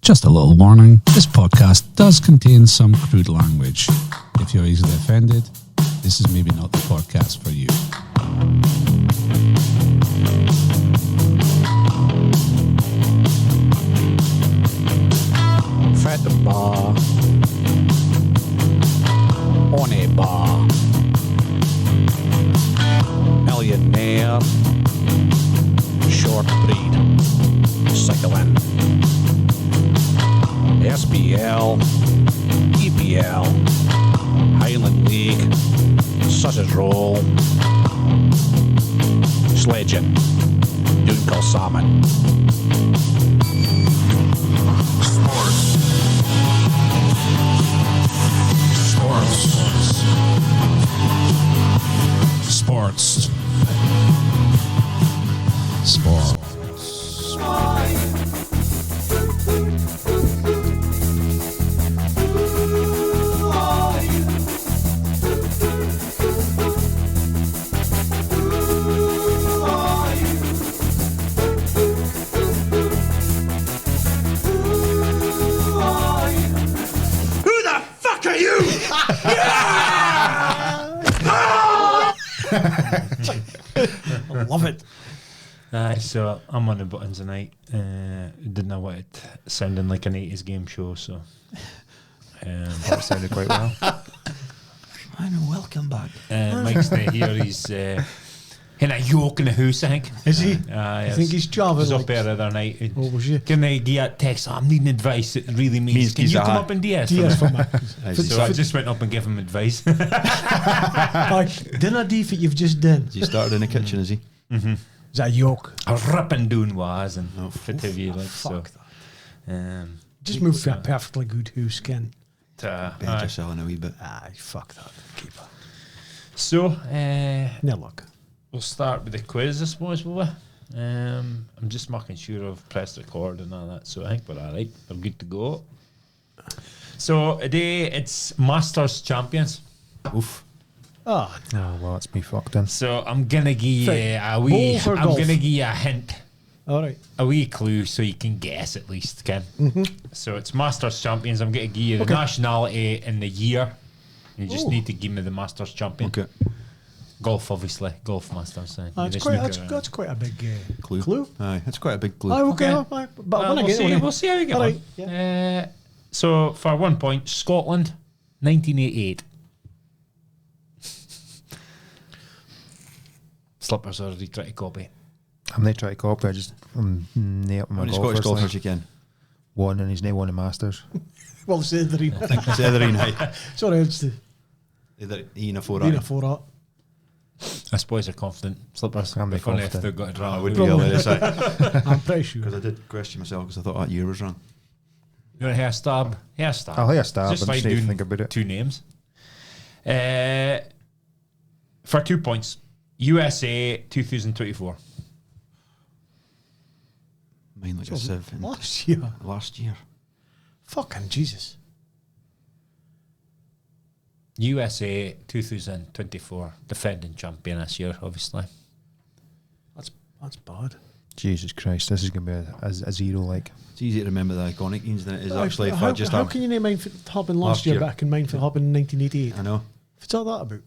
Just a little warning, this podcast does contain some crude language. If you're easily offended, this is maybe not the podcast for you. Fat bar. On a bar. Millionaire. Short breed. Cycling. SBL, EPL, Highland League, sausage roll, sledging, Dooncal salmon. Sports. I love it. So I'm on the buttons tonight. Didn't know what it sounding like an 80s game show, so that sounded quite well. I know, welcome back. Mike's not here. He's in a yoke in the house, I think. Is he? I think he's travelling. He was like, up there the other night. What was you? Can I give a text? I'm needing advice. It really means can you come up and DS for me? So I just went up and gave him advice. Dinner D that you've just done. He started in the kitchen, is he? Mm-hmm. Is that a yoke? A ripping doing was and fit of you like fuck so. That. Just move for a perfectly good hoose skin. Bench selling a wee bit. Aye, fuck that. Keeper. So, no luck. We'll start with the quiz, I suppose, will we? I'm just making sure I've pressed record and all that, so I think we're all right. We're good to go. So, today it's Masters Champions. Oof. Oh, well, that's me fucked in. So, I'm going to give you a wee... Bowl for I'm golf. going to give you a hint. all right. A wee clue so you can guess at least, Ken. So, it's Masters Champions. I'm going to give you the nationality and the year. You just need to give me the Masters Champion. Okay. Golf, obviously. Golf Masters. That's quite a big Clue. Aye, that's quite a big clue. Oh, okay. Okay. But when I get it, we'll see how we get all on. right. Yeah. So, for 1 point, Scotland, 1988. Slippers are trying to copy. I'm not trying to copy. I'm nailed my How many golfers. Scottish golfers you can? One, and he's not won the Masters. Well, it's the arena. It's either Inite. Sorry, it's the Either Ina 4 arena for that. I suppose they're confident. Slippers, I'm if only if confident. they've got it I wrong. would be hilarious. I'm pretty sure. Because I did question myself because I thought that year was wrong. You want a hair stab? Hair stab. I'll hair stab Just and like see if doing think about it. two names. For 2 points, USA 2024. Mine like a sieve. Last year. Last year. Fucking Jesus. USA 2024, defending champion this year, obviously. That's bad. Jesus Christ, this is going to be a zero, like. It's easy to remember the iconic games than it is actually if how, I just how have... can you name mine for happened last Last year, year. but I can mine for happened in 1988? I know. What's all that about?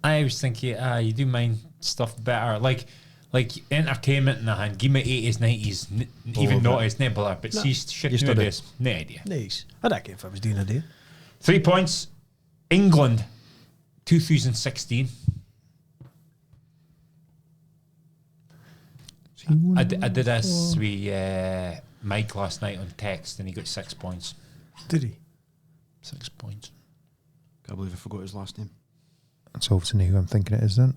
I was thinking, you do mind stuff better, like entertainment in the hand. Give me 80s, 90s, even bit. noughties, no bother. But see, shit Yesterday. nowadays, no idea. Nice. I'd like it if I was doing a day. 3 points. England, 2016. I did this with Mike last night on text, and he got 6 points. Did he? 6 points. Can't believe I forgot his last name. That's obviously who I'm thinking it is, then.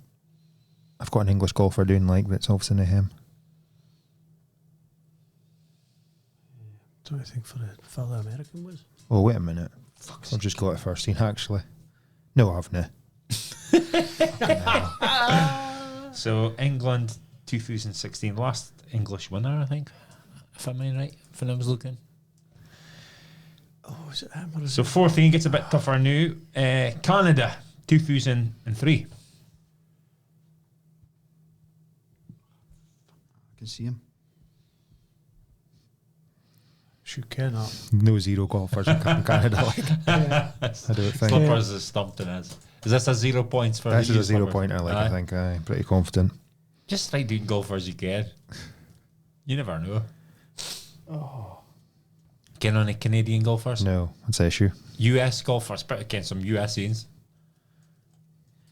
I've got an English golfer doing like, but it's obviously him. Trying to think for the fellow American was. Oh, wait a minute. I've just got it first seen, actually. No, I haven't. So England 2016, last English winner, I think, if I'm right, if I was looking. Oh, is it him or is So 14 gets a bit tougher now. Canada 2003. I can see him. you cannot. No zero golfers in Canada. Like, Yeah. I don't think. Slippers is stumped in us. Is this a 0 points for This the is a used 0 slippers? pointer. Like, Aye. I think. Pretty confident. Just try doing golfers you can. You never know. Get on the Canadian golfers. No, that's the issue. US golfers, better against some USians.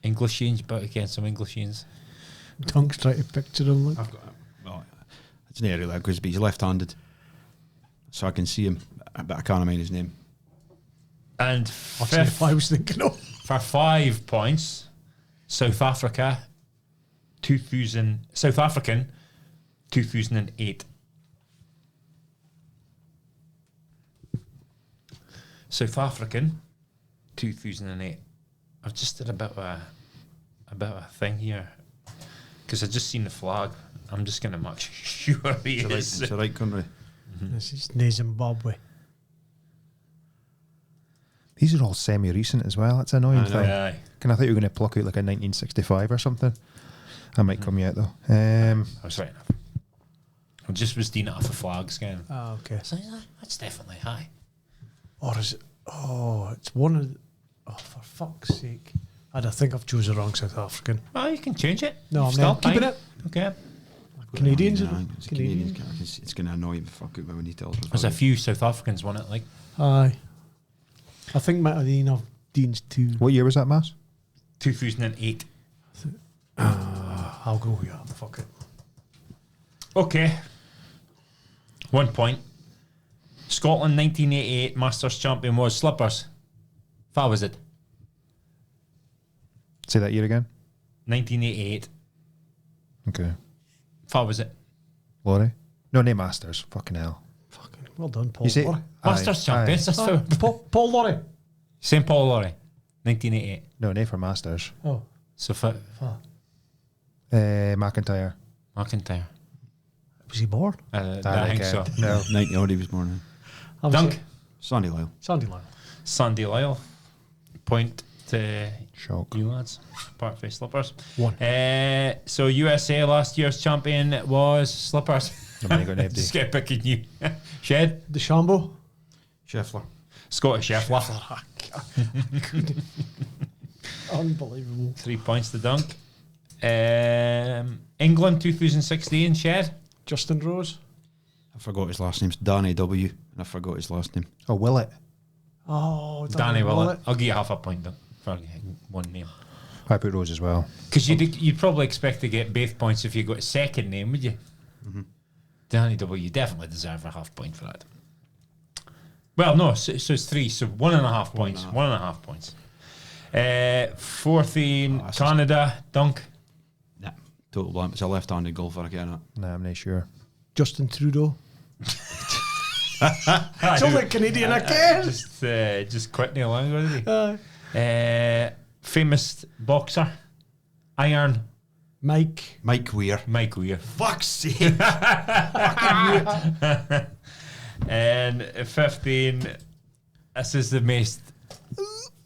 Englishians, better against some Englishians. Dunk's trying to picture him. Like. I've got. Well, it's not really good, but he's left-handed, so I can see him, but I can't mind his name. And That's if I was thinking of. for 5 points, South African, 2008. South African, 2008. I've just did a bit of a thing here because I just seen the flag. I'm just gonna make sure he is. It's the right country. This is near Zimbabwe. These are all semi-recent as well. That's an annoying I know. thing. Aye. Can I thought you were going to pluck out like a 1965 or something? That might come yet though. I was right enough. I just was doing it off a flag scan. Ah, okay. So that's definitely high. Or is it? Oh, it's one of. Oh, for fuck's sake! I think I've chosen the wrong South African. Oh, you can change it. No, I'm Still not keeping fine. it. Okay. Canadians. Yeah, are it's Canadians. Canadians. It's going to annoy the fuck out when he tells us. There's a few South Africans won it, like Aye. I think Matadine Dean's too. What year was that, Mass? 2008. I'll go. Yeah, fuck it. Okay. 1 point. Scotland 1988 Masters champion was Slippers. How was it? Say that year again. 1988. Okay. How was it? Laurie? No, name Masters. Fucking hell. Fucking well done, Paul. You see? Lorry. Masters Aye, champions. That's Ah, for Paul Lorry. St. Paul Lorry. 1988. No, name for Masters. Oh, So for fuck. McIntyre. McIntyre. Was he born? I think so. No. 90 odd he was born in. I was Dunk. like, Sandy Lyle. Sandy Lyle. Sandy Lyle. Point to Shock. you lads. Part face Slippers. One. So USA last year's champion was Slippers. Nobody got named. Just get picking you. Shed. DeChambeau. Scheffler. Scottish Scheffler. Unbelievable. 3 points to Dunk. England 2016 Shed. Justin Rose. I forgot his last name's Danny W. And I forgot his last name. Oh, Willett. Oh, Danny Willett. I'll give you half a point though for one name. I put Rose as well. Because you'd probably expect to get both points if you got a second name, would you? Danny W. You definitely deserve a half point for that. Well, no, so it's 3, so 1.5 points. 1.5 points. Fourth in Canada, Dunk. Nah, total blank. It's a left-handed golfer again. Nah, I'm not sure. Justin Trudeau. It's only Canadian I can. Just quitting along with Aye. it. Famous boxer, Iron Mike. Mike Weir. Mike Weir. Fuck's sake. And 15, this is the most,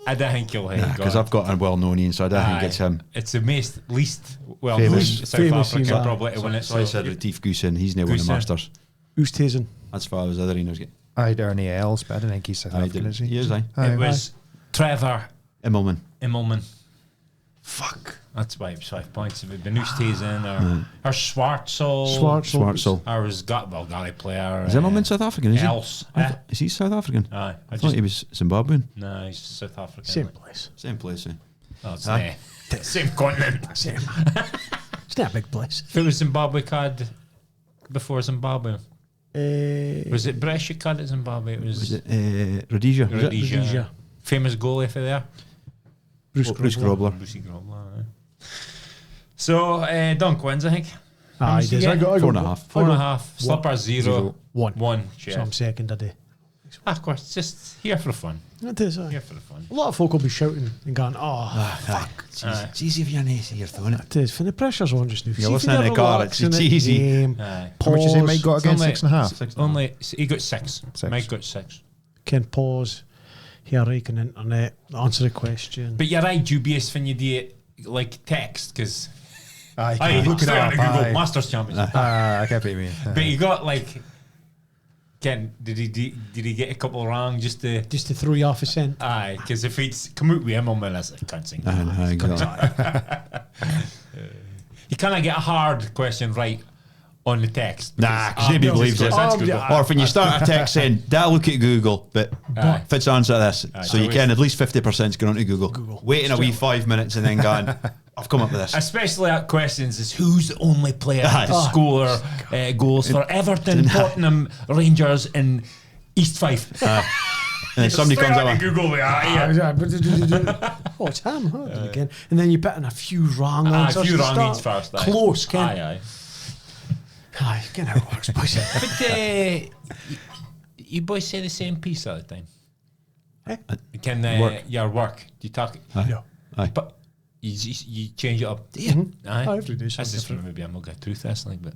I don't think you'll hang Because I've got a well-known Ian, so I don't think it's him. It's the most least well-known Famous. South Famous African Ian. probably to win it. So I said Retief Goosen. He's now won the Goosen. Masters. Oosthuizen. That's far as other Ian was getting. I had Ernie Els, but I don't think he's South African, is he? He is, aye. Aye. It was Trevor Immelman. Immelman. Fuck. That's why it was 5 points. If it had been Oosthuizen or Schwartzel. Schwartzel. Or was Gully player. Is Immelman South African, is he? Else. Is he South African? Aye. I thought he was Zimbabwean. No, he's South African. Same place. Same place, eh? Oh, it's Aye. same continent. Same. It's not a big place. If it was Zimbabwe card before Zimbabwe, was it British card at Zimbabwe? It was, Was it Rhodesia? Was it? Rhodesia. Rhodesia. Famous goalie for there. Bruce Bruce Grobler. Grobler. Brucey Grobler. So Dunk wins, I think. Aye, much you does. I get? got 4.5. 4.5. Slipper 0. Zero. 1. So I'm second a day. Of course, it's just here for the fun. It is. Here for the fun. A lot of folk will be shouting and going, oh, Fuck. Aye. It's easy if you're nice here, though, isn't it? it is. For the pressure's on just now. You're listening in the car, it's easy. Aye. How much you say Mike got again? Only- 6.5. Only he got 6. Six. Mike got 6. Can pause, hear like an internet, answer a question. But you're right dubious when you do it like text because Aye, I look look it at up. Google Aye. Masters Champions. I can't pay me. But you got like Ken, did he get a couple wrong just to throw you off a scent. Aye, because if he'd come out with him on my list, I can't sing. You can't get a hard question right on the text. Nah, because nobody believes it. Or when you start a text saying, "That look at Google," but fits answer this, so you can at least 50% going on to Google. Waiting a wee 5 minutes and then going, "I've come up with this." Especially at questions is who's the only player to score goals for Everton, Tottenham, Rangers, and East Fife. And then somebody comes up and with Google Oh, it's him, huh? Again. And then you put in a few wrong answers. A few to wrong start. ones first. Close, Ken. Aye. Aye, get how it works, boys. But you boys say the same piece all the time. Can your work? Do you talk? Yeah. Aye. But you change it up. Do you? Aye. I have to do That's something just different. maybe I'm not got truth that's like, but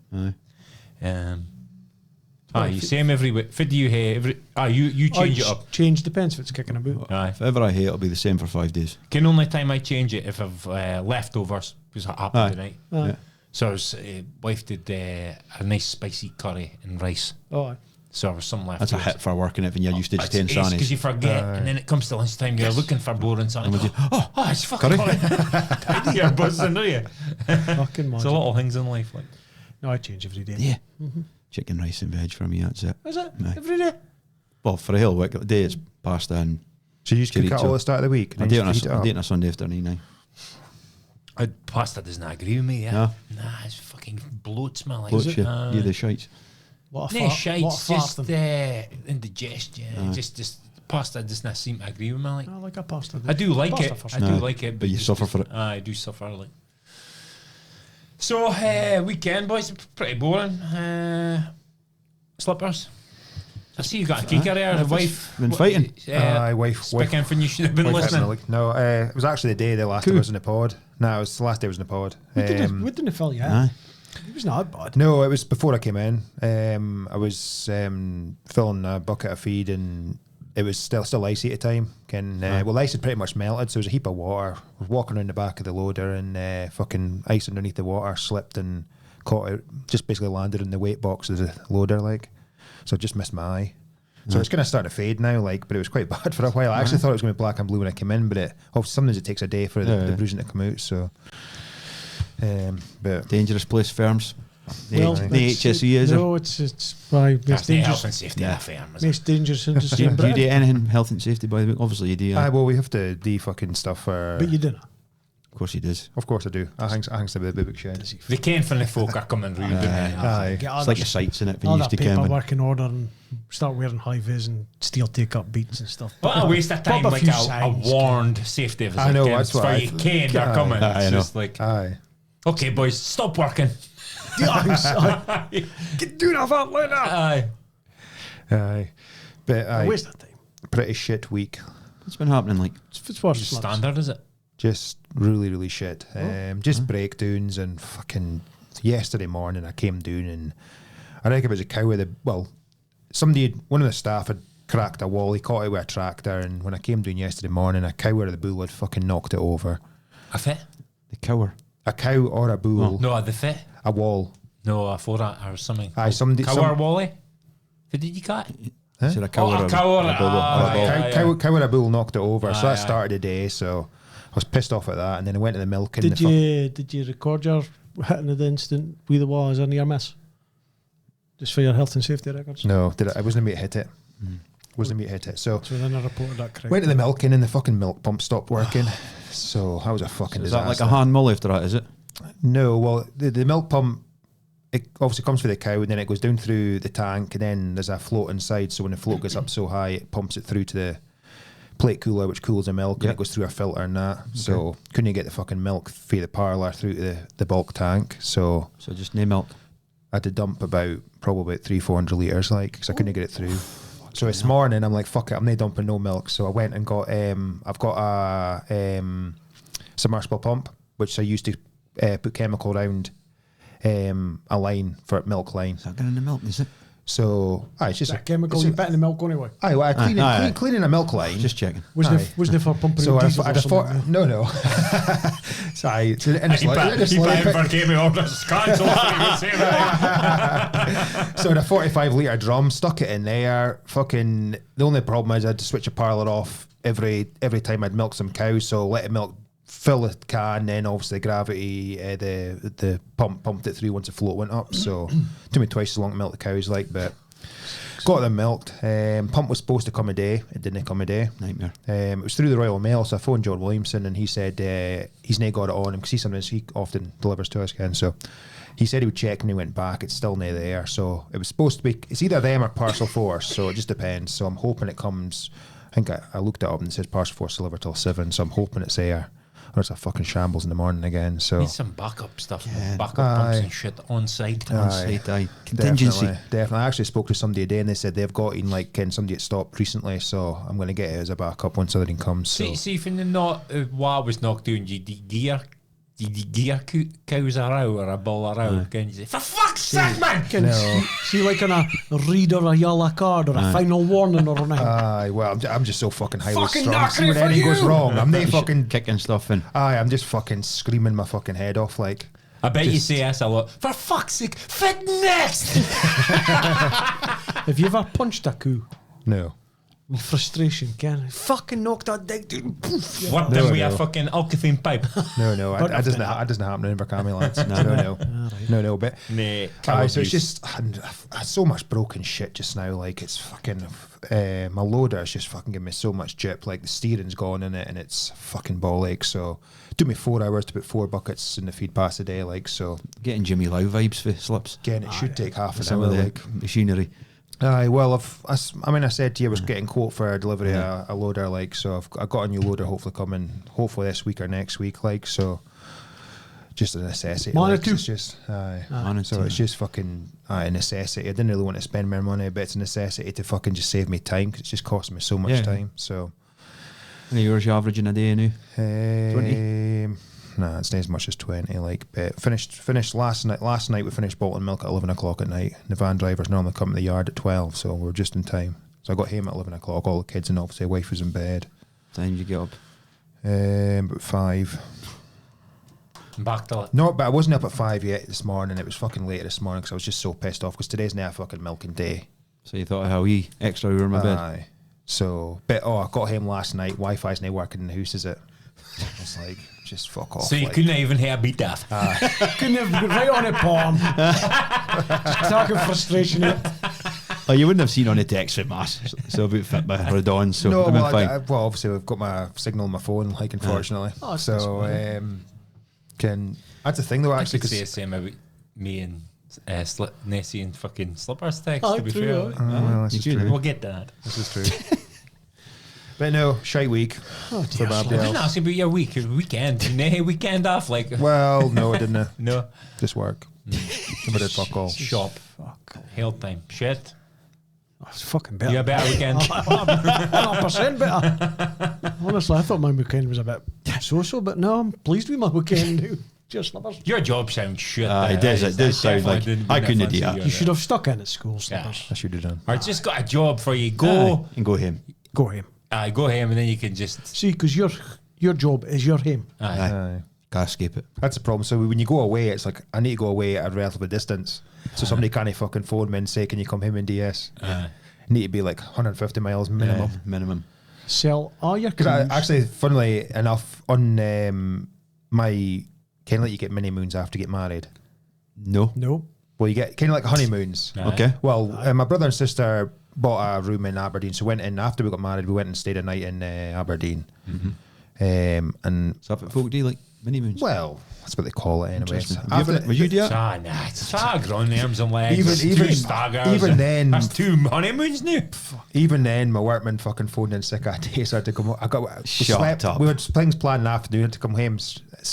Aye. you same every week. Fit do you every? You change it up. Change depends if it's kicking about. Aye. If ever I hate, it'll be the same for 5 days. Can only time I change it if I've leftovers, because that happened tonight. Yeah. So I was, wife did a nice spicy curry and rice. Oh, aye. So there was some leftovers. That's a hit for working it when you're used to just taking because sannies. you forget, and then it comes to lunchtime, you're looking for boring something. Oh, it's fucking curry. You're buzzing, are you? Fucking It's a lot of things in life. Like. No, I change every day. Yeah. Chicken, rice and veg for me, that's it. Is it? Aye. Every day? Well, for a whole week, a day it's pasta and So you just cook it all at the start of the week? I do it on a Sunday afternoon now. Pasta does not agree with me, yeah. No. Nah, it's fucking bloats, man. Like, Bloats you, the shites. What a no, fart. shites, What a fart just then. indigestion. Just pasta does not seem to agree with me. Like. I like a pasta. I do like Pasta it. first. I do like it. But you it's suffer just- for it. I do suffer. Like. So, weekend, boys, pretty boring. Slippers. I see you got a kicker there. The wife. Been fighting. Wife. Speaking for you should have been Wife listening. hasn't no, it was actually the day the last day was in the pod. No, it was the last day was in the pod. We didn't fill you out. Aye. It was not bad. No, it was before I came in. I was filling a bucket of feed and it was still icy at the time. Well, the ice had pretty much melted, so there was a heap of water. I was walking around the back of the loader and fucking ice underneath the water slipped and caught it, just basically landed in the weight box of the loader, like. So I just missed my eye. So it's going to start to fade now, like, but it was quite bad for a while. I actually thought it was going to be black and blue when I came in, but sometimes it takes a day for the bruising to come out. So, but Dangerous place firms. The it's- HSE is No, it's why That's most the health dangerous. and safety of the firm. Most dangerous industry in Do you do Britain. anything health and safety by the way? Obviously you do. well, we have to do fucking stuff for. But you didn't. Of course he does. Of course I do. I hang to the big shed. The Ken from the folk are coming rude. Aye. Get all It's like that- your sights in it when all you used that to come in. paperwork in order and start wearing high vis and steel take up beats and stuff. What a waste of time, Pop like few a signs, warned safety of I know, that's for why you Ken, they're Aye. coming. Aye, I It's know. just like, Aye. okay, boys, stop working. Get doing off that later. Aye. Aye. But A waste of time. pretty shit week. What's been happening? Like It's worse than slugs. Standard, is it? Just really, really shit. Just breakdowns and fucking yesterday morning I came down and I reckon it was a cow with one of the staff had cracked a wall, he caught it with a tractor and when I came down yesterday morning a cow or the bull had fucking knocked it over. A fit? the cower. A cow or a bull, No, the fit? a wall. No, a four or something. Aye, somebody- Cow or Wally? Who did you cut? Is it a cower? Oh, a or cow or a bull? aye, Or a bull? aye. Cow or a bull knocked it over, so Aye, that started the day, so I was pissed off at that and then I went to the milk and Did you record your hitting of the instant with the wall as a near miss? Just for your health and safety records? No, I wasn't able to hit it. Wasn't able to hit it. So So then I reported that correct. went to the milking and the fucking milk pump stopped working. So that was a fucking Is disaster. that like a hand mull after that? Is it? No, well, the milk pump, it obviously comes for the cow and then it goes down through the tank and then there's a float inside. So when the float gets up so high, it pumps it through to the plate cooler, which cools the milk and it goes through a filter and that. So couldn't get the fucking milk through the parlour through to the bulk tank. So So just no milk. I had to dump probably about 300-400 litres, like, because I couldn't get it through. So this morning, I'm like, fuck it, I'm not dumping no milk. So I went and got, I've got a submersible pump, which I used to put chemical around a line for milk line. Is that getting in the milk? Is it? So, it's just that chemical you put in the milk anyway. Cleaning a milk line. Just checking. Wasn't it for pumping So in diesel or something? no. So He never gave me orders. Cancel. So in a 45 litre drum, stuck it in there. Fucking, the only problem is I had to switch a parlour off every time I'd milk some cows. So let it milk, fill the can, then obviously gravity, the pumped it through once the float went up. So took me twice as long to milk the cows, but got them milked. Pump was supposed to come a day. It didn't come a day. Nightmare. It was through the Royal Mail, so I phoned John Williamson and he said he's not got it on him because he often delivers to us again. So he said he would check and he went back. It's still not there. So it was supposed to be, it's either them or Parcel Force. So it just depends. So I'm hoping it comes. I think I looked it up and it says Parcel Force deliver till 7. So I'm hoping it's there. Or it's a fucking shambles in the morning again. So need some backup stuff, backup pumps and shit on site. Contingency. Definitely. I actually spoke to somebody today and they said they've got in somebody that stopped recently, so I'm going to get it as a backup once everything comes. So. See if in the WA was knocked down, the gear cows are out or a ball are out. Can you say, for fuck's sake, man? See like on a read or a yellow card or a final warning or anything. Well, I'm just so fucking highly Fucking strung. See when knocking it for anything goes you. wrong, I'm not fucking kicking stuff in. I'm just fucking screaming my fucking head off like. I bet you say this a lot. For fuck's sake, fit next! Have you ever punched a coo? No. With frustration, Ken. Fucking knocked that dick, dude. Poof. What then we a fucking alkathene pipe? No, that doesn't happen in Invercarmy, lads. No, but so it's just so much broken shit just now. Like it's fucking my loader is just fucking giving me so much jip. Like the steering's gone in it, and it's fucking ball ache. So it took me 4 hours to put 4 buckets in the feed pass a day. Like so, getting Jimmy Lau vibes for slips. Again, it should take half an Some hour. of the Like machinery. Well, I said to you I was getting quote for a delivery a loader, like, so I got a new loader hopefully coming, hopefully this week or next week, like, so just a necessity. Like, it's just, so it's just fucking a necessity. I didn't really want to spend more money, but it's a necessity to fucking just save me time because it's just costing me so much time. So, how many hours you averaging a day now? 20. Nah, it's not as much as 20. Like, but finished last night. Last night we finished bottling milk at 11 o'clock at night. The van drivers normally come to the yard at 12, so we're just in time. So I got home at 11 o'clock. All the kids and obviously wife was in bed. What time did you get up? About 5. Back to it. No, but I wasn't up at 5 yet this morning. It was fucking later this morning because I was just so pissed off because today's now a fucking milking day. So you thought, how wee extra hour in my bed? So, but I got home last night. Wi-Fi's not working in the house, is it? I was like, just fuck off. So you couldn't even hear a beat that. Couldn't have right on it, palm. Just talking frustration. Oh, you wouldn't have seen on the text from us. So about fit by Rodon. So no, fine. Well, obviously we've got my signal on my phone, like, unfortunately. Oh, so that's the thing though. Actually, I could say the same about me and Nessie and fucking Slippers text. Oh, to be true, fair, well, this is true. We'll get that. This is true. But no, shite week. Oh, For I didn't ask you about your weekend. No, weekend off, like. Well, no, I didn't. No, just work. Never did fuck all. shop. Fuck. Hell time. Shit. Oh, it's fucking better. You a better weekend. 100% better. Honestly, I thought my weekend was a bit so-so, but no, I'm pleased with my weekend. Just Slippers. Your job sounds shit. It does sound like I couldn't do that. You should have stuck in at school, Slippers. I should have done. Or just got a job for you. Go and go home. Go home. Go home and then you can just see, because your job is your home. Can't escape it. That's the problem. So when you go away, it's like I need to go away at a relative distance. So somebody can't fucking phone me and say, "Can you come home in DS?" Need to be like 150 miles minimum. Minimum. Sell all your because actually, funnily enough, on my kind of like you get mini moons after you get married. No. Well, you get kind of like honeymoons. Okay. Well, my brother and sister bought a room in Aberdeen, so went in after we got married. We went and stayed a night in Aberdeen. And so if folk do like mini moons. Well, that's what they call it anyway. Would you do that? Nah, it's growing arms and legs. Even then, that's 2 honeymoons now. Even then, my workman fucking phoned in sick that day, so I had to come home. Up. We had things planned in the afternoon to come home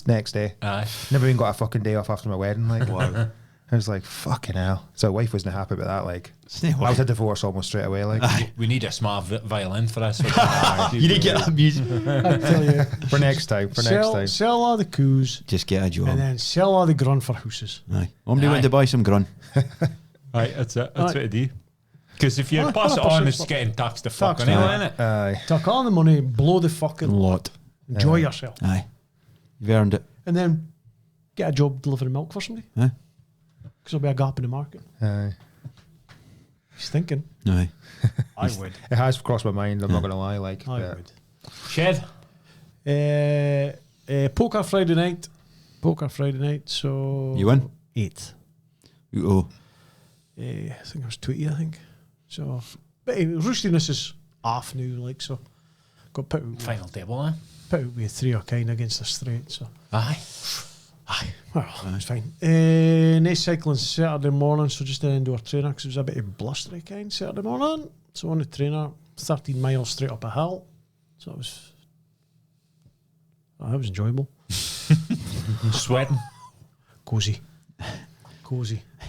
next day. Never even got a fucking day off after my wedding. Like, wow. I was like, fucking hell. So wife wasn't happy about that. Like, I was a divorce almost straight away. Like, we need a smart violin for us. You need to get that music. I tell you, for next time. Sell all the coos. Just get a job. And then sell all the grun for houses. Aye. Somebody went to buy some grun. Right, that's it. That's what I do. Because if you pass it on, it's getting taxed the fuck anyway, isn't it? Aye. Take all the money, blow the fucking lot. enjoy yourself. Aye. You've earned it. And then get a job delivering milk for somebody. Aye. Because there'll be a gap in the market. Aye. He's thinking. Aye. I would. It has crossed my mind. I'm not going to lie. Like, I but- would. Shed. Poker Friday night. So You win? 8. Oh. I think I was 20, I think. So, but roostiness is off now, like, so. Got put out, Final table, eh? put out with 3 or kind against a straight, so. Aye. Well, it's fine. Next cycling Saturday morning, so just an indoor trainer because it was a bit of blustery kind Saturday morning. So on the trainer, 13 miles straight up a hill. So it was enjoyable. Sweating. Cozy.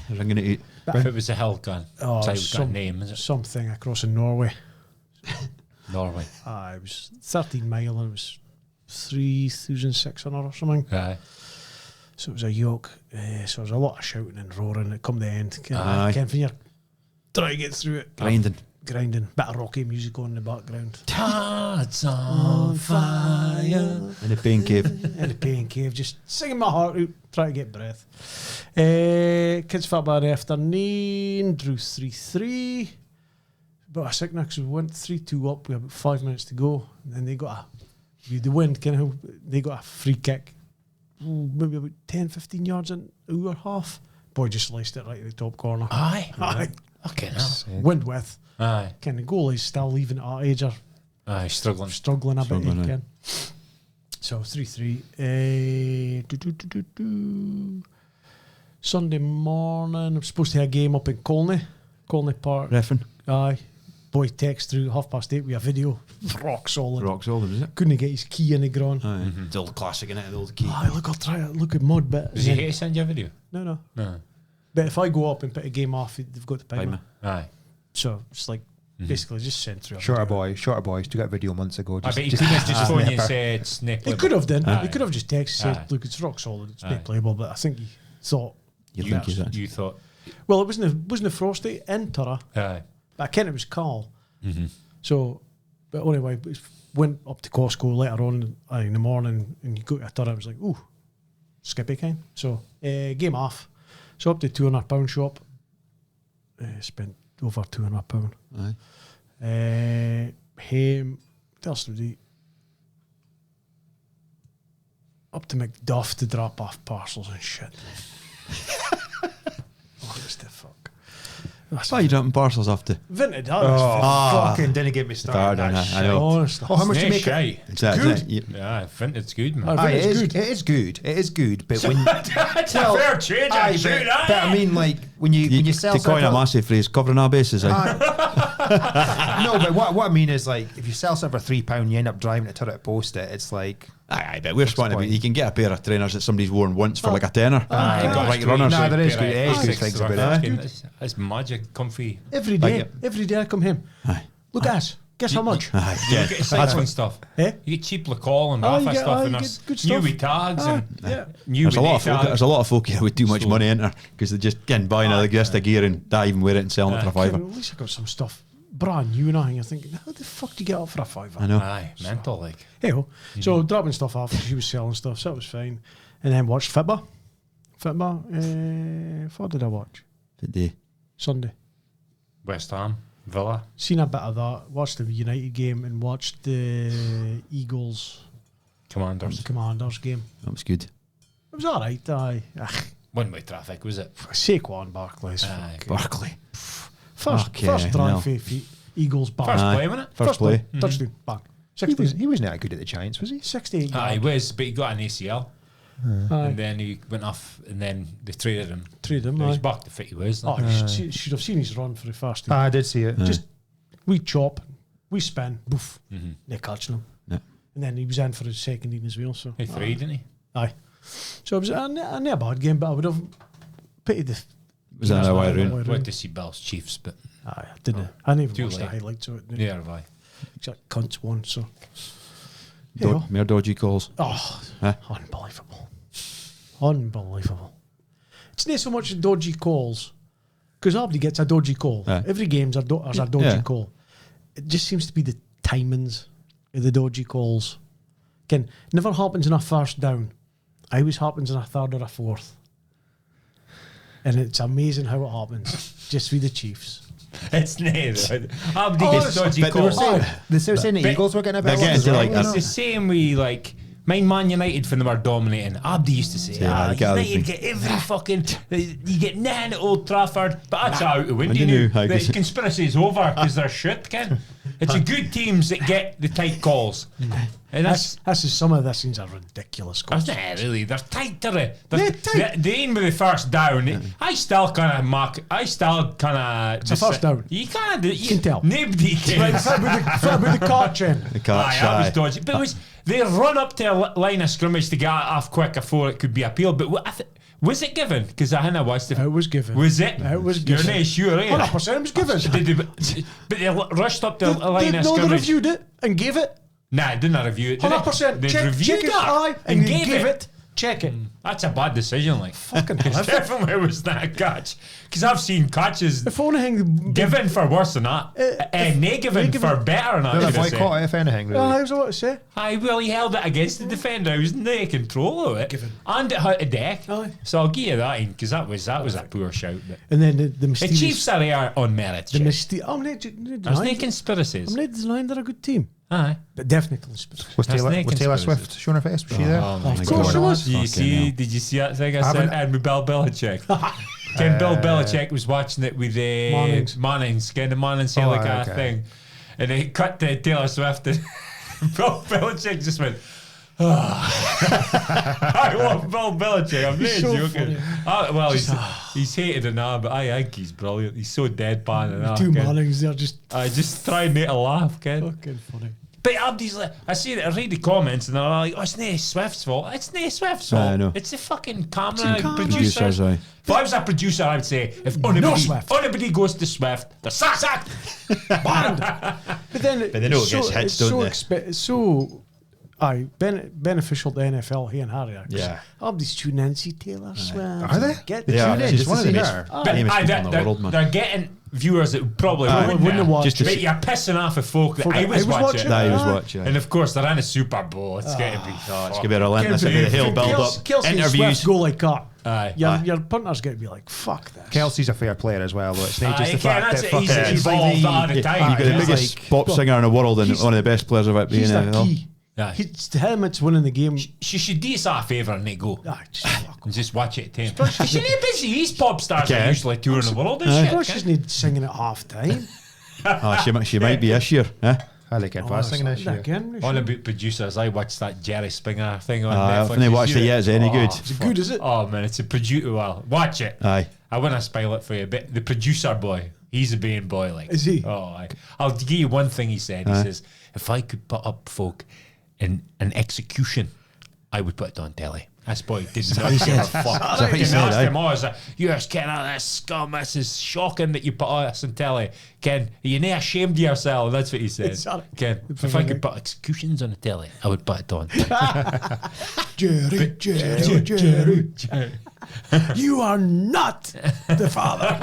Ringing it out. If it was a hill gun. Oh, So it's got a name, is it? Something across in Norway. Norway. It was 13 mile and it was 3,600 or something. Aye. So it was a yoke. So there was a lot of shouting and roaring. It come the end. Aye. Ken, when you're trying to get through it. Grinding. Bit of rocky music on in the background. Hearts on fire. In the pain cave. In the pain cave, just singing my heart out, trying to get breath. Kids fought by the afternoon, drew 3-3. But a sickness, because we went 3-2 up, we had about 5 minutes to go. And then they got the wind, they got a free kick, maybe about 10-15 yards in our half. Boy just sliced it right in the top corner. Aye. Okay, now. Wind with. Aye. Ken, the goalie's still leaving at our age, or Aye, struggling. struggling a bit, Struggling, aye. Ken. So 3-3. Sunday morning, I'm supposed to have a game up in Colney Park. Reffin. Aye. Boy text through 8:30 with a video. Rock solid. Rock solid, is it? Couldn't get his key in the ground. Aye. The old classic, innit? The old key. Look, I'll try it. Look at mud bit. Does he hate to send you a video? No. No. But if I go up and put a game off, they've got to pay me. Aye. So it's like basically just sent through. Shorter boys. Took that video months ago. I bet he could have just phoned you and said it's Nick. He could have done. Aye. He could have just texted said, Aye. "Look, it's rock solid. It's Aye. not playable." But I think he thought. You think he's that? You thought. Well, it wasn't frosty in Turra, Aye. but I ken it was Carl. So, but anyway, went up to Costco later on in the morning, and you go to a Turra. I was like, "Ooh, skippy kind." So game off. So up to £200 shop. Spent over £200. Aye. Him, tell somebody up to Macduff to drop off parcels and shit. Honest to fuck. Why are you dropping parcels off to? Vinted, fucking didn't get me started. Started on That that, I shit. know. Honestly. Oh, how much do you Snake make it? shite. It's that, Good. isn't it? Yeah, Vinted's good, man. Aye. Aye, It's it is good. It is good, but when It's a fair trade, aye, actually, but I mean, like when you sell to coin a something- massive phrase, covering our bases. Like. no, but what I mean is like if you sell something for £3, you end up driving it to it, post it. It's like Aye, but we're spotting point? about. You can get a pair of trainers that somebody's worn once for like a tenner. Aye, Got that's right great. runners. Nah, there is Pair good- of there is good Asics things or about it. fucking- It's magic, comfy. Every Like day. it. Every day I come home. Aye. Look at us. Guess how much? Aye. You Yeah. get cycling stuff. Eh? You get cheap Lacol and Oh, Rafa you get- stuff, oh, and you there's get good new stuff. with tags and Yeah. new There's a with lot of folk. tags. There's a lot of folk here with too much So- money in there because they just can buy another guest a gear and not even wear it and selling it for a At fiver. least I got some stuff brand new and I think you're thinking, how the fuck do you get up for a fiver? I know. Aye, mental like. Hey, so dropping stuff off, she was selling stuff, so that was fine. And then watched Fitba. What did I watch? Today. Sunday. West Ham, Villa. Seen a bit of that, watched the United game and watched the Eagles Commanders. Commanders game. That was good. It was alright, aye. One-way traffic, was it? Saquon Barkley's Aye. Barkley. first Okay, drive hell. for Eagles bang. First Aye. play, wasn't it? First play. Touchdown, bang. he wasn't that good at the Giants, was he? 68 Aye, he yards. was, but he got an ACL. Aye. And then he went off, and then they traded him. Traded him, He's aye. back to fit he was. Oh, like. you should have seen his run for the first two. I did see it. Just we chop, we spin, boof, they're catching him. Yeah. And then he was in for his second in as well. So He three, didn't he? aye. So it was not a bad game, but I would have pitied the. Was that a way Aye, around? aye. Went to see Bills Chiefs, but I didn't. I didn't even Too watch the late. highlights of it. yeah, have I. Except cunts won. So Hey, oh. Mere dodgy calls. Oh, Huh? unbelievable. Unbelievable. It's not so much dodgy calls because everybody gets a dodgy call. Every game's there's a dodgy call. It just seems to be the timings of the dodgy calls. Again, never happens in a first down. Always happens in a third or a fourth. And it's amazing how it happens. Just with the Chiefs. It's neither. Everybody gets dodgy calls. They were saying the Eagles were getting a bit It's the same way, like, mind Man United when they were dominating. Abdi used to say, United get every fucking... You get nothing at Old Trafford, but that's out the window. The conspiracy is over because they're shit, Ken. It's the good teams that get the tight calls. And that's some of the things are ridiculous. That's not really. They're tight to it. They ain't with the first down. I still kind of It's a first down. You can't do. You can tell. Nobody can. With the cart in. That was dodgy. But they run up to a line of scrimmage to get off quick before it could be appealed. But was it given? Because I hadn't watched it. It was given. Was it? It was given. You're not sure, eh? 100% it was given. But they rushed up to a line of scrimmage. No, they reviewed it and gave it. Nah, didn't review it. 100%. They Check it eye and gave it. Check it. That's a bad decision, like. Fucking definitely was not a catch. Because I've seen catches if anything given for worse than that, and they given for better than that. They're boycott if anything. Really. I was about to say. Well, he held it against the defender. He was in control of it, and it hit a deck. So I'll give you that in because that was a poor shout. But and then the mysterious. The Chiefs are on merit. The There's no conspiracies. I'm not denying they're a good team. Aye. But definitely conspiracy. Was Taylor Swift showing her face? Was she there? Of course she was. Did you see that thing I said? And with Bill Belichick. Ken Bill Belichick was watching it with Mannings. Ken the Mannings thing. And they cut to Taylor Swift and Bill Belichick just went, I love Bill Belichick. I'm not joking. He's hated and all, but I think he's brilliant. He's so deadpan and all. Two Mannings, they're just... I just try and make a laugh, Ken. Fucking funny. But Abdi's like, I read the comments and they're like, it's not Swift's fault. It's not Swift's fault. I know. It's the fucking camera producers. If I was a producer, I would say, if anybody goes to Swift, they're sacked. Banned. But they know it gets hits, don't they? It's so... beneficial to NFL here in Harry. Abdi's tuning in, see Taylor Swift. Are they? Get the tune in. Just one of the They're getting viewers that probably wouldn't watch. But you're pissing off a folk that I was watching. And of course, they're in a Super Bowl. It's going to be... it's going to be relentless. It'll be the whole build-up. Interviews go like that. Your punter's going to be like, fuck this. Kelsey's a fair player as well, though. It's not just the fact that he's involved all the time. You've got the biggest pop singer in the world and one of the best players I've ever been in. To him, it's winning the game. She should do us a favour and they go. Just watch it at 10. She's not busy. These pop stars are usually touring the world and shit. She's not singing at half time. She might be this year. I like it for singing this year. All about producers, I watched that Jerry Springer thing on Netflix. I haven't watched it yet. Is it any good? Is it good, is it? Oh man, it's a producer. Well, watch it. Aye. I want to spoil it for you. But the producer boy, he's a main boy. Like, is he? Oh, I'll give you one thing he said. He says, if I could put up folk in an execution, I would put it on telly. This boy did not give a fuck. I asked him, you're scared of this scum. This is shocking that you put us on telly. Ken, are you not ashamed of yourself? That's what he said. Ken, if I could put executions on the telly, I would put it on. Jerry. You are not the father.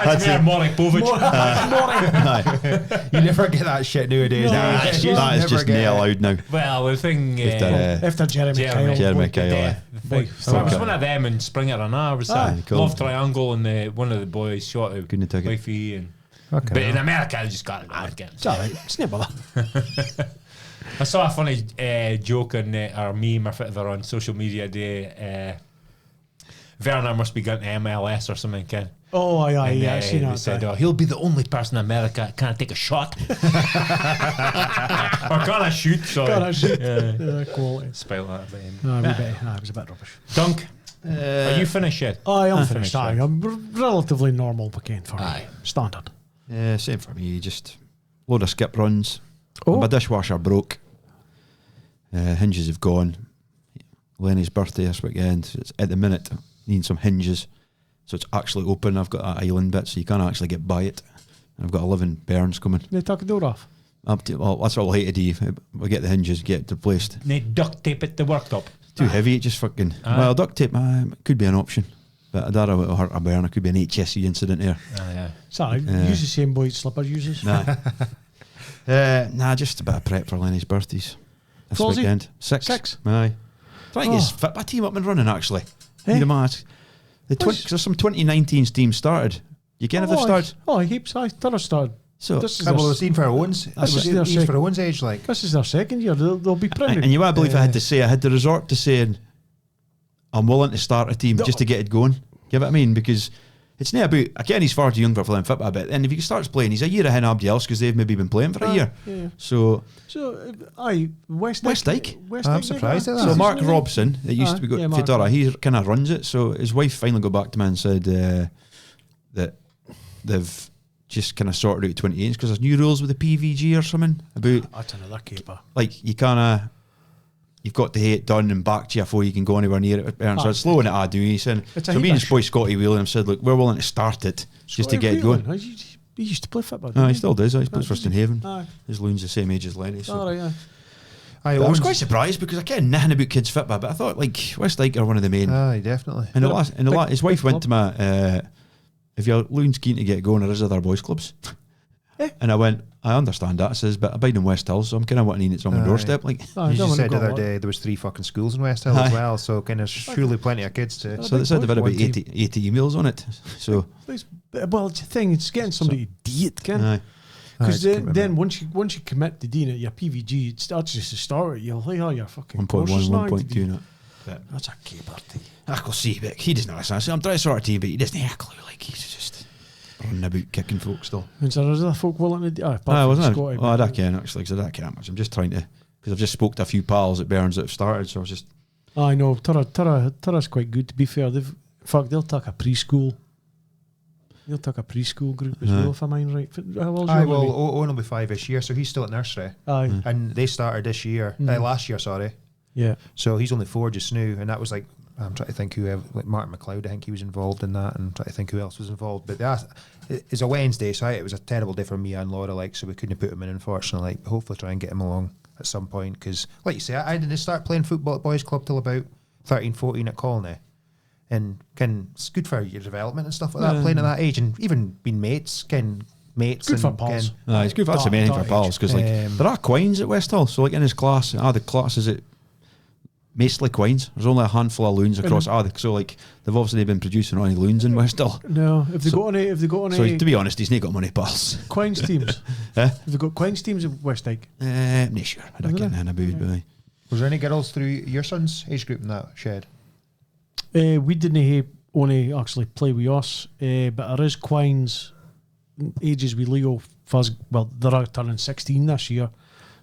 That's Maury Povich. You never get that shit nowadays. That is just not allowed now. Well, the thing... After Jeremy Kyle. So I was one of them in Springer and I was Love Triangle and one of the boys shot out wifey and... But in America, I just got it. It's alright. It's not bother. I saw a funny joke on or meme or whatever on social media today. Werner must be going to MLS or something, Ken. Oh, I seen that. He said, he'll be the only person in America that can't take a shot. Or can't shoot, sorry. Can't shoot. Quality. Spoil that for him. No, it was a bit rubbish. Dunk, are you finished yet? I am finished. I'm relatively normal weekend for me. Standard. Yeah, same for me. Just load of skip runs. My dishwasher broke. Hinges have gone. Lenny's birthday this weekend. It's at the minute needing some hinges, so it's actually open. I've got that island bit, so you can't actually get by it. And I've got 11 burns coming. They took the door off. Well, that's what I'll hate to do. We'll get the hinges, get it replaced. They duct tape it to worktop. Too heavy. It just fucking. Well, duct tape could be an option. But I don't know what hurt a burn. It could be an HSE incident here. Sorry, use the same boy slipper uses. Nah, just a bit of prep for Lenny's birthdays this Falsey? weekend. Six. Aye. Trying to get his Fitbit team up and running, actually. Need a match. There's some 2019's team started. You can have they started. Heaps. I thought I started. So This is Well, their, it was seen for Owens. It was is their seen for second- Owens' age, like. this is their second year. They'll be proud. and you won't believe I had to resort to saying I'm willing to start a team just to get it going. You know what I mean? Because it's not about, again, he's far too young for playing Fitbit a bit. And if he starts playing, he's a year ahead of everybody else because they've maybe been playing for a year. Yeah. So West Dyke. I'm surprised at that. So Mark Robson, it used to be Mark Fedora, he kind of runs it. So his wife finally got back to me and said that they've just kind of sorted out 28s because there's new rules with the PVG or something about That's another caper. like you've got to have it done and back to you before you can go anywhere near it. So it's slowing it. I do. He said. It's a So me and his heapish. boy Scotty Whelan said, look, we're willing to start it just to get it going. He used to play football. He still does. He plays for Stonehaven. Aye. His loon's the same age as Lenny. So. All right, yeah. Aye, But I was Owens. quite surprised because I care nothing about kids Fitbit, but I thought like West Dyke are one of the main. Aye, definitely. And Big his wife went club. to my, if your loon's keen to get going, there is other boys clubs. And I went, I understand that. I says, but I bide in West Hill, so I'm kind of wanting it's on my Aye. doorstep. Like, You just said the other day there was 3 fucking schools in West Hill as Aye. well, so kind of surely plenty of kids to. so they said they've had about One team. 80 emails on it. So, Well, it's the thing. It's getting somebody to do it, Ken. aye. Because Aye, it's then once you commit to doing it, your PVG, it starts just to start it. You'll like, your fucking 1.1, courses now to 1.2 do. now. But That's a caper thing. I can see, but he doesn't listen. I say, I'm trying to sort a team, but he doesn't have a clue. Like, he's just running about kicking folk still. And so there's other folk willing to do it. I wasn't. Oh, I don't care actually, because I don't care that much. I'm just trying to, because I've just spoke to a few pals at Burns that have started, so I was just. I know. Tara's quite good, to be fair. In fact, they'll take a preschool. They'll take a preschool group as well, if I mind right. How old's Aye, your well, baby? Owen will be 5 this year, so he's still at nursery. Aye. And they started this year, last year, sorry. Yeah. So he's only 4 just now, and that was like, I'm trying to think who, like Martin McLeod, I think he was involved in that, and I'm trying to think who else was involved. But it's a Wednesday, so it was a terrible day for me and Laura, like, so we couldn't put him in, unfortunately. Like, hopefully try and get him along at some point, because, like you say, I didn't start playing football at Boys Club till about 13, 14 at Colney. And it's good for your development and stuff like that, playing at that age, and even being mates. Good and for pals. It's good. That's the main thing for That pals age. because like there are Quines at West Hill. So like in his class, the classes at mostly Quines. There's only a handful of loons across. So like they've obviously been producing any loons in West Hill. No, if they got any, So to be honest, he's not got money pals. Quines teams. Have they got Quines teams at West Dyke? Not sure. I don't get anything about it. Was there any girls through your son's age group in that shed? We didn't only actually play with us, but there is Quines ages with Leo. Well, they're turning 16 this year,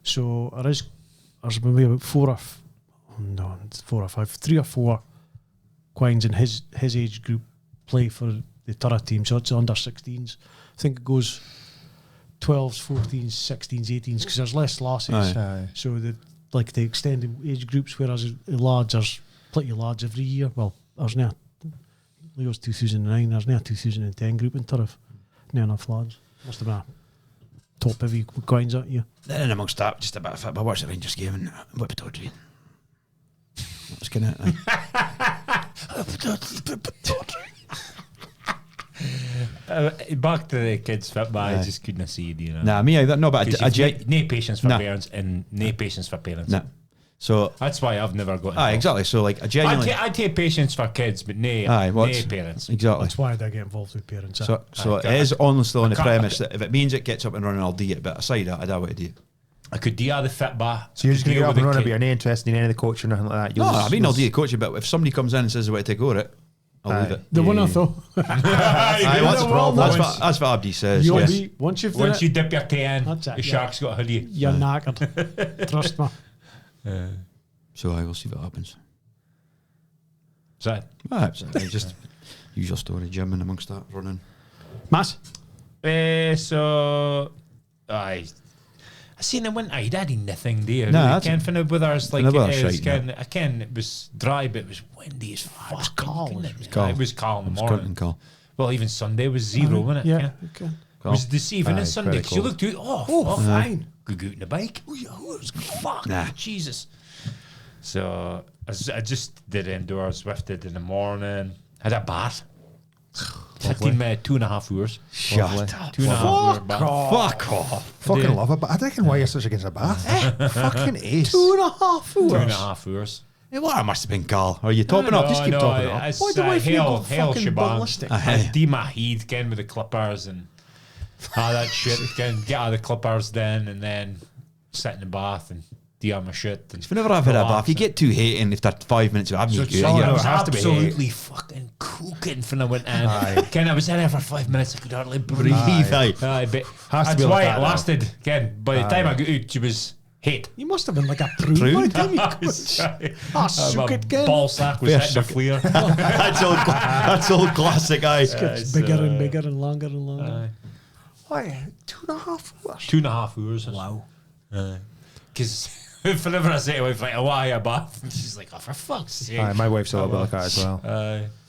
so there's maybe about 3 or 4 Quines in his age group play for the Turra team, so it's under 16s. I think it goes 12s, 14s, 16s, 18s because there's less lasses. Aye. So the extended age groups, whereas the lads, there's plenty of lads every year. Well, there's now Leo's 2009, there's now a 2010 group in Turriff. Now enough lads. Must have been a top heavy coins at you. Then in amongst that, just a bit of football. I watched the Rangers game and whipped Audrey. That was kind Back to the kids football, I just couldn't see it, you know. Nah, me either. No, but no patience for Nah. parents and no patience for parents. Nah. So That's why I've never got involved. exactly. So like I genuinely. I take patience for kids, but no parents. Exactly. That's why they get involved with parents. So it is honestly on the premise that if it means it gets up and running, I'll do it. But aside that, I don't want to do it. I could do all the football. So you're just going to deal get up with and the running, kid. but you're not interested in any of the coaching or anything like that. You'll No, just- I mean you'll I'll do the coaching, but if somebody comes in and says they want to take over it, I'll leave it. the winner though. Aye, that's what Abdi says. You'll Yes. be once you've done Once it, you dip your toe in, That's it, the yeah. shark's got a hoodie. you're knackered. Trust me. So I will see what happens. So, It's just usual story, gym and amongst that running. Matt, so I seen it went. I had nothing there. Nah, I that's- can't find out whether it's like the it weather's is. shite, I can. It was dry, but it was windy as fuck. It was cold. It was cold in the Curtain morning. call. Well, even Sunday was zero, wasn't it? yeah, okay. It was deceiving Aye, on Sunday very because you cold. looked out. Fine. Could go out on the bike. Oh, yeah, it was fuck. Nah. Jesus. So I just did indoors, swifted in the morning. Had a bath. 15 minutes, 2.5 hours. Shut up. 2.5 hour bath. Fuck off. Fucking love it, but I don't know why you're such against a bath. Fucking ace. 2.5 hours. 2.5 hours. Hey, well, that must have been Carl. Are you topping up? Just keep topping up. It's Why do I feel hell fucking shebang. ballistic? I do my heat again with the clippers and all that shit. Again, get out of the clippers then sit in the bath and do all my shit. And Whenever I've had a relax bath, you and- get too hating after 5 minutes of having you. So I was it has to be absolutely fucking cooking when I went in. Ken, I was in there for 5 minutes. I could hardly breathe. Aye. But Has to be that's like why that it now. lasted. Again, by the time I got out, she was hate. You must have been like a prude by the time you got. Ah, suck it, Ken. Ball sack was Fair hitting the flare. That's old classic, aye. It's bigger and bigger and longer and longer. Why? 2.5 hours? 2.5 hours. Wow. Because whenever I say to my wife, like, oh, why a bath? And she's like, oh, for fuck's sake. Aye, my wife's a little bit like that as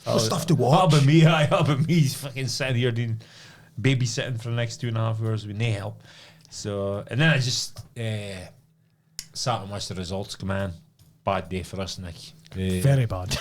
well. Stuff to How watch. about me? How about me fucking sitting here doing babysitting for the next 2.5 hours with no help. So, and then I just sat and watched the results come in. Bad day for us, Nick. Very bad.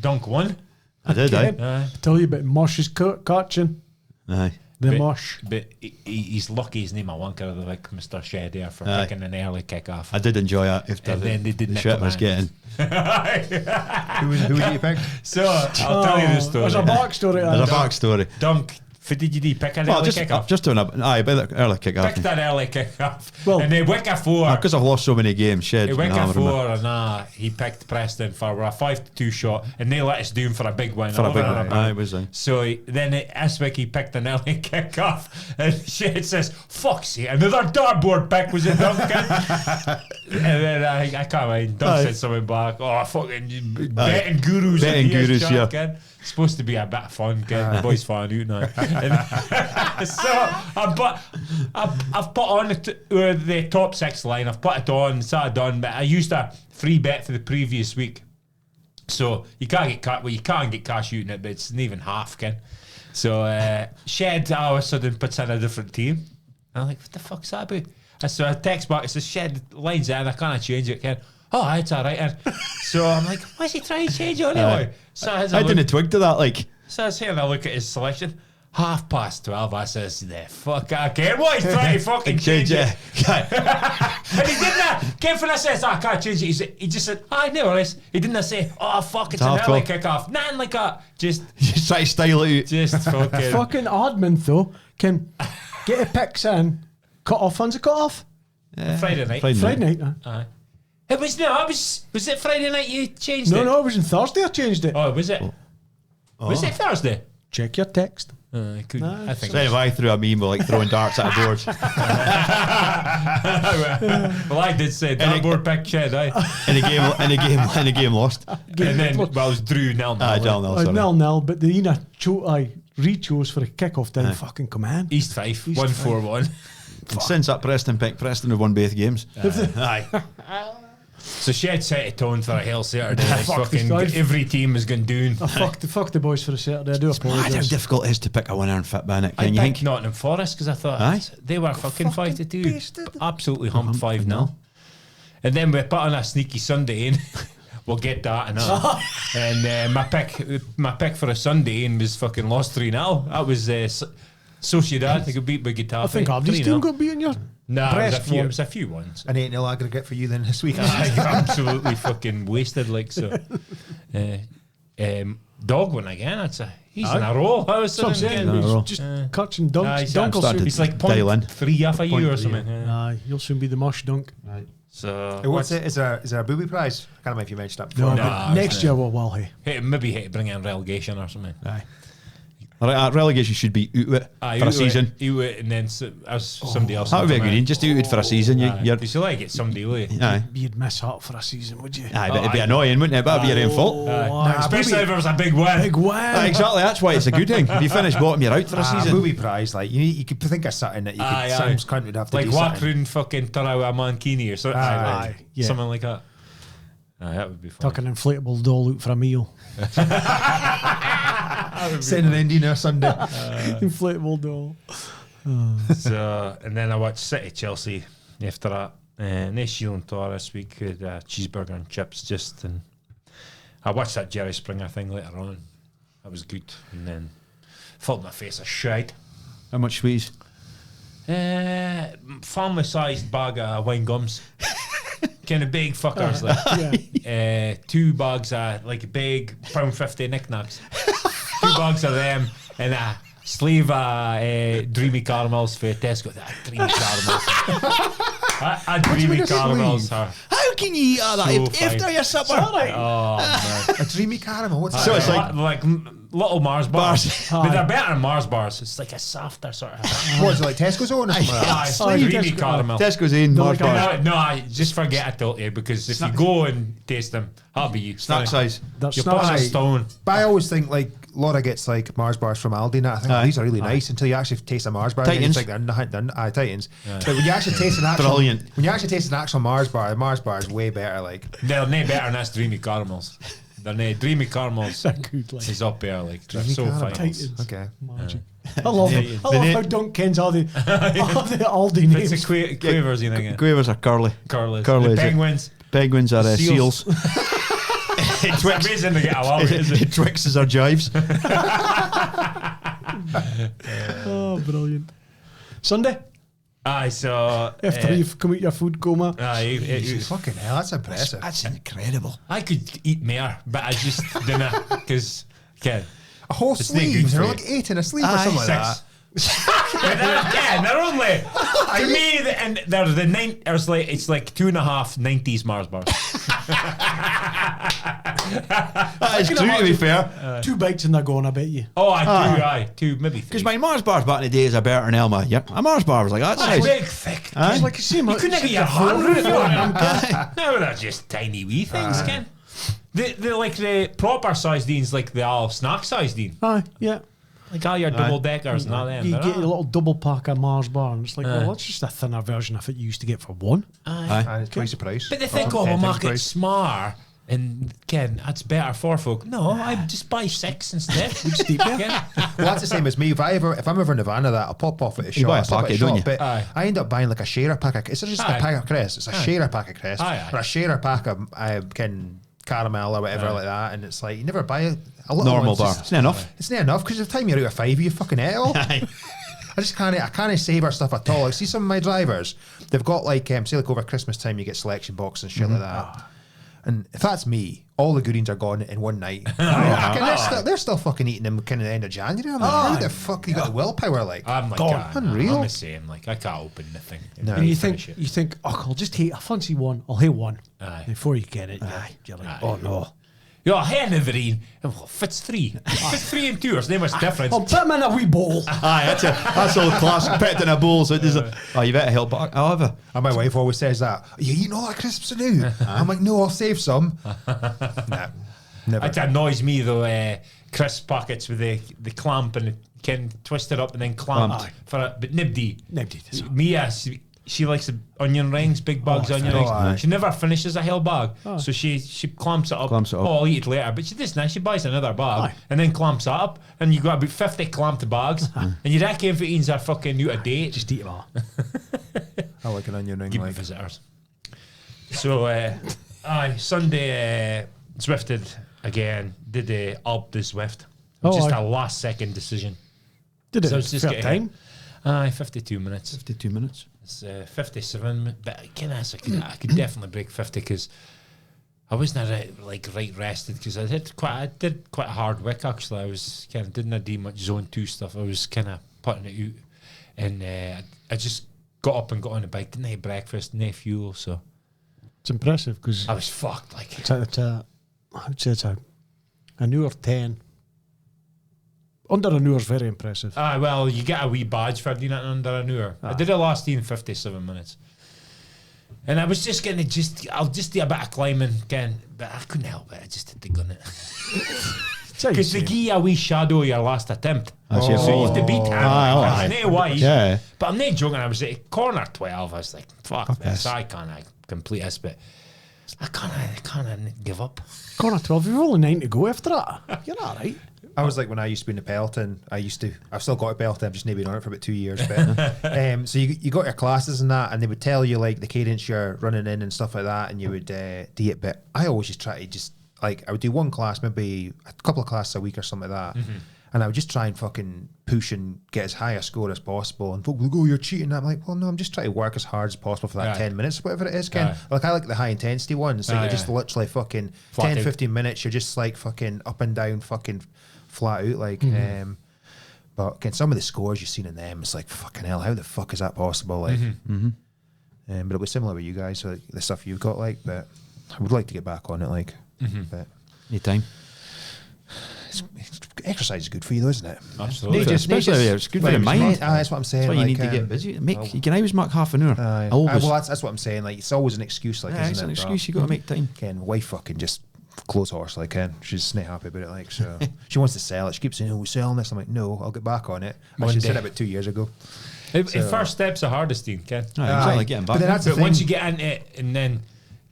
Dunk won. I did, aye. Tell you about Mosh's catching. Aye. The But- Mosh. But he's lucky his name a wanker of the like Mr. Shed there for Aye. picking an early kick off. I did enjoy it after And then they didn't the shit come was in. getting. Who was it you picked? So I'll tell you the story. There's a backstory. There's a to that. backstory. Dunk. Did you pick an Well, early just kick off? doing a by the early kick off. Picked an early kick off. Well- and then Wicca 4. Because I've lost so many games, Shed. Wicca 4 and he picked Preston for a 5-2 shot and they let us do him for a big win. For a big Over one. and Aye, above. it was So then Aswick, he picked an early kick off and Shed says, fuck's sake, another dartboard pick was it Duncan? And then I can't mind. Dunk said something back. Oh, fucking betting gurus. Betting in here, gurus, John, yeah. kid. It's supposed to be a bit of fun, kid. The boys fan out now. And so I've put on the top 6 line. I've put it on, sat it done, but I used a free bet for the previous week. So you can't get you can't get cash out in it, but it's not even half, Ken. So Shed all of a sudden puts in a different team. And I'm like, what the fuck's that about? And so I text back, it says Shed lines in, I can't change it, Ken. Oh, it's alright. And so I'm like, why's he trying to change it anyway? So I didn't twig to that, like. So I was here and I look at his selection. 12:30. I says, the fuck I care. What he's trying to fucking change it. And he didn't. Kevin, I says, I can't change it. He just said, I never worries. He didn't say, oh fuck, it's an early 12:12. kick off. Nothing like that. Just Try to style it out. fucking. Fucking admin though can get a picks in. Cut off. When's it cut off? Friday night. Friday night. Aye. It was was it Friday night you changed it? No, it was on Thursday. I changed it. Oh, was it? Was it Thursday? Check your text. I couldn't. I think. So if I threw a meme with like throwing darts at a board. Well, I did say dartboard pick Shed, aye. in a game lost. And then, well, it was Drew 0-0. Aye, down there, sorry. 0-0, but the Ina re-chose for a kick-off didn't fucking come in. East Fife, 1-4-1. And since that Preston pick, Preston have won both games. Aye. So Shed set a tone for a hell Saturday. Like Fuck this fucking guy. every team is going down. Fuck the boys for a Saturday. I do Mad how apologise. difficult it is to pick a winner in Fitbin. I Can you picked think? Nottingham Forest because I thought Aye. they were fucking 5-2. beasted. Absolutely humped 5-0. And then we put on a sneaky Sunday in. We'll get that and all. And my pick for a Sunday in was fucking lost 3-0. That was Sociedad. They could beat by Getafe. I think Abdi's team got beaten your Nah, breast it form. was a few ones. An 8-0 aggregate for you then this week. I absolutely fucking wasted like so. Dog won again. He's in a row. How is So I'm saying, in a row. just cuts and dunks. he's Dunk will started soon, He's like Dial in. 0.3 off a year or Point something. aye, you'll soon be the Mosh dunk. So What's it? Is there a booby prize? I can't remember if you mentioned that No, before. but next year we'll hey. Maybe hit bring in relegation or something. Aye. Relegation should be out it for a season. And then as somebody else. That would be a good one. Just out it for a season. You're, You like it somebody way. aye, You'd miss out for a season, would you? aye, but it'd be annoying, wouldn't it? But it'd be your own fault. Especially if it was a big win. Big win. Exactly, that's why it's a good thing. If you finish bottom, you're out for a A season. booby prize, like you could think of something that you Aye, could. aye. Sam's cunt would have to Like do walk something. around fucking Tarawa Mankini or something. Aye, yeah. Something like that. Aye, that would be fun. Tuck an inflatable doll out for a meal. Sitting in dinner Sunday. Inflatable doll. So, and then I watched City Chelsea after that. Nice Shield tour this week with cheeseburger and chips and I watched that Jerry Springer thing later on. That was good. And then filled my face of shite. How much sweets? Family-sized bag of wine gums. Kind of big fuckers, like 2 bags of like big £1.50 knickknacks. 2 bags of them and a sleeve of Dreamy Caramels for Tesco. Dreamy Caramels. I Dreamy Caramels. How can you eat all that after your supper? Oh man, A Dreamy Caramel. What's So that? it's like little Mars bars, but they're better than Mars bars. It's like a softer sort of. What is it, like Tesco's own? Or something like that? Dreamy Caramel. Tesco's in Mars bars. No, just forget I told you, because if you go and taste them, that'll be you. Snack size. That's You're not putting a Aye. stone. But I always think like Laura gets like Mars bars from Aldi, and I think these are really nice until you actually taste a Mars bar. Titans. And you think they're Titans. But when you actually taste an actual, Brilliant. when you actually taste an actual Mars bar, the Mars bar is way better. Like They're no better than us Dreamy Caramels. They're no Dreamy Caramels. good, like. Is up there, like they're Dreamy so Caramel. fine. Titans. okay, Magic. I love how Dunk kens all the Aldi names. It's a quavers, you think? Quavers are curly. Curlers. Curly, The is it? penguins. Penguins are seals. It's amazing to get along with, isn't it? Twixes are jives. Oh, brilliant. Sunday, Aye, so after you've come out your food coma. fucking hell, that's impressive. That's incredible. I could eat more, but I just didn't, because A whole It's not good sleeve. for They're you. like 8 in a sleeve or something like that. they're only to me, and they're the there's like it's like 2.5 90s Mars bars. That is true, to be fair. 2 bites and they're gone, I bet you. Oh, I do, 2, maybe 3. Because my Mars bars back in the days are better than Elma. Yeah, a Mars bar was like that That's size. big, thick. Aye. It's like you see, You couldn't get your hand around Aye. No, they're just tiny wee things, Ken. The like the proper size Deans, like the all snack size Dean, Aye, yeah. like all your double deckers and all them. You they're get a all- little double pack of Mars bar, and it's like, well, that's just a thinner version of it you used to get for one. Aye. And it's twice the price. But they think, Or oh, we'll 10 times make it price. smart. And Ken, that's better for folk. No, I just buy 6 instead. Ken. Well, that's the same as me. If I'm ever in Havana, that I'll pop off at a shop. buy a I'll stop at packet, don't you? But Aye. I end up buying like a sharer pack. It's not just Aye. a pack of crisps. It's a sharer pack of crisps Aye. or a sharer pack of caramel or whatever like that. And it's like you never buy a little Normal one's bar. just- It's not enough. It's not enough because by the time you're out of 5, you fucking ate it all. Aye. I can't savor stuff at all. Like, see some of my drivers, they've got like say like over Christmas time you get selection box and shit like that. And if that's me, all the goodies are gone in one night. They're still fucking eating them kind of the end of January. I'm like, how the fuck you got the willpower like? I'm like, God, unreal. I'm the same. Like, I can't open the thing. No. And you finish it. think, oh, I'll just hate, I fancy one, I'll hate one. Aye. Before you get it, you're like, oh no. Ja, hen evereen. If it's 3. If it's 3 and 2, there's not much difference. I'll put them in a wee bowl. Aye, that's all classic. Put it in a bowl. So it does. Oh, you better help. However, And my wife always says that. Are you eating all that crisps now? I'm like, no, I'll save some. Nah, never. It annoys me though, crisp packets with the clamp and it can twist it up and then clamp Clamped. for it. But nobody. Nobody does that. Mia, she likes the onion rings, big bags of onion rings. aye. She never finishes a whole bag, so she clamps it up. Clamps it up. Oh, I'll eat it later. But she doesn't. She buys another bag Aye. and then clamps it up, and you got about 50 clamped bags, and you reckon if it eats are fucking out of date. Just eat them all. I like an onion ring. Give me Like. visitors. So, Sunday, Zwifted again. Did up the Zwift. Oh, Just aye. a last second decision. Did it? So it's just Fair getting- time. Aye, 52 minutes. 52 minutes. It's 57, but again, I could definitely break 50 because I wasn't right rested because I did quite a hard week actually. I was kind of didn't do much zone 2 stuff. I was kind of putting it out, and I just got up and got on the bike. Didn't have breakfast, no fuel, so It's impressive because I was fucked. Like I would say it's an hour 10. Under an hour is very impressive. well, you get a wee badge for doing it under an hour. I did it last year in 57 minutes. And I was just going to I'll just do a bit of climbing again, but I couldn't help it. I just had to gun it. Because they give you a wee shadow your last attempt. That's your So you fault. have to beat him. Aye, I know why. Yeah. But I'm not joking. I was at corner 12. I was like, fuck this. I can't complete this, but I can't give up. Corner 12, you've only 9 to go after that. You're all right. I was like when I used to be in the Peloton. I've still got a Peloton. I've just maybe been on it for about 2 years. But so you got your classes and that, and they would tell you like the cadence you're running in and stuff like that, and you would do it. But I always just try to just like I would do one class, maybe a couple of classes a week or something like that. And I would just try and fucking push and get as high a score as possible. And folk will go, you're cheating. I'm like, well, no, I'm just trying to work as hard as possible for that 10 minutes, whatever it is, Ken. Like, I like the high intensity ones. Like, you're just literally fucking Flat 10, out. 15 minutes. You're just like fucking up and down, fucking flat out. Like, but Ken, some of the scores you've seen in them, it's like, fucking hell, how the fuck is that possible? Like, but it was similar with you guys, so like, the stuff you've got, like, but I would like to get back on it, like, but Anytime. exercise is good for you, though, isn't it? Absolutely. Especially it's good for the mind. That's what I'm saying. That's why you like, need to get busy. You can always mark half an hour. well, that's what I'm saying. Like, it's always an excuse, like, it's isn't an it? excuse. You got to make time. Ken, wife fucking just close horse, like, Ken. She's not happy about it, like, so she wants to sell it. She keeps saying, "Oh, we're selling this." I'm like, "No, I'll get back on it." One She said day. it about 2 years ago. First step's the hardest thing, Ken. Exactly, getting back. But then that's the But once thing. you get into it, and then,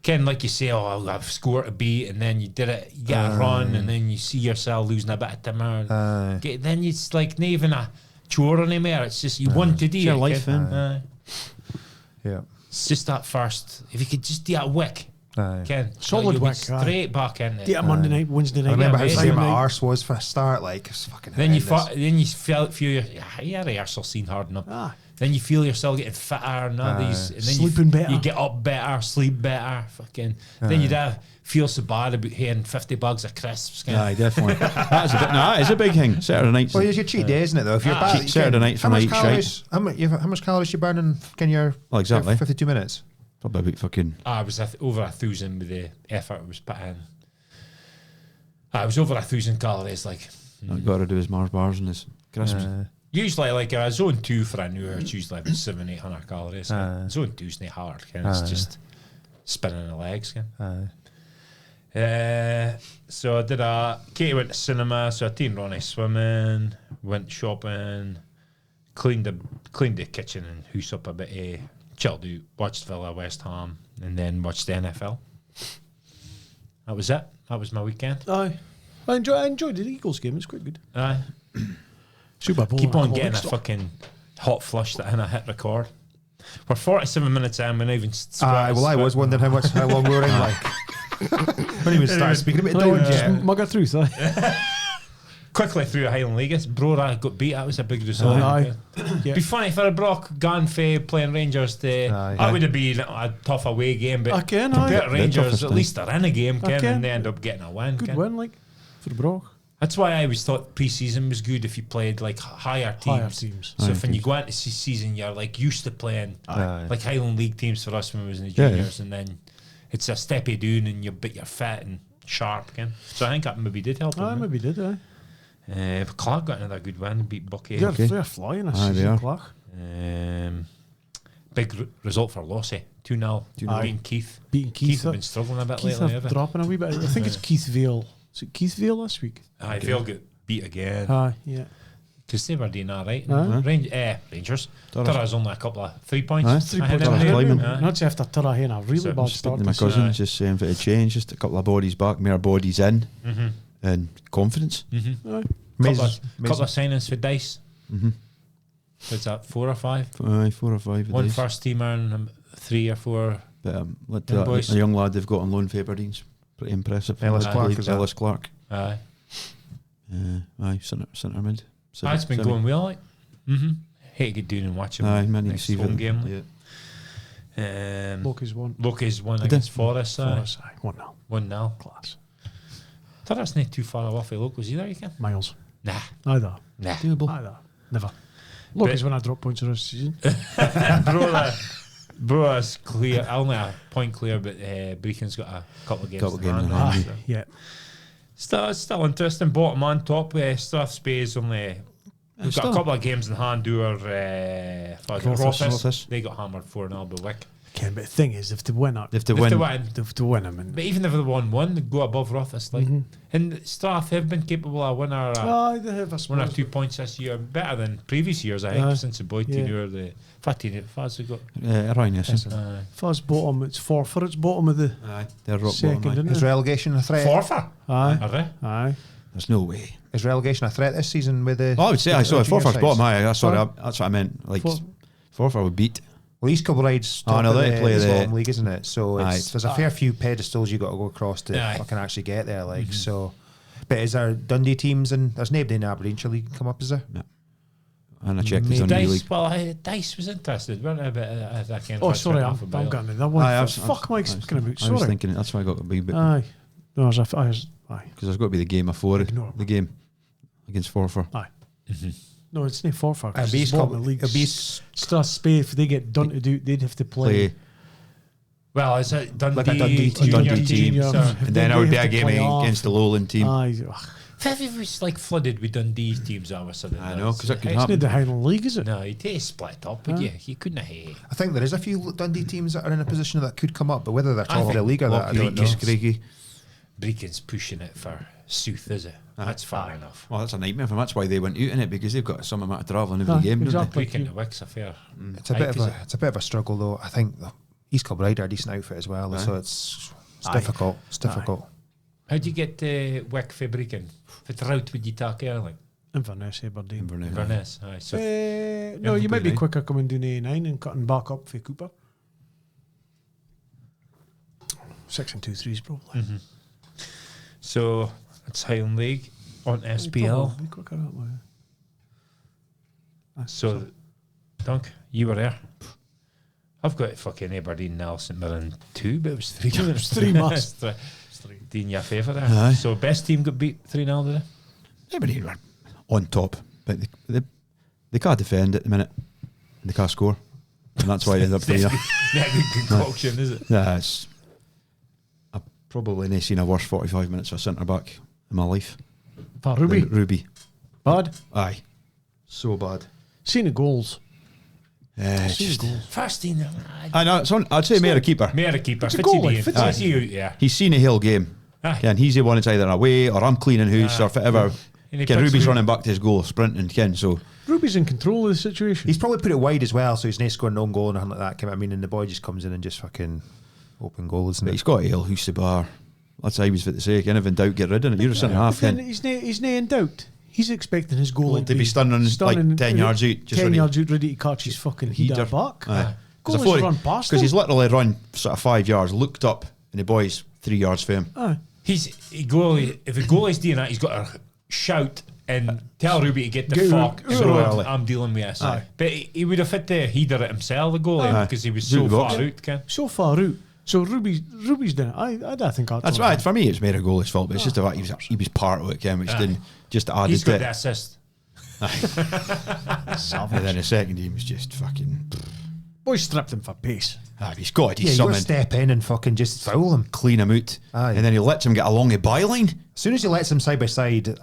Ken, like you say, oh, I'll have score to beat, and then you did it, you get a run, and then you see yourself losing a bit of timber. Then it's like not even a chore anymore. It's just you want to do your it. life, Ken. Yeah. It's just that first. If you could just do a wick, Ken, Solid you'll be wick, straight back in it. Yeah, Monday night, Wednesday night. I remember how amazing. slim my Friday night. arse was for a start. Like, it's fucking. Then you horrendous. feel your rehearsal scene hard enough. Ah. Then you feel yourself getting fitter and all these, and then Sleeping better. You get up better, sleep better, fucking. Then you feel so bad about hearing $50 of crisps. Ken. Aye, definitely. That's a bit. No, that is a big thing. Saturday nights. Well, it's your cheat day, isn't it? Though, if you're cheat Saturday night for how much night calories? How much calories you burning? Can your Well, exactly. 52 minutes? Probably about fucking. I was over 1,000 with the effort I was put in. I was over 1,000 calories, like. All you got to do is Mars bars and his crisps. Usually, like a zone 2 for an hour, it's usually about 700-800 calories. Zone 2's not hard, Ken. It's just spinning the legs, Ken. So I did Katie went to cinema, so I taken Ronnie swimming, went shopping, cleaned the kitchen and house up a bit, chilled out, watched Villa, West Ham, and then watched the NFL. That was it. That was my weekend. Aye. I enjoyed the Eagles game. It's quite good. Aye. Super Bowl. Keep on all getting that a stuff. fucking hot flush that I hit record. We're 47 minutes in, we're not even Well, I was wondering how long we were in. Like, when he was started speaking about Don't Don, just mug her through, quickly through a Highland League. Brora got beat. That was a big result. Aye. It'd be funny if I had brought Ganfey playing Rangers. That would have been a tough away game, but I can, compared aye. to Rangers, toughest at thing. least they're in a game, I Ken, can. and they end up getting a win. Good Ken. win, like, for the Brock. That's why I always thought pre-season was good if you played like higher teams. Higher teams. So if when you go into season, you're like used to playing Aye. like Highland League teams for us when we was in the Yeah, juniors, and then it's a steppy down, and you're fit and sharp again. So I think that maybe did help. I him, maybe did, aye. but Clark got another good win, beat Bucky. They're flying this Aye, they season, are. Clark. Big result for Lossy, 2-0. Aye. Beating Keith. Beating Keith Keith. have been struggling a bit Keith lately. are haven't dropping a wee bit. I think it's Keith Vale. Is it Keith Vale this week? Aye, Vale got beat again Aye, yeah. because they were doing all right. Aye. Rangers. Turra's- Turra's only a couple of 3 points. Aye. 3 ahead points of Turra's them. climbing. Aye. Not after Turra having a really So bad speaking start. My this cousin Aye. just saying for a change, just a couple of bodies back, more bodies in, and confidence. season. Aye. Couple of signings for Dice. What's that, 4 or 5? Aye, 4 or 5. One One first. first teamer and 3 or 4. But like Young that, boys. a young lad they've got on loan for Aberdeen's pretty impressive. Ellis I Clark, believe is that? Ellis Clark. Aye. Aye, centre mid. It's been going well, like. Hate to get down and watch him. Aye, man, you next see home it. game. Yeah. Loki's won. Loki's won Did against they? Forest. For us, aye. 1-0. 1-0. Class. That's not too far off of Locos either, you can. Miles. Nah. Neither. Doable. Neither. Never. Loki's when I drop points this season. Bro's clear. Only a point clear, but Brechen's got a couple of games. Couple in games in hand, hand, so. Yeah. Still interesting. Bottom on top. Strathspey's only. We've got Still. a couple of games in hand. Do our Rothes. Rothes. They got hammered 4-0 by Wick. Ken, but the thing is, if they win up, If they If win, they win, they have to win them. And but even if they won one, they go above Rothes. Like, and Strath have been capable of winning aye, they have a 1 or 2 points this year, better than previous years. I think Aye. since the boy Yeah. team or the 15 Faz have got. Ryan, yes. First bottom, it's for its bottom of the Aye, they're rock second, bottom. isn't Is it? relegation a threat? Forfeit. Aye. Are they? Aye. There's no way. Is relegation a threat this season with the? Oh, I would say I saw junior Forfar's sides? bottom. Aye, that's Aye. what I meant. Like For- Forfar would beat. Well, East Kilbride's Oh, no, they play the home league, isn't it? So there's a fair few pedestals you got to go across to fucking actually get there. Like so, but is there Dundee teams and there's nobody in the Aberdeenshire League come up? Is there? No. And I checked the Dundee League. Dice was interested, weren't they? But that kind of. Oh, sorry, I'm getting it. That one. Fuck, am I speaking about? Sorry. I was thinking that's why I got to be. Aye. No, aye. Because there's got to be the game before it. The game against Forfar. Aye. No, it's not Forfar. It'll It's the bottom of the league. Strathspey, if they get done to do, they'd have to play. Well, it's a Dundee, Like a Dundee team. junior. And then I would be a game against the Lowland team. Aye. If it was like flooded with Dundee teams all of a sudden. I know, because it could It's not happen. the Highland League, is it? No, you'd take split up, would you? You couldn't have. I think there is a few Dundee teams that are in a position that could come up, but whether they're top of the league or that, I don't know. Craigie. Brecken's pushing it for South, is it? That's far enough. Well, that's a nightmare for them. That's why they went out in it, because they've got some amount of travelling every game, exactly. Brecon to Wick's a fair. It's a bit of a struggle though. I think East Kilbride are a decent outfit as well, so it's difficult. It's difficult. How do you get to Wick for Brecon? For the route would you talk early? Inverness, Aberdeen. Inverness, aye. So No, you might be quicker coming down A9 and cutting back up for Cooper. 6 and 2 3s probably. So it's Highland League on SPL. Be quicker that way. So, Dunk, you were there. I've got fucking Aberdeen Nelson Mirren 2, but it was 3. It was 3 marks. Doing your favour there. Aye. So best team got beat 3-0 today. Everybody were on top, but they can't defend at the minute. They can't score, and that's why they end up playing. Yeah, good concoction, is it? Yeah, I've probably never seen a worse 45 minutes of centre back in my life. For Ruby. Ruby. Bad. Aye. So bad. Seen the goals. It's just, First team. I know. I'd say Mayor a keeper. Mayor keeper. It's a goalie. Fitzy out, yeah. He's seen a Hill game. Aye. And he's the one that's either away or I'm cleaning house or whatever. And he Ken puts Ruby's Ru- running back to his goal, sprinting. Ken, so Ruby's in control of the situation. He's probably put it wide as well, so he's not scoring no goal and nothing like that. I mean, and the boy just comes in and just fucking open goal, isn't but it? he's got a Hill house the bar. That's how he was fit to say. Ken, if in doubt, get rid of it. You're a centre half, Then Ken. he's not in doubt. He's expecting his goal To be stunning like 10 yards out. Just 10 ready. yards out, ready to catch his fucking heater back. Goalie's run past Because him. he's literally run sort of 5 yards, looked up, and the boy's 3 yards for him. Aye. If a goalie's doing that, he's got to shout and tell Ruby to get the Get fuck out. so Early. I'm dealing with this. Aye. But he would have fit the heater at himself, the goalie, Aye. because he was Zoot so the far box. out, Ken. So far out. So Ruby's done it. I don't think That's right. For me, it's made a goalie's fault, but it's just the fact he was part of it, Ken, which didn't just added He's to got the it. assist. And then the second game was just fucking. Boy stripped him for pace. He's got to do Yeah, you got to something. step in and fucking just foul him. Clean him out. Aye. And then he lets him get along the byline. As soon as he lets him side by side,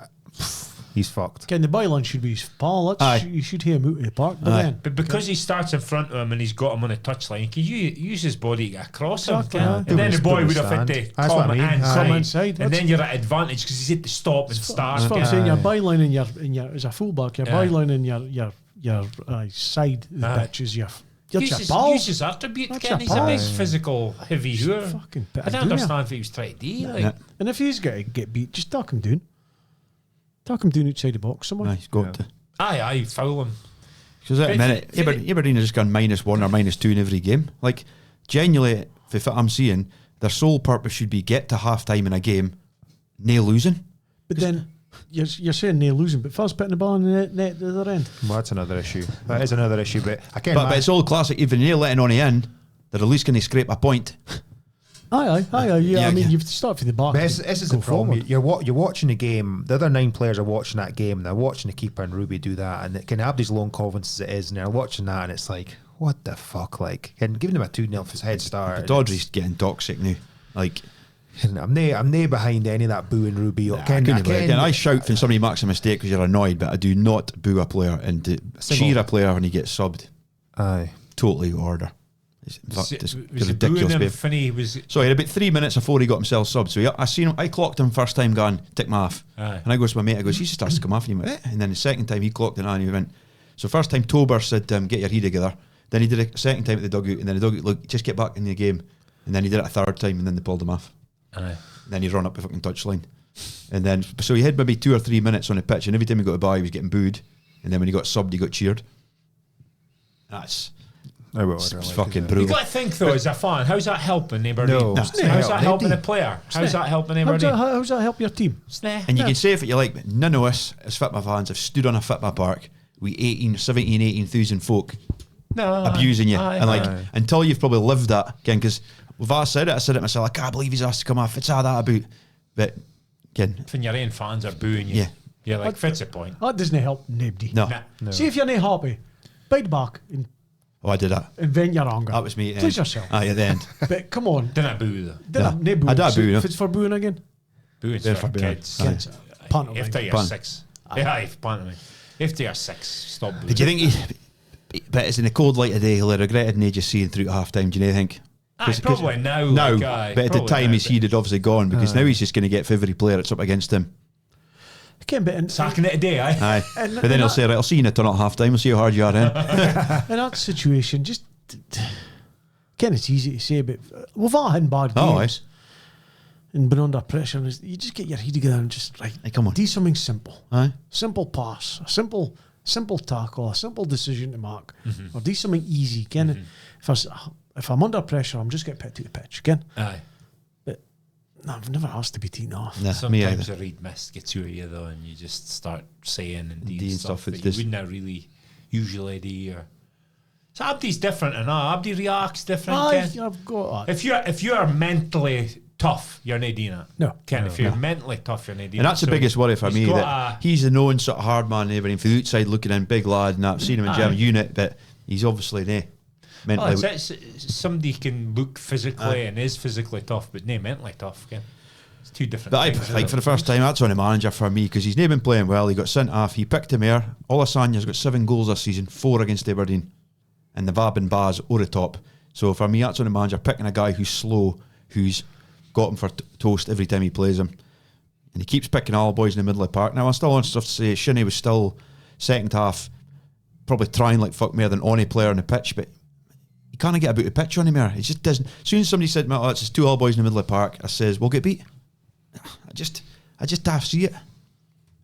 he's fucked. Ken, the byline should be his pal. Aye. You should hear him out of the park. But Aye. then, But because he starts in front of him and he's got him on a touchline, he can use his body to get across him. Exactly, Ken. aye. And Do then his- the boy do would his have had stand. to That's what come I mean. inside. Come inside, And that's- then you're at advantage because he's had to stop and start. that's what I'm Ken. saying. Your Aye. byline and your as a fullback, your Aye. byline and your side of the Aye. pitch is your your Use pal. his attribute, That's Ken. your He's a pal. big physical, heavy hooer. Fucking bit I of don't doing understand what he was trying to do. Like, Yeah. And if he's got to get beat, just tuck him down. Tuck him down outside the box somewhere. He's got to. aye, foul him. Because at the But minute, for the- Aberdeen has just gone -1 or -2 in every game. Like, genuinely, for what I'm seeing, their sole purpose should be get to half time in a game, nae losing. But then you're saying they're losing, but first putting the ball in the net at the other end. Well, that's another issue. That is another issue, but I can't. But it's all classic. Even nae letting on the end, they're at least going to scrape a point. Aye. Yeah, Yeah, I mean, yeah. you have to start from the back. But this is go the problem. forward. You're watching the game. The other 9 players are watching that game. They're watching the keeper and Ruby do that, and it can have these lone confidence as it is, and they're watching that, and it's like, what the fuck, like, and giving them a 2-0 head start. Dodry's getting toxic now. Like, And I'm nae behind any of that booing Ruby. I shout when somebody makes a mistake because you're annoyed, but I do not boo a player and to cheer a player when he gets subbed. Aye. Totally order. It's Was ridiculous. he booing him babe. when he was... So he had about 3 minutes before he got himself subbed. So I seen him. I clocked him first time, going tick me off, Aye. and I goes to my mate. I goes, he just starts to come off, and he went, eh. And then the second time he clocked it on, and he went. So first time Tober said, get your head together. Then he did it second time at the dugout, and then the dugout, look, just get back in the game. And then he did it a third time, and then they pulled him off. Aye. And then he run up the fucking touchline. And then so he had maybe 2 or 3 minutes on the pitch, and every time he got a bye, he was getting booed. And then when he got subbed, he got cheered. I will. It's Like, fucking You've brutal. got to think though, as a fan, how's that helping Aberdeen? No. How's It's not that helping helping. a player? How's that helping Aberdeen? How's that help your team? Sneh. And you can say if you like, but none of us as Fitma fans have stood on a Fitma park with 18,000 folk No, abusing you. aye, And like, aye. until you've probably lived that, again, because if I said it myself, I can't believe he's asked to come off. It's all that about. But, again, when your own fans are booing you, Yeah. you're like, fits a point. That doesn't help nobody. no. Nah. See if you're not happy, bite back and Oh, I did that. vent your anger. That was me at the Please end. yourself. Aye, at the end. But come on. Didn't boo though. Didn't Yeah. boo. I did boo, you know. If it's for booing again. Booing's They're for for booing. kids. Aye. Kids. Pantomime. After you're Pan. 6. Yeah, pantomime. After you're 6, stop booing. But do you think but it's in the cold light of day, he'll have regretted and just seeing through at half time, do you know think? Aye, probably now. No, like, aye, but at the probably time now, his heat had obviously gone because Aye. now he's just going to get for every player that's up against him. Again, but Sacking it today, aye. Aye. And- But then he'll say, right, I'll see you in the tunnel at half time, we'll see how hard you are then. in that situation, just again, it's easy to say, but we've all had bad Oh, games and been under pressure. And you just get your head together and just Hey, come on. do something simple, Aye. simple pass, a simple tackle, a simple decision to mark, or do something easy. Again, if I'm under pressure, I'm just getting put to the pitch again. Aye. No, I've never asked to be taken off. Nah, me Sometimes either. a read mist gets you though, and you just start saying and Doing doing stuff stuff that's that you just- wouldn't really usually do. Or so Abdi's different, and Abdi reacts different. Aye, Ken. I've got that. If you are mentally tough, you're not doing it. No. Ken. If you're No. mentally tough, you're not doing it. And that's the So biggest worry for he's me, got that he's the known sort of hard man and everything from the outside looking in, big lad, and I've seen him in gym Aye. unit, but he's obviously mentally. it's somebody can look physically and is physically tough, but no mentally tough. Ken. It's two different. But things, like for the first time, that's on the manager for me because he's not been playing well. He got sent off. He picked him here. Olasanya's got 7 goals this season, 4 against Aberdeen, and the Vab and Baz over the top. So for me, that's on the manager picking a guy who's slow, who's got him for toast every time he plays him, and he keeps picking all boys in the middle of the park. Now I still want stuff to say. Shinnie was still second half, probably trying like fuck more than any player on the pitch, but you can't get about the pitch on him here. It just doesn't. As soon as somebody said, "Oh, it's just 2 all boys in the middle of the park," I says, "We'll get beat." I just have to see it.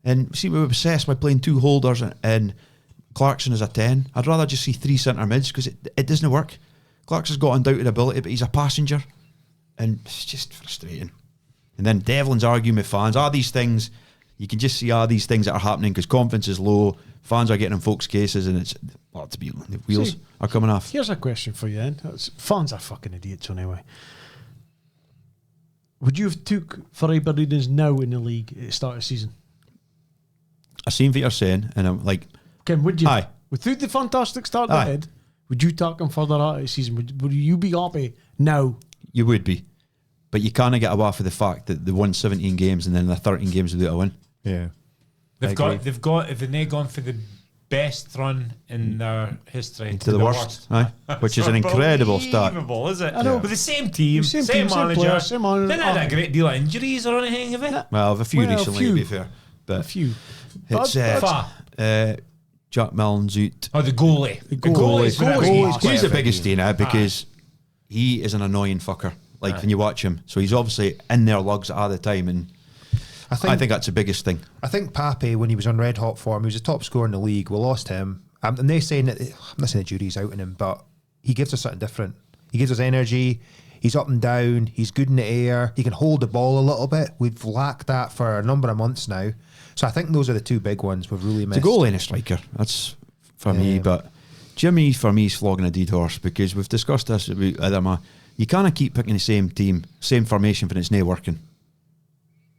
And see, we were obsessed by playing 2 holders and Clarkson as a 10. I'd rather just see 3 centre mids because it doesn't work. Clarkson's got undoubted ability, but he's a passenger. And it's just frustrating. And then Devlin's arguing with fans. These things, you can just see these things that are happening because confidence is low. Fans are getting in folks' cases and the wheels See, are coming off. Here's a question for you then. Fans are fucking idiots anyway. Would you have took for Aberdeen's now in the league at the start of the season? I seen what you're saying and I'm like, Ken, would you? Aye. Without the fantastic start Aye. ahead, would you take him further out of the season? Would you be happy now? you would be. But you can't get away from the fact that they won 17 games and then they're 13 games without a win. Yeah. They've I got, agree. have they gone for the best run in their history To the worst. Aye. Which is an incredible start. Unbelievable, is it? I know. With the same team, Same same, team, same manager. players, same manager. Didn't have a great deal of injuries or anything, have it? Well, I've a few Well, a recently, few. to be fair. But A few. it's Fa. Jack Milne's out. Oh, the goalie. The goalie. goalie's been a Goalie. great player He's the for biggest me. thing now because he is an annoying fucker. Like when you watch him. So he's obviously in their lugs all the time and I think that's the biggest thing. I think Pape, when he was on red hot form, he was the top scorer in the league. We lost him. And they're saying that, I'm not saying the jury's out on him, but he gives us something different. He gives us energy. He's up and down. He's good in the air. He can hold the ball a little bit. We've lacked that for a number of months now. So I think those are the 2 big ones we've really missed. It's a goalie and a striker. That's for me. But Jimmy, for me, is flogging a dead horse because we've discussed this about other man. You can't keep picking the same team, same formation when it's not working.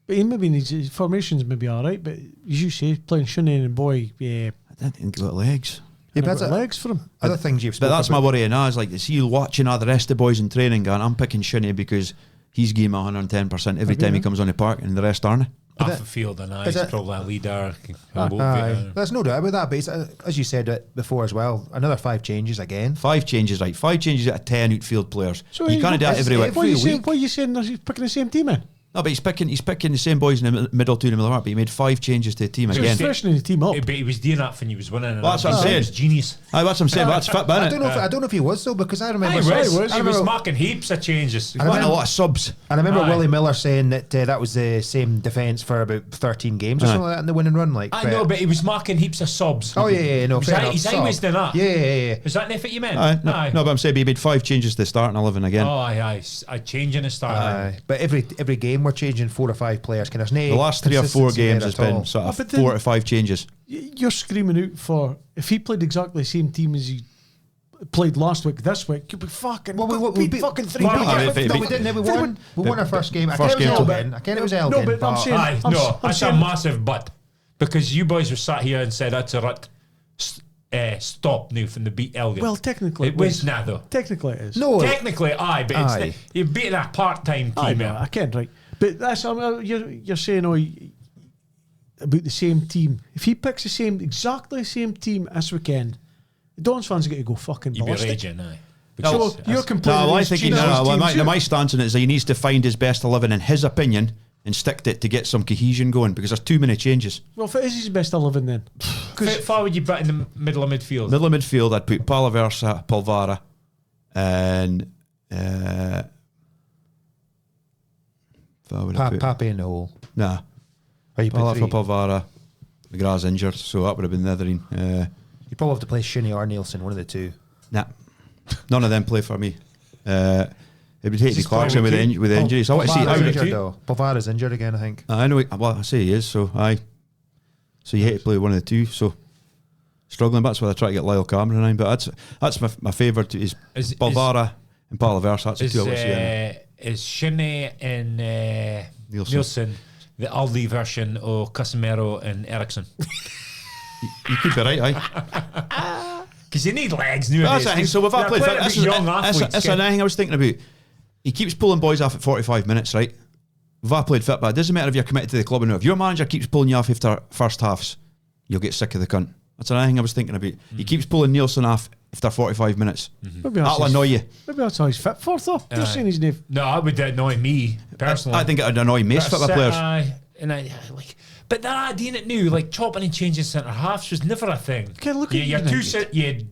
But he maybe needs his formations maybe all right, but as you say, playing Shinnie and Boy, yeah, I don't think he's got legs. Yeah, never but got that's legs for him. other things you've But spoken that's my about. worry now. Is like, is he watching all the rest of the boys in training going, I'm picking Shinnie because he's giving 110% every time he comes on the park and the rest aren't. Off the field, and he's it- probably a leader. Aye. There's no doubt about that, but it's, as you said it before as well, another 5 changes again. 5 changes, right? 5 changes out of 10 outfield players. So you can't do that it's every week. Why are you Every saying? week. Why are you saying that he's picking the same team in? No, but he's picking the same boys in the middle two in the middle of the park, but he made 5 changes to the team So again. he's freshening the team up. But he was doing that when he was winning. And Well, that's what I'm saying. It was genius. Aye, that's what I'm saying, but that's fit, but I don't know if he was though, because I remember He was marking heaps of changes. He's got a lot of subs. I remember Aye. Willie Miller saying that that was the same defence for about 13 games or something like that in the winning run. Like, I know, but he was marking heaps of subs. oh yeah, no, fair enough. He's always done that. Yeah. Is that anything you meant? Aye, no, but I'm saying he made 5 changes to start and 11 again. Oh, aye. I changing the start. Aye. But every game we're changing 4 or 5 players. There's no The last 3 or 4 consistency games there has at all. been sort of But then- 4 to 5 changes. You're screaming out for, if he played exactly the same team as he played last week, this week, you'd be fucking, Well, we beat fucking 3 Well, points. I mean, no, we didn't. We won. We won our first game. I First can't it was game. Elgin. I can't it was Elgin. No, but I'm saying- Aye, I'm no, that's a saying- massive but. Because you boys were sat here and said that's a rut. Stop now from the beat Elgin. Well, technically it was nah though. Technically it is. No, Technically, aye, but Aye. it's you're beating a part-time I team. know, I can't, right. But that's, you're saying, about the same team. If he picks exactly the same team this weekend, the Dons fans are going to go fucking You'd be ballistic. raging, aye. So you're complaining. No, I against think Jesus' my stance on it is that he needs to find his best 11 in his opinion and stick to it to get some cohesion going because there's too many changes. Well, if it is his best 11 then. How far would you bet in the middle of midfield? Middle of midfield, I'd put Palaversa, Polvara, and Pape in the hole. Nah, Or you put 3. Polvara. McGrath's injured, so that would have been the other one. You probably have to play Shinnie or Nielsen, one of the two. Nah, none of them play for me. It would hate the Clarkson with the injuries. I want to see how Pavara's injured though. Pavara's injured again, I think. I know. Well, I say he is. So So you hate to play one of the two. So struggling. But that's why I try to get Lyle Cameron in. But that's my favourite is Polvara and Palaversa. That's the two I want to see in. Is Shinnie and Nielsen the Aldi version of Casemiro and Ericsson? You could be right, aye. Because you need legs nowadays. That's the thing. So if I played, that's another thing I was thinking about. He keeps pulling boys off at 45 minutes, right? If I played fit, but it doesn't matter if you're committed to the club or not. If your manager keeps pulling you off after first halves, you'll get sick of the cunt. That's another thing I was thinking about. He keeps pulling Nielsen off after 45 minutes. That'll annoy you. Maybe that's how he's fit for, though. You're saying his name. No, that would annoy me personally. I think it would annoy most football players. But they're adding it now, like chopping and changing centre halves was never a thing. Okay, look at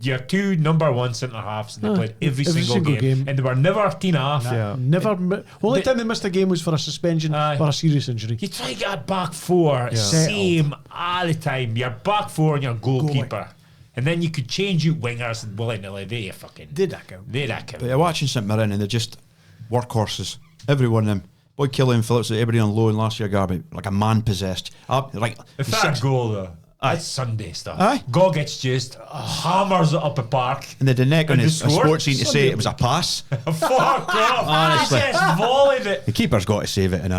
your two number 1 centre halves, and they played every single game, and they were never team half. Only time they missed a game was for a suspension or a serious injury. You try to get a back 4, same all the time. Your back 4 and your goalkeeper. And then you could change out wingers and willy-nilly. They fucking did that count. But you're watching St Mirren and they're just workhorses. Every one of them. Boy, Killian Phillips, everybody on loan last year, Garby, like a man possessed. If that goal though, that's Sunday stuff. Aye. Gogic just hammers it up a park. And they did neck on And his they scored. sports scene to say it was a pass. Fuck off. Honestly. He just volleyed it. The keeper's got to save it. It's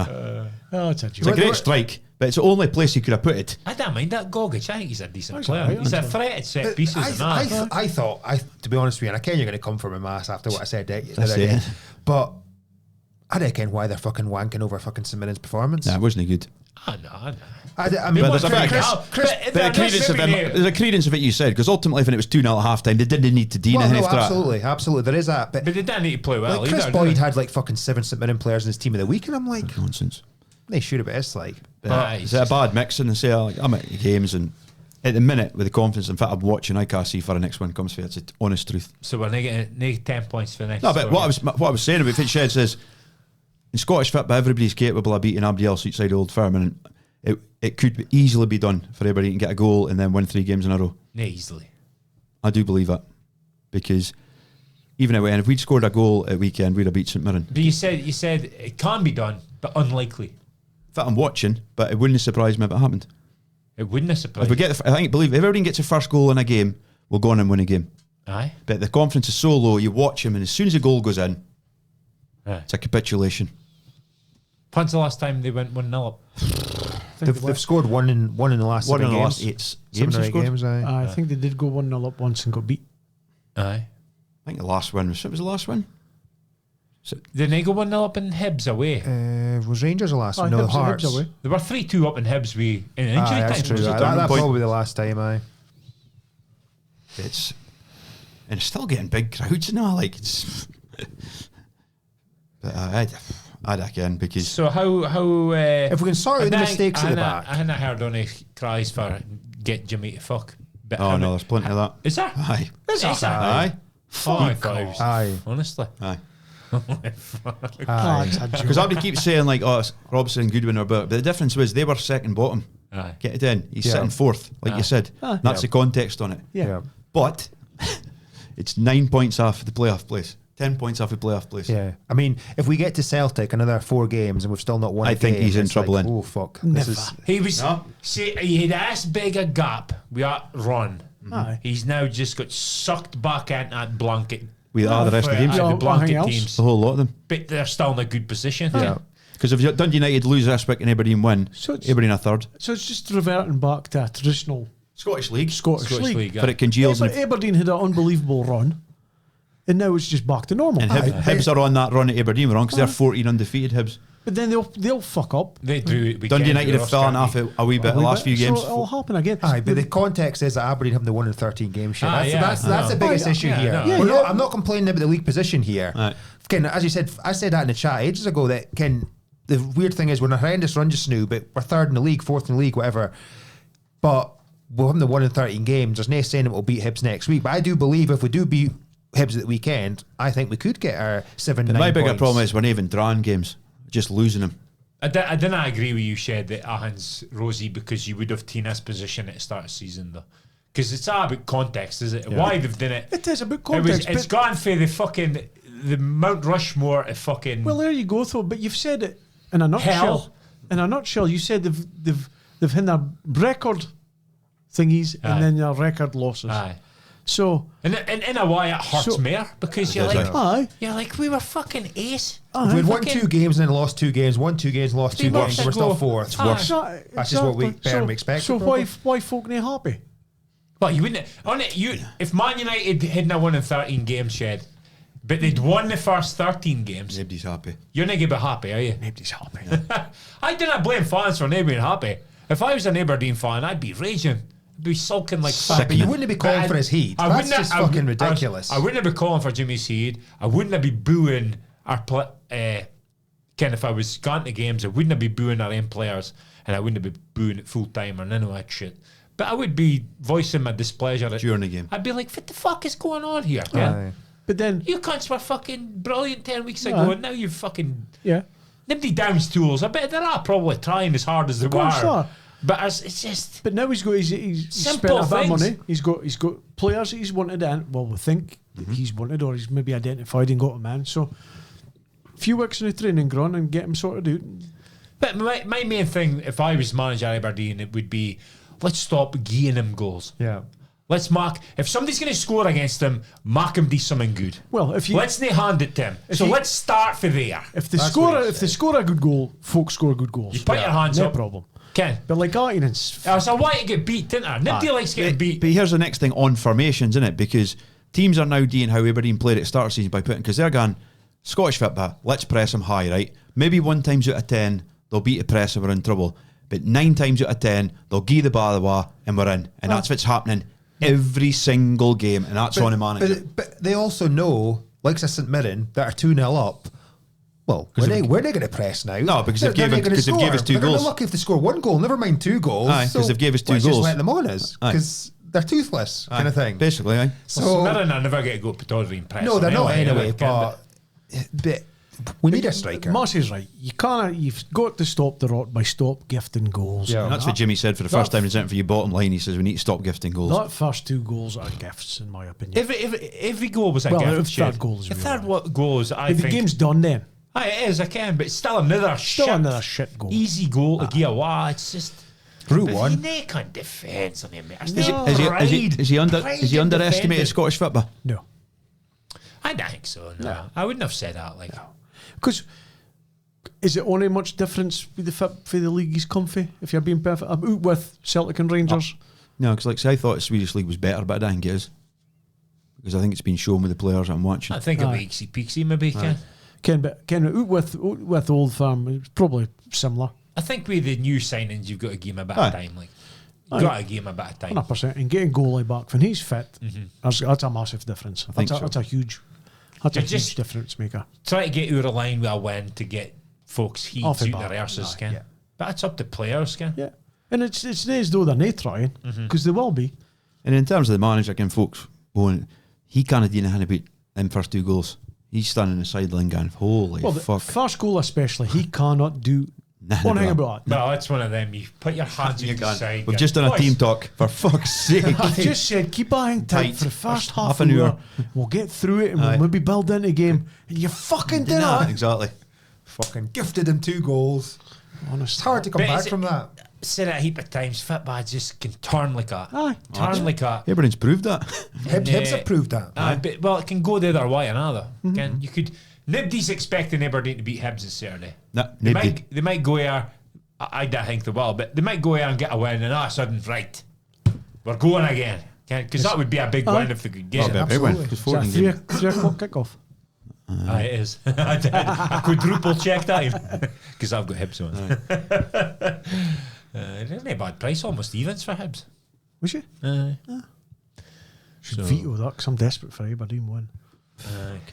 a It's a great strike, but it's the only place he could have put it. I don't mind that Gogic. I think he's a decent He's player. alright, He's a isn't he? threat at set pieces. I thought, to be honest with you, and I ken you're going to come from my ass after what I said the other That's day, it. but I don't ken why they're fucking wanking over fucking St Mirren's performance. Nah, it wasn't good. I know. I mean, But there's a bit But But there's a credence of it you said, because ultimately when it was 2-0 at half time, they didn't need to well, anything no, after that. absolutely, there is that. But they didn't need to play well like Chris either. Boyd did they? had like fucking 7 St Mirren players in his team of the week, and I'm like, Nonsense. they should have. It's like, It's a bad mix, and they say I'm at games, and at the minute with the confidence, in fact, I'm watching. I can't see for the next one comes for. It's the honest truth. So we're negative 10 points for the next. No, but what I was saying about Fitzgerald is in Scottish football, everybody's capable of beating everybody else outside Old Firm, and it could easily be done for everybody to get a goal and then win 3 games in a row. Easily. I do believe that, because even if we'd scored a goal at weekend, we'd have beat St Mirren. But you said it can be done, but unlikely. In fact, I'm watching, but it wouldn't surprise me if it happened. It wouldn't have surprised. If we get, if everybody gets a first goal in a game, we'll go on and win a game. Aye. But the confidence is so low, you watch him, and as soon as the goal goes in, Aye. it's a capitulation. When's the last time they went 1-0 up? they've scored one in the last 7 games. 8 7 games or they 8 scored. games. I think they did go 1-0 up once and got beat. Aye. I think the last win was the last win. Didn't they go 1-0 up in Hibs away? Was Rangers the last one? Hibs No, and Hearts. Hibs away. They were 3-2 up in Hibs in injury Aye, time. that's true. Was it? That's point. probably the last time. Aye. It's still getting big crowds now. Like it's, but I'd again because So how If we can sort out the mistakes at the back. I hadn't heard any cries for get Jimmy to fuck. But oh no, there's plenty of that. Is there? Aye, Is there? aye, Fuck off. Aye. Honestly. aye. Aye. Because everybody keeps saying like, oh, it's Robson and Goodwin are better, but the difference was they were second bottom. Aye. Get it in. He's Yeah. sitting fourth, like you said. Aye. That's the context on it. Yeah. But it's 9 points off the playoff place. 10 points off the playoff place. Yeah. I mean, if we get to Celtic another 4 games and we've still not won I a think game, he's in it's trouble like, then. oh, fuck. Never. He was No. see he had as big a gap we are run. Aye. He's now just got sucked back into that blanket. We are the rest of the games. Yeah. The Anything blanket else? teams. The whole lot of them. But they're still in a good position. Yeah. Because if Dundee United lose this week and Aberdeen win, So it's- Aberdeen a third. So it's just reverting back to a traditional Scottish League. Scottish League. But it congeals and Aberdeen had an unbelievable run, and now it's just back to normal. Hibs are on that run at Aberdeen, we're on, because they're 14 undefeated Hibs. But then they'll fuck up. They drew. Dundee United have fallen off a wee bit the last few games. So it'll happen again. Aye, but the context is that Aberdeen having the 1 in 13 game shit. Ah, That's yeah, the biggest Oh, yeah. issue Yeah, here. no. Yeah, We're yeah. not, I'm not complaining about the league position here. Aye. Ken, as you said, I said that in the chat ages ago that Ken, the weird thing is we're in a horrendous run just now, but we're third in the league, fourth in the league, whatever. But we'll have the 1 in 13 games. There's no saying that we'll beat Hibs next week. But I do believe if we do beat Hibs at the weekend, I think we could get our 7-9 But my bigger points. problem is we're not even drawing games, just losing them. I didn't agree with you, Shed, that Ahan's rosy because you would have taken this position at the start of the season, though. Because it's all about context, is it? Why they've done it. It is about context. It's gone for the Mount Rushmore of fucking. Well, there you go, though. But you've said it in a nutshell. Hell. In a nutshell, you said they've hit their record thingies Aye. and then their record losses. Aye. So, And in a way, it hurts So- more because you're does, like, aye. we were fucking ace. If we'd won Fucking- 2 games and then lost 2 games, won 2 games, lost 2 Three games, months we're still ago. 4th. It's worse. That's just what we better than expected, So probably. why folk not happy? Well, you wouldn't. On it, if Man United hadn't won in 13 games, Shed, but they'd won the first 13 games, Nobody's happy. you're not going to be happy, are you? Nobody's happy. I didn't blame fans for not being happy. If I was an Aberdeen fan, I'd be raging. I'd be sulking like fuck. But you wouldn't be calling for his heat. That's just fucking ridiculous. I wouldn't be calling for Jimmy's heat. I wouldn't be booing our Ken, if I was going to games, I wouldn't be booing our own players, and I wouldn't be booing it full time or none of that shit. But I would be voicing my displeasure During the game. I'd be like, "What the fuck is going on here, Ken? Aye. But then, You cunts were fucking brilliant 10 weeks ago, Aye. and now you've fucking." yeah. Nobody downs tools. I bet they are probably trying as hard as they course were. they are. But it's just But now he's spent Simple a bit of things. money. He's got players that he's wanted in. Well, we think that he's wanted, or he's maybe identified and got him in. So, a few weeks in the training ground and get him sorted out. But my main thing, if I was manager of Aberdeen, it would be let's stop giving him goals. Yeah. Let's mark. If somebody's going to score against him, mark him do something good. Well, if you Let's not hand it to him. So you- let's start for there. if they That's score what he if they score a good goal, folks score good goals. You put your hands no up. problem. Ken. But like arguments, I was a why to get beat, didn't I? Nobody likes getting beat. But here's the next thing on formations, isn't it? Because teams are now doing how Aberdeen played at the start of the season by putting, because they're going, Scottish football, let's press them high, right? Maybe 1 times out of 10, they'll beat the press and we're in trouble. But 9 times out of 10, they'll give the ball away and we're in. And that's what's happening every single game. And that's on the manager. But they also know, like St Mirren, that are 2-0 up. Well, we're not going to press now. No, because they've They're given- not gonna because they've gave us score. 2 But they're goals. not lucky if they score 1 goal, never mind 2 goals. Aye, 'cause they've gave us 2 let's goals. Just let them on us, Aye. because they're toothless, Aye, kind of thing. Basically, aye. So, Mirren are never going to go Pittodrie and press. no, they're them not anyway, Ken, but we need a striker. Marcy's right. You've got to stop the rot by stop gifting goals. Yeah. And that's what Jimmy said for the first time he's in for your bottom line. He says we need to stop gifting goals. That first 2 goals are gifts, in my opinion. Every goal was a Well, gift. if Shed. third goal is The real, third right. goal is, I If the think. game's done then. Aye, it is, I can, but it's still another shit goal. Easy goal to give away. It's just. Route But one. They can't defend on him. Is he underestimated Scottish football? No. I don't think so. No, I wouldn't have said that. Like, Because is it only much difference with the fit for the league he's comfy? If you're being perfect, I'm out with Celtic and Rangers. No, because like say, I thought the Swedish league was better, but I don't think it is. Because I think it's been shown with the players I'm watching. I think a Aye. Peaksy Peaksy maybe. Ken. Ken out with Old Firm, it's probably similar. I think with the new signings, you've got to give him a bit Aye. of time. Like, Aye. you've got to give him a bit of time. 100%. And getting goalie back when he's fit, that's a massive difference. think That's so. a huge You're just- difference maker. Try to get out of line with a win to get folks heeds Off the out bat. their arses, Aye, can. yeah. But that's up to players, can. Yeah. And it's not as though they're not trying, because they will be. And in terms of the manager, again, folks, he can't do anything about them first 2 goals. He's standing on the sideline going, holy Well, the fuck. first goal especially, he cannot do Nothing one thing about about it. Well, it's one of them. You put your hands on the side. We've just done a "Boys, team talk, for fuck's sake. I've just said keep our hang tight Tight. for the first Half half an an hour. hour. We'll get through it and Aye. we'll maybe build into the game. And you fucking did that. Exactly. Fucking gifted him 2 goals. Honest. It's hard to come But back is it- from that. Said it a heap of times. Fitbad just can turn like that. Aye. Turn like that. Everyone's proved that. Hibs have proved that. But, well, it can go the other way, another. Can you could. Nobody's expecting Aberdeen to beat Hibs this Saturday. No, They nobody. might go here. I don't think they will, but they might go here and get a win, and all of a sudden, right, we're going again. Because that would be a big win if they could get That'd be it. a big win. Absolutely. Because Is that 14 a games. 3 o'clock kickoff? Aye, it is. I quadruple check that because I've got Hibs on. Isn't a bad price, almost evens for Hibs. Was you? Should veto that because I'm desperate for Aberdeen win.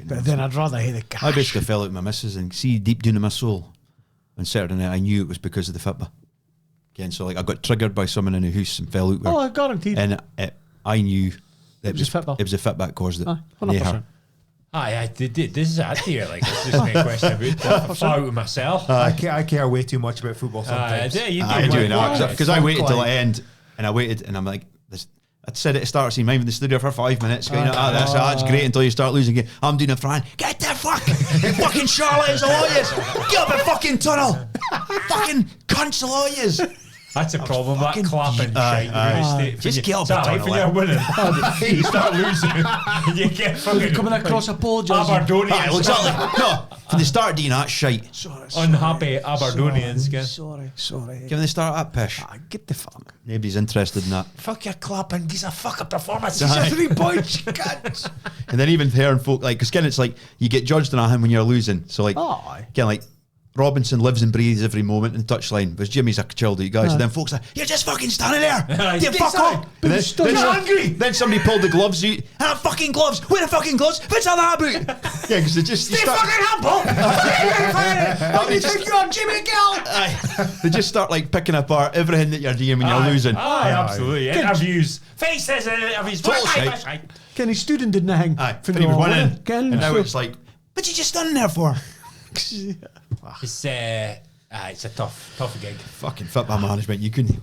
But then I'd rather hit the cash. I basically fell out with my missus and see deep down in my soul on Saturday night I knew it was because of the football. Again, so like I got triggered by someone in the house and fell out with Oh, her. I guaranteed. And I knew that was a football. it was a fitback caused it. Aye, Nae 100%. her. Aye, I did. This is it here. Like, this isn't a question about that. I far out with myself. I care way too much about football Aye, sometimes. you I do now because I waited till the Like- end and I waited and I'm like, I'd said at the start, seeing mine in the studio for 5 minutes. Going, that's great until you start losing it. I'm doing a Fran. Get the fuck, you fucking charlatans, the lawyers. Get up a fucking tunnel. Fucking cunts, the lawyers. That's a problem. That fucking- clapping Aye, shite. aye. Just get up It's and alright turn when it you're winning. You start losing. You get fucking Coming across apologising. Aberdonians. Aye, well, exactly. No, from the start doing that shite. Sorry, Unhappy Aberdonians. Can. Sorry. Given the start that pish. Get the fuck. Nobody's interested in that. Fuck your clapping. These are fucking performances. Aye. 3 points, you cunt. And then even hearing folk like, because again, it's like you get judged on him when you're losing. So like, Aye. again, like Robinson lives and breathes every moment in the touchline, whereas Jimmy's a chilled out guy. So then folks are, you're just fucking standing there. Aye. You fuck off. But Then, you're still then- angry. Then somebody pulled the gloves out. Ah, fucking gloves. Where the fucking gloves? What's all that about? Yeah, because they just you start, You think you're Jimmy Gill? they just start like picking apart everything that you're doing when you're losing. Aye, absolutely. Interviews. Faces in interviews. Total Aye, shite. aye, Kenny Student didn't hang. Aye, but he was winning. And now it's like, what you just standing there for? It's a tough gig. Fucking football management. You couldn't.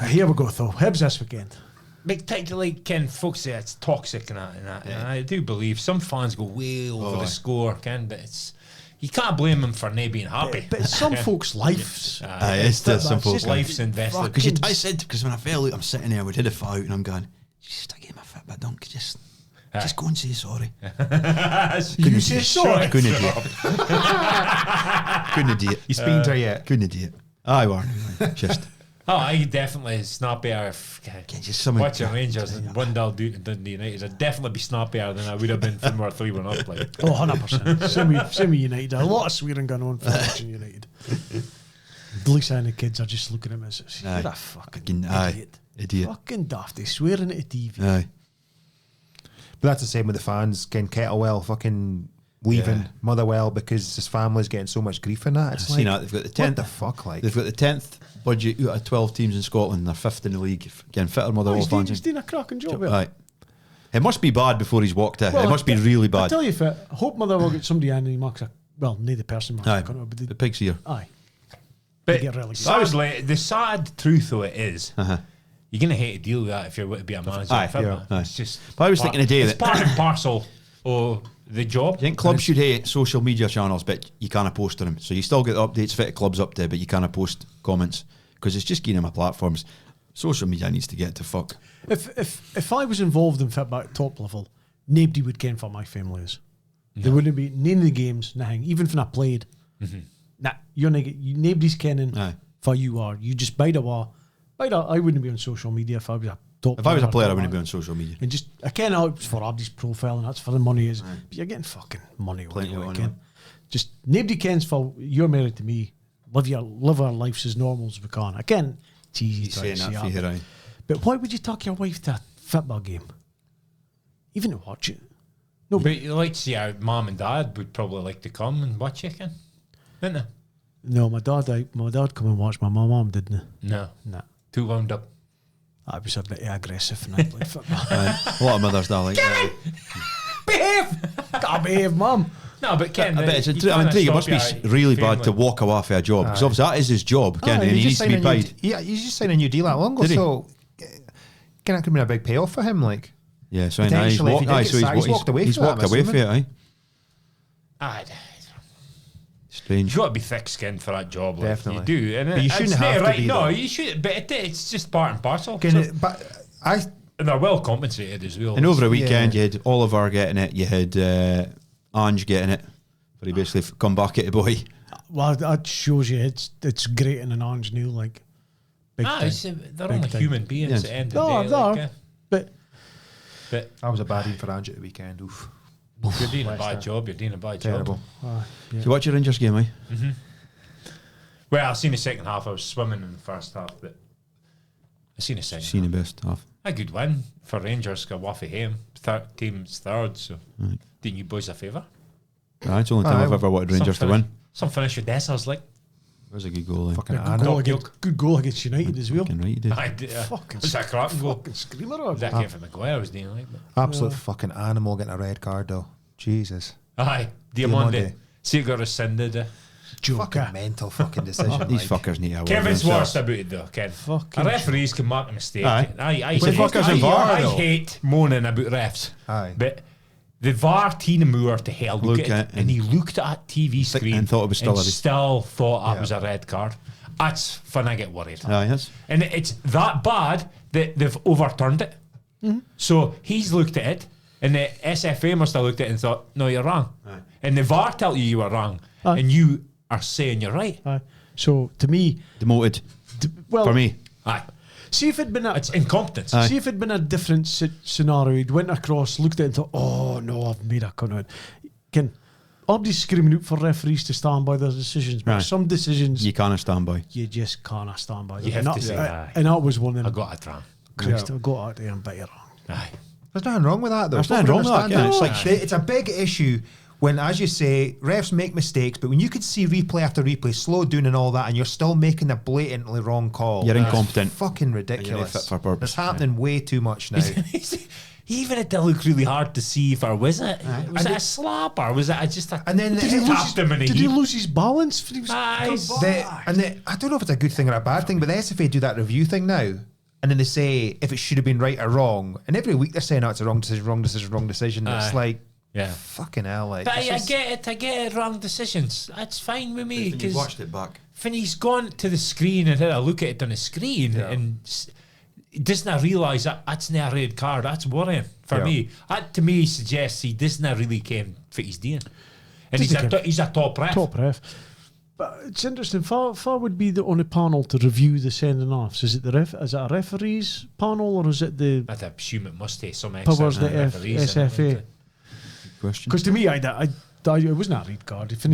Here we go, though. Hibs this weekend. But particularly, Ken, folks say it's toxic and that. And I do believe some fans go way over the score, Ken, but it's you can't blame them for not being happy. But it's some folks' lives. It's still some folks' life's invested. Because I said, because when I fell out, I'm sitting there, we did a foul out, and I'm going, just I gave my foot, but don't just go and say sorry. You say sorry. Couldn't do it. Couldn't do it. You speaking to her yet? Couldn't do it. Aye, were just Oh, I definitely snappier if just something. watching Rangers and 1-0 Dundee United. I'd definitely be snappier than I would have been from our 3-1 up. Like. Oh, 100%. Same with United. A lot of swearing going on for watching United. Lisa and the kids are just looking at me and says, you're a fucking idiot. Idiot. Fucking dafty, swearing at the TV. Aye. But that's the same with the fans. Ken Kettlewell fucking leaving Motherwell because his family's getting so much grief in that. It's I've seen that. They've got the 10th. what the fuck, like? They've got the 10th budget out of 12 teams in Scotland. They're 5th in the league. Again, fitter Motherwell He's fans. doing a cracking job here. Right. It must be bad before he's walked in. Well, It must be really I bad. tell you, I hope Motherwell get somebody in and he marks a... Well, neither the person marks Aye. a corner, but The pig's here. aye. But They get relegated. sadly, the sad truth of it is, you're going to hate to deal with that if you're going to be a manager. Aye, in football. yeah. Aye. It's just. But I was thinking today it's that- part and parcel of the job. I think clubs should hate social media channels, but you can't post on them. So you still get the updates fit clubs up there, but you can't post comments because it's just giving them a platforms. Social media needs to get to fuck. If I was involved in football at top level, nobody would ken for my family is. There wouldn't be none of the games, nothing. Even if I played, nah, nobody's kenning Aye. for you are. You just bide a wall. I wouldn't be on social media if I was a top. If I was a player, I top wouldn't be man. on social media. And just I ken it's for Abdi's profile and that's for the money is. But you're getting fucking money. Plenty of money. Just nobody kens for you're married to me. Live our lives as normal as we can. I ken. It's easy He's to saying say that for that, you, aye. but why would you take your wife to a football game? Even to watch it. No, But you like to see how mum and dad would probably like to come and watch you, Ken. Wouldn't No, my dad come and watch my mum, didn't he? No. Nah. Too wound up. I was a bit aggressive and I played football. A lot of mothers don't like that. Behave! Gotta behave, mum. No, but Ken, I bet it must be really bad to walk away for a job, because obviously that is his job, Ken, and he needs to be paid. Yeah, he's just signed a new deal that long ago, Did he? so Ken, that could be a big payoff for him, like. Yeah, so now he's Potentially, if he did get sacked, he's walked away he's for that, walked I'm away for it, assuming. Strange. You've got to be thick-skinned for that job. Like Definitely. You do. And But you shouldn't have to be, No, though. you should. But it's just part and parcel. But And they're well compensated as well. And over a weekend, you had Oliver getting it, you had Ange getting it, but he basically come back at the boy. Well, that shows you it's great in an orange new, like. Big time. They're Big only time. human beings Yes. at the end No, of the day. no. But But that was a bad for Ange at the weekend. Oof. you're doing a bad job. You're doing a bad Terrible. job. Did you watch your Rangers game, Well, I seen the second half. I was swimming in the first half, but I seen the second Seen the half. best half. A good win for Rangers. Got Waffy home. Team's third, so doing you boys a favour. It's the only time I've ever wanted Rangers to win. Some finish with Dessers, like. That was a good goal. Fucking good goal against United as well. Fucking right, he did. I did. Fucking Was that a cracking goal? Fucking screamer. That came from Maguire, was doing like. But. Absolute fucking animal getting a red card though. Jesus. Aye, Diamande. Diamande. See, it got rescinded. Fucking mental fucking decision. These like. fuckers need to Kevin's award worst themselves. about it though, Ken. Fucking Referees can make a mistake. Aye. I When fuckers in VAR, I though. hate moaning about refs. Aye. But the VAR Tina Moore to hell look Look at at it, and he looked at that TV screen and thought it was still and a- still thought that Yeah. was a red card. That's when I get worried. Aye, yes. And it's that bad that they've overturned it. So he's looked at it, and the SFA must have looked at it and thought, no, you're wrong. And the VAR tell you were wrong, Aye. and you are saying you're right. So to me, Demoted. well, For me. Aye. see if it'd been a It's incompetence. see if it'd been a different scenario. He'd went across, looked at it, and thought, "Oh no, I've made a cunt of it." Can nobody's screaming out for referees to stand by their decisions, but Aye. some decisions You can't stand by. you just can't stand by. You them. have And to that- say, aye. and that was one of I them. got it wrong. Christ, I got out there and bet you're wrong. Aye. There's nothing wrong with that though. There's Don't nothing wrong with that, understand yeah. It's like Aye. it's a big issue when, as you say, refs make mistakes, but when you could see replay after replay, slow down and all that, and you're still making a blatantly wrong call, You're that's incompetent. fucking You're not ridiculous. fit for purpose. It's happening way too much now. Even it did look really hard to see if was it was And it a slap or was it just a And then Did he tapped him in the Did he heat? lose his balance? He was Aye. I don't know if it's a good thing or a bad thing, but the SFA do that review thing now, and then they say if it should have been right or wrong, and every week they're saying, "Oh, it's a wrong decision, wrong decision, wrong decision." And Aye. it's like, Yeah. fucking hell, like. But this I is- get it, wrong decisions. That's fine with me because it back. when he's gone to the screen and had a look at it on the screen and he doesn't realise that that's not a red card. That's worrying for Yeah. me. That to me suggests he doesn't really care what he's doing, and he's a top ref. top ref. But it's interesting. Far would be on the panel to review the sending offs. Is it Is it a referees panel or is it the I'd assume it must take some powers extra the referees in it, SFA? wouldn't it? Question. Because to me, it wasn't a red card. When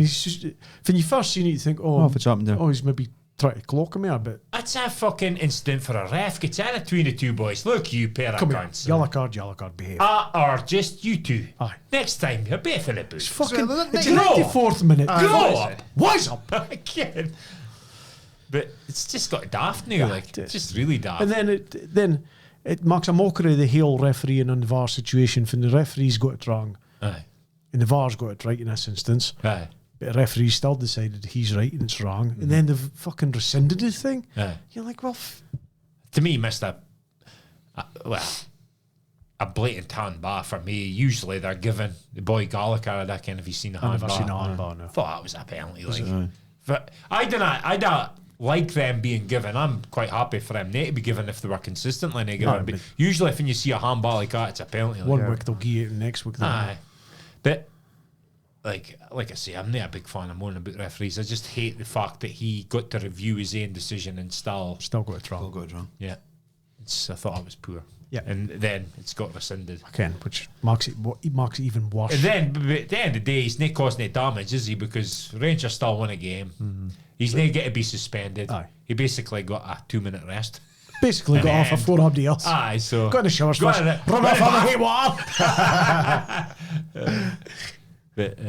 you first seen it, you think, Oh, if it's happened there. oh, he's maybe trying to clock me a bit. That's a fucking incident for a ref. Gets in between the two boys. Look, you pair of Come here, cunts. yellow card, behave. Or just you two. Aye. Next time, you're both in the booth. Fucking, So, it's grow up. 94th minute. Grow up. Wise up. Again. But it's just got daft now. Like, it is. it's just really daft. And then it makes a mockery of the Hale referee in the VAR situation. When the referee's got it wrong, Aye. and the VAR's got it right in this instance, Aye. but the referee still decided he's right and it's wrong, and then they've fucking rescinded the thing. Aye. You're like, well, To me, missed a blatant handbar for me. Usually they're given the boy Gallagher that kind of, you seen the I've never seen a handbar. handbar now. Thought that was a penalty. Like, Aye. but I don't like them being given. I'm quite happy for them not to be given if they were consistently not given. Aye, But but- usually, if you see a handball like that, it's a penalty. Like, One week they'll give it, and next week they'll. Aye. But like I say, I'm not a big fan of moaning about referees. I just hate the fact that he got to review his own decision and still Still got it All wrong. got it wrong. I thought it was poor. Yeah. And then it's got rescinded. Again, which makes it even worse. And then but at the end of the day, he's not causing any damage, is he? Because Rangers still won a game. He's not get to be suspended. Aye. He basically got a 2-minute rest. Basically got off And- before everybody else. Aye, so Got in the showers Got first. in it. Run Got off in on it. the hay water. But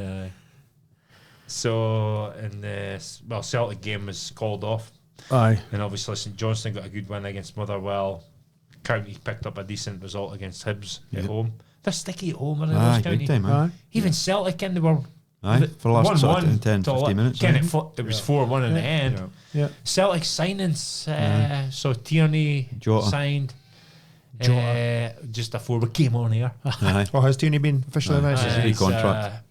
So, and Celtic game was called off. Aye. And obviously St Johnstone got a good win against Motherwell. County picked up a decent result against Hibs at home. They're sticky at home, Aye, County. big time, man. Even Celtic, and they were For the last sort of 10, till 15 minutes. It was 4-1 in the end. Yeah. Celtic signings, so Tierney Jota. signed. Just before we came on here. Aye. Oh, has Tierney been officially announced? Aye. Free contract.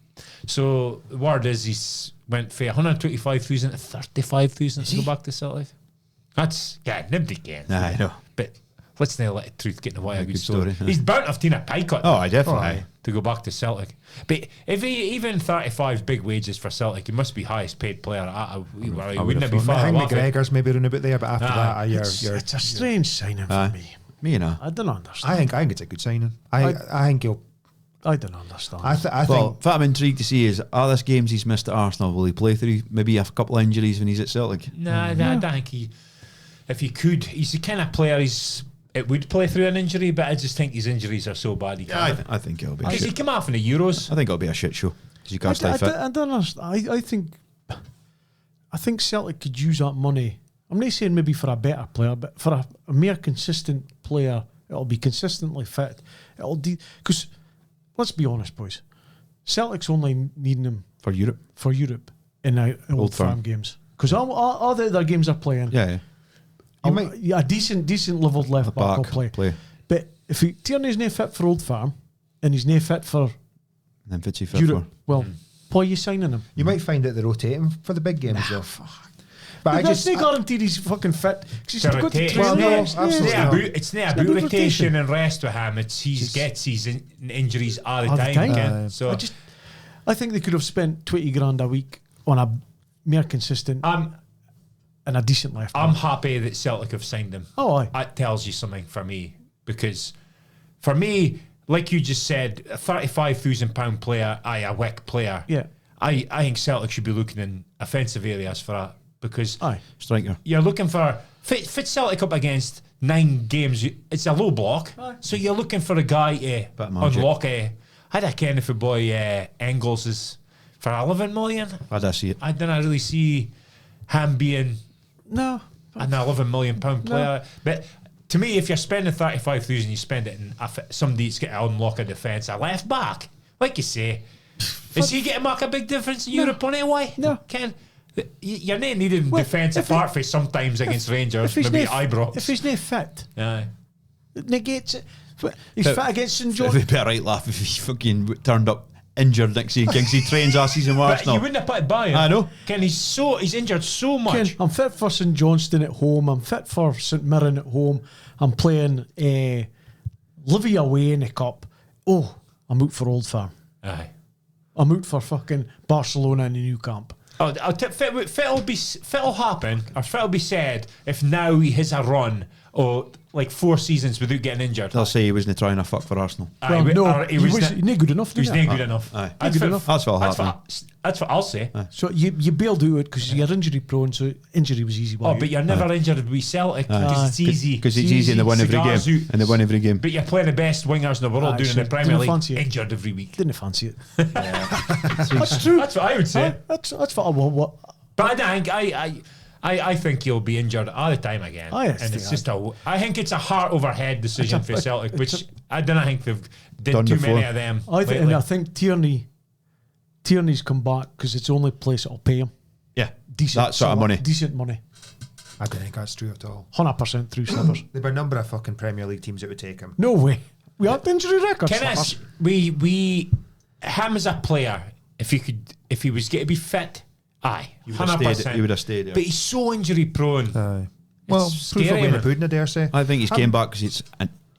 So the word is he's went from 125,000 to 35,000 to go back to Celtic. That's nobody can. Nah, I know. But let's not let the truth get in the way. A good story, story. He's bound to have taken a pay cut. Oh, I definitely. To go back to Celtic. But if he even 35 big wages for Celtic, he must be highest paid player. He wouldn't be I far think off it. McGregor's maybe running about there, but after that, It's a strange signing for me. Me, you know. I don't understand. I think it's a good signing. I think he'll. I don't understand. I Well, think. what I'm intrigued to see is, are this games he's missed at Arsenal, will he play through maybe a couple of injuries when he's at Celtic? Nah, I don't think if he could, he's the kind of player it would play through an injury, but I just think his injuries are so bad he can't. I think it'll be a Because he shit. came off in the Euros. I think it'll be a shit show because you can't stay fit. I don't understand. I think Celtic could use that money. I'm not saying maybe for a better player, but for a more consistent player, it'll be consistently fit. Because let's be honest, boys, Celtic's only needing him For Europe. in Old Firm. Firm games. Because all the other games are playing. Yeah. A decent leveled left back will Back play. But if Tierney's not fit for Old Firm and he's not fit for And what's he fit Europe, for? well, why are you signing him? You might find that they're rotating for the big games, though. But That's not guaranteed he's fucking fit. 'Cause he's To got to rotate. train. Well, no, Yeah. absolutely Yeah. not. It's not about about rotation rotation. and rest with him. He gets his injuries all the All the time. time. Ken. So I think they could have spent 20 grand a week on a more consistent and a decent left back. I'm happy that Celtic have signed him. Oh, aye. That tells you something for me, because for me, like you just said, a £35,000 player, a wick player. Yeah. I think Celtic should be looking in offensive areas for that, because Aye. Striker. you're looking for fit Celtic up against 9 games. It's a low block, so you're looking for a guy to Bit of magic. unlock a. I had a kind of a boy Engels is for 11 million. I don't see it. I didn't really see him being No. an £11 million player. But to me, if you're spending 35,000, you spend it in somebody that's going to unlock a defence, a left back, like you say. Is he going to make a big difference in Europe anyway? No. Ken, you're not needing defence if apart from sometimes against Rangers, maybe Ibrox. If he's not fit, Aye. it negates it. He's fit against St John. It'd be a right laugh if he fucking turned up injured next season. Kings he trains all season with But Arsenal. you wouldn't have put it by him. I know. Ken, he's injured so much. Ken, I'm fit for St Johnstone at home. I'm fit for St Mirren at home. I'm playing Livy away in the cup. Oh, I'm out for Old Firm. Aye. I'm out for fucking Barcelona in the new camp. Oh, I'll tip fit'll happen, or fit'll be said if now he has a run or like 4 seasons without getting injured. They'll say he wasn't trying to fuck for Arsenal. Well, no, he was not good enough. He was not good enough. Aye. That's Good what- enough. That's what'll That's happen. that's what I'll say. So you bailed out because you're injury prone, so injury was easy. Oh, but you're never injured with Celtic because it's easy. Because it's easy and they win every game. Cigars out. And they win every game. But you're playing the best wingers in the world Aye, doing so in the Premier didn't League, fancy it. injured every week. Didn't fancy it. That's true. That's what I would say. That's what I want. But I think he'll be injured all the time again. Oh, yes, and it's yeah. just I think it's a heart over head decision for Celtic, which I don't think they've did Done too before. many of them. And I think Tierney's come back because it's the only place that'll pay him Yeah. decent That sort of money. Decent money, I don't think that's true at all. 100% through slippers. There'd be a number of fucking Premier League teams that would take him. No way. We have the injury record. Can I? slippers. We him as a player, if he was going to be fit, aye, He would have 100%. stayed. He would have stayed. But he's so injury prone. Well, It's proof scary, of in the man. pudding, I dare say. I think he's came back because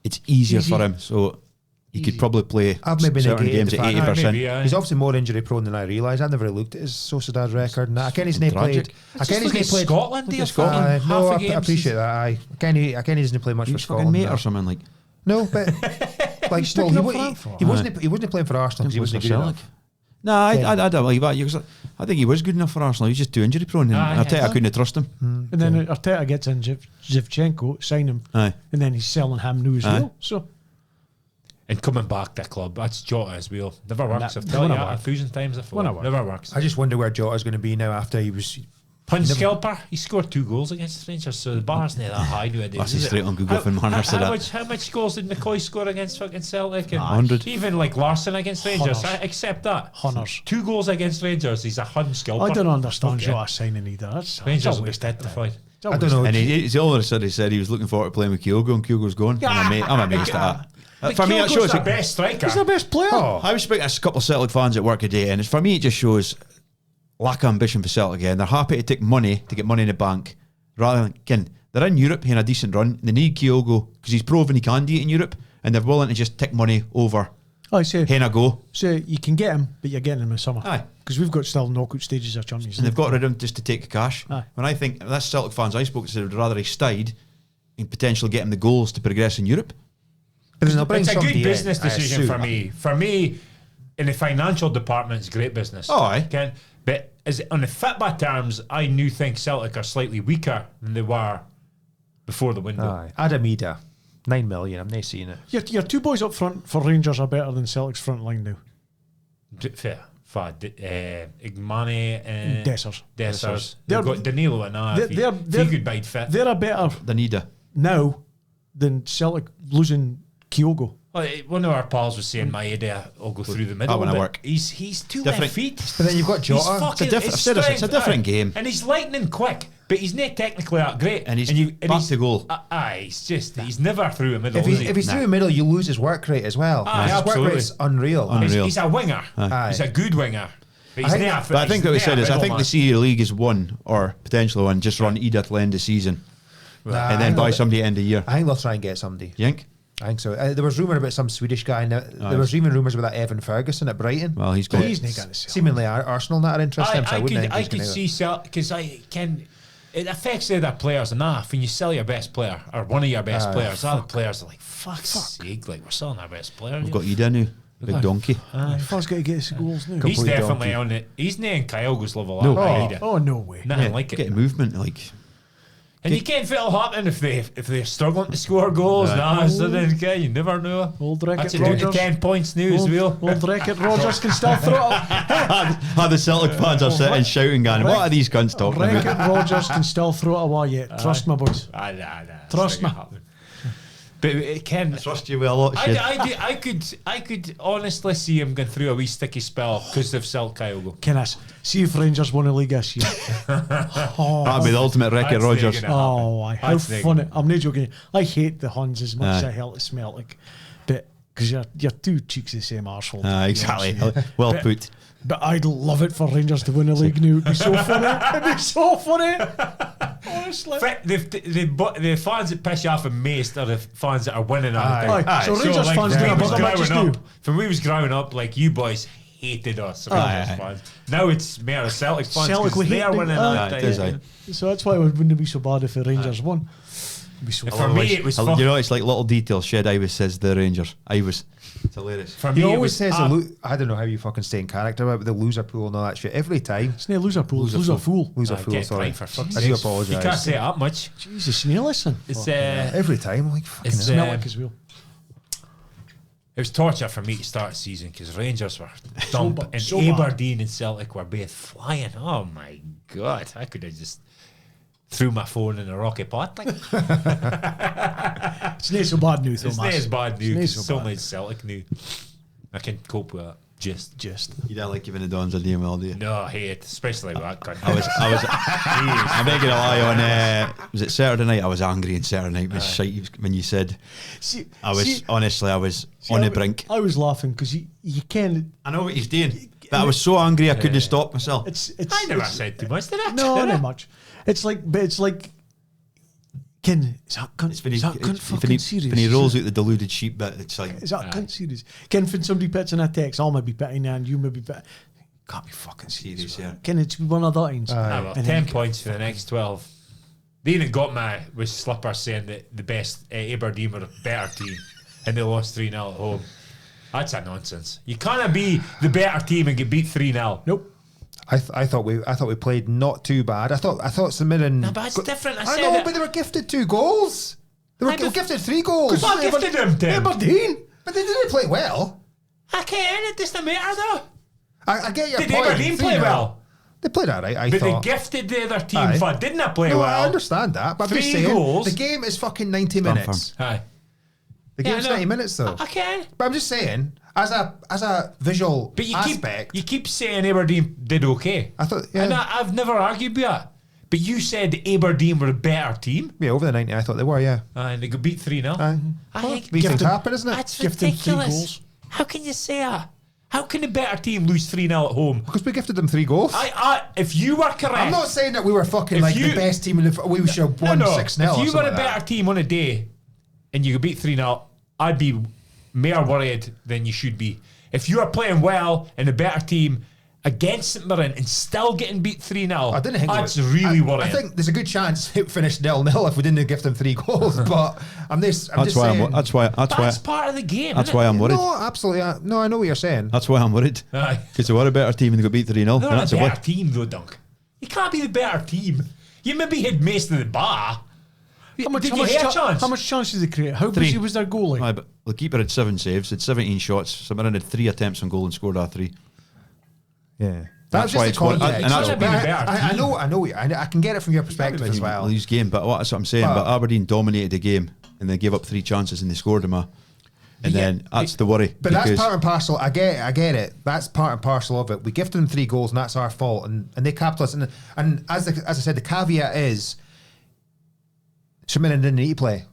it's easier Easy. for him. So he could probably play I've maybe certain negated games the at fact- 80%. Maybe, aye. He's obviously more injury prone than I realise. I never looked at his Sociedad record. And that. I can't he's not played. Tragic. I can't he's Look at not played. Scotland, dear Scotland. fucking No, half a I game. appreciate that. I can't he hasn't played much for He's fucking Scotland. mate no. or something like. No, but like well, sticking up for Frankfurt. he wasn't playing for Arsenal because he wasn't good enough. No, I don't believe that. Because I think he was good enough for Arsenal. He's just too injury prone. And Aye, I tell you, I aye. couldn't trust him. And then Arteta gets in Zivchenko, sign him, Aye. and then he's selling him now as Aye. well. So and coming back to the club. That's Jota as well. Never works. I've told you that 1,000 times before. Never works. I just wonder where Jota's going to be now after he was. Scalper, he scored 2 goals against Rangers, so the bar's not that high nowadays. That's straight on Google for Marner said that. How much goals did McCoy score against fucking Celtic? 100. Even like Larson against Rangers, I accept that. Hunters. 2 goals against Rangers, he's a Hun Scalper. I don't understand Jota signing either. Rangers will get fine. I don't know. And he's all of a sudden he said he was looking forward to playing with Kyogo, and Kyogo's gone. I'm amazed at that. For me, it shows the best striker. He's the best player. I was speaking to a couple of Celtic fans at work today, and for me, it just shows lack of ambition for Celtic again. They're happy to take money to get money in the bank, rather than again they're in Europe having a decent run. They need Kyogo because he's proven he can do it in Europe, and they're willing to just take money over. I say, having a go. So you can get him, but you're getting him in summer. Aye, because we've got still knockout stages of Champions League. and they've got rid of him just to take cash. Aye. When I think that's Celtic fans I spoke to said would rather he stayed and potentially get him the goals to progress in Europe. But then they'll bring It's a good somebody business in, I decision assume. for me. For me, in the financial department, it's great business. Oh, aye. Ken? But on the football terms, I do think Celtic are slightly weaker than they were before the window. Aye. Adam Ida, 9 million. I'm not seeing it. Your 2 boys up front for Rangers are better than Celtic's front line now. Fair. Igmane and Dessers. Dessers. They're- They've got Danilo and if he could bide fit. They're a better Danida. now than Celtic losing Kyogo. Well, one of our pals was saying Maeda will go through the middle. when I but work. He's too Different. left feet. But then you've got He's Jota. fucking, It's a different- his it's a different strength, game. and he's lightning quick, but he's not technically that great. And he's back to goal. He's never through a middle. If he's through the middle, you lose his work rate as well. Aye, His work absolutely. rate's unreal. He's a winger. Aye. He's a good winger. But he's not. But I think what we he's said not is a I think middleman. the Senior League is one or potentially one. Just run Ida till the end of the season, Nah, and then buy somebody at the end of the year. I think they'll try and get somebody. You think? I think so. There was rumour about some Swedish guy. And there was even rumours about that Evan Ferguson at Brighton. Well, he's got. He's not going to sell. Seemingly Arsenal not are interested in him, so I wouldn't think I he's could gonna see sell because it affects the other players enough when you sell your best player or one of your best players. Other players are like, fuck's sake, like we're selling our best player. We've got Ida now, big donkey. First got to get his goals now. He's complete definitely donkey. on it. He's not in Kyogo's level. No. Oh, no way. Nothing like it. Getting movement, like And you can't fit it'll happen if they're struggling to score goals. So then you never know. Old That's Rickett it down to Rogers. 10 points now as well. Old Rickett Rogers can still throw it. how the Celtic fans are sitting shouting, going, "What are these cunts talking Rickett about?" Rogers can still throw it away yet. Trust me, boys. Nah. Trust me. But it can. I trust you with a lot of shit. I could honestly see him going through a wee sticky spell because they've sold Kyogo. Kenneth, see if Rangers won a league this year. That'd be the ultimate Rickett That's Rogers. gonna Oh, aye. How That's funny. I'm not joking. I hate the Huns as much as Aye. I hate the Celtic. But because you're two cheeks of the same arsehole. Exactly. Well put. But I'd love it for Rangers to win a league now. It'd be so funny. It'd be so funny. Honestly. The fans that piss you off and most are the fans that are winning. Aye. So Rangers fans when do we a was bit of matches growing now. up, when we was growing up, like you boys hated us, Rangers fans. Now it's more of Celtic fans Celtic, we because they hate are them. winning. Aye, it is, aye. So that's why it wouldn't be so bad if the Rangers won. It'd be so For me, it was You know, it's like little details. Shed Iwas says the Rangers. Iwas. It's hilarious. For He me, it always was says, I don't know how you fucking stay in character about the loser pool and all that shit. Every time. It's not loser pool, it's loser fool. Loser Aye, pool, get sorry. right for fuck's I do sake. apologise. You can't say it that much. Jesus, you listen. It's Every time. I'm like, fucking It's, hell. Celtic as well. It was torture for me to start the season because Rangers were dump and so bad. Aberdeen and Celtic were both flying. Oh my god! I could have just threw my phone in a rocky pot. Like, It's not so bad news, though, it's not as bad It's not news. so So bad. much Celtic new. I can cope with that. Just You don't like giving the Dons a name, do you? no, I hate it, especially with that cunt. I'm not gonna lie. On was it Saturday night? I was angry on Saturday night. It was shite when you said. I was honestly, I was on the brink. I was laughing because you can. I know what he's doing, but I was so angry I couldn't stop myself. It's. I never it's- said too much, did I? No, not much. It's like, but it's like. Is that cunt? It's when Is he, that cunt it's fucking serious? when he rolls out the deluded sheep bit. It's like Is that cunt serious? Ken, when somebody puts in a text, I'll maybe put in and you maybe put. Can't be fucking serious. Serious, yeah. Ken, it's one of the things. Ah, well, And 10 then- points for the next 12. They even got my with Slipper saying that the best Aberdeen were a better team and they lost 3-0 at home. That's a nonsense. You can't be the better team and get beat 3-0. Nope. I thought we played not too bad. I thought St Mirren. No, but it's different. I I said know, it. but they were gifted 2 goals. They were Aye, but- gifted 3 goals. I gifted them 10. Aberdeen. But they didn't play well. I can't. It doesn't matter though. I get your Did point. Aberdeen play well? They played all right, I But thought. they gifted the other team Aye. for didn't they play No, well? I understand that. But I'm just 3 saying, goals. the game is fucking 90 minutes. Aye. The Yeah, game's I know. 90 minutes, though. I can't. But I'm just saying, as a visual But aspect, you keep saying Aberdeen did okay. I thought, yeah. And I've never argued with that. But you said Aberdeen were a better team. Yeah, over the 90, I thought they were, yeah. And they could beat 3-0. Aye. I Well, think these things Gifted- happen, isn't it? that's Give them 3 ridiculous. goals. How can you say that? How can a better team lose 3-0 at home? Because we gifted them 3 goals. If you were correct, I'm not saying that we were fucking If like you- the best team in the... We should have won 6-0 If you or were a something better like that. team on a day and you could beat 3-0, I'd be more worried than you should be. If you are playing well and a better team against St Mirren and still getting beat 3-0, I didn't think that's it was, really I worrying. think there's a good chance it finished 0-0 if we didn't gift them 3 goals. But I'm just saying. That's why That's part of the game. That's isn't why it? I'm worried. No, absolutely. No, I know what you're saying. That's why I'm worried. Aye. Because they were a better team and they got beat 3-0. They're And not that's a a win. better team though, Dunk. You can't be the better team. You maybe hit most of the bar. How much, Did how you much hear a cha- chance? how much chance did they create? How 3. busy was their goalie? Aye, but the keeper had 7 saves, had 17 shots. St Mirren had 3 attempts on goal and scored all 3. Yeah. That's why it's one- context. and that's- It's gotta be the better I team. know. I can get it from your perspective as well. Lose game, but that's what I'm saying. But Aberdeen dominated the game and they gave up 3 chances and they scored them all. And then that's the worry. But that's because part and parcel. I get it. That's part and parcel of it. We gifted them 3 goals, and that's our fault. And they capped us. And as I said, the caveat is, St Mirren didn't need to play,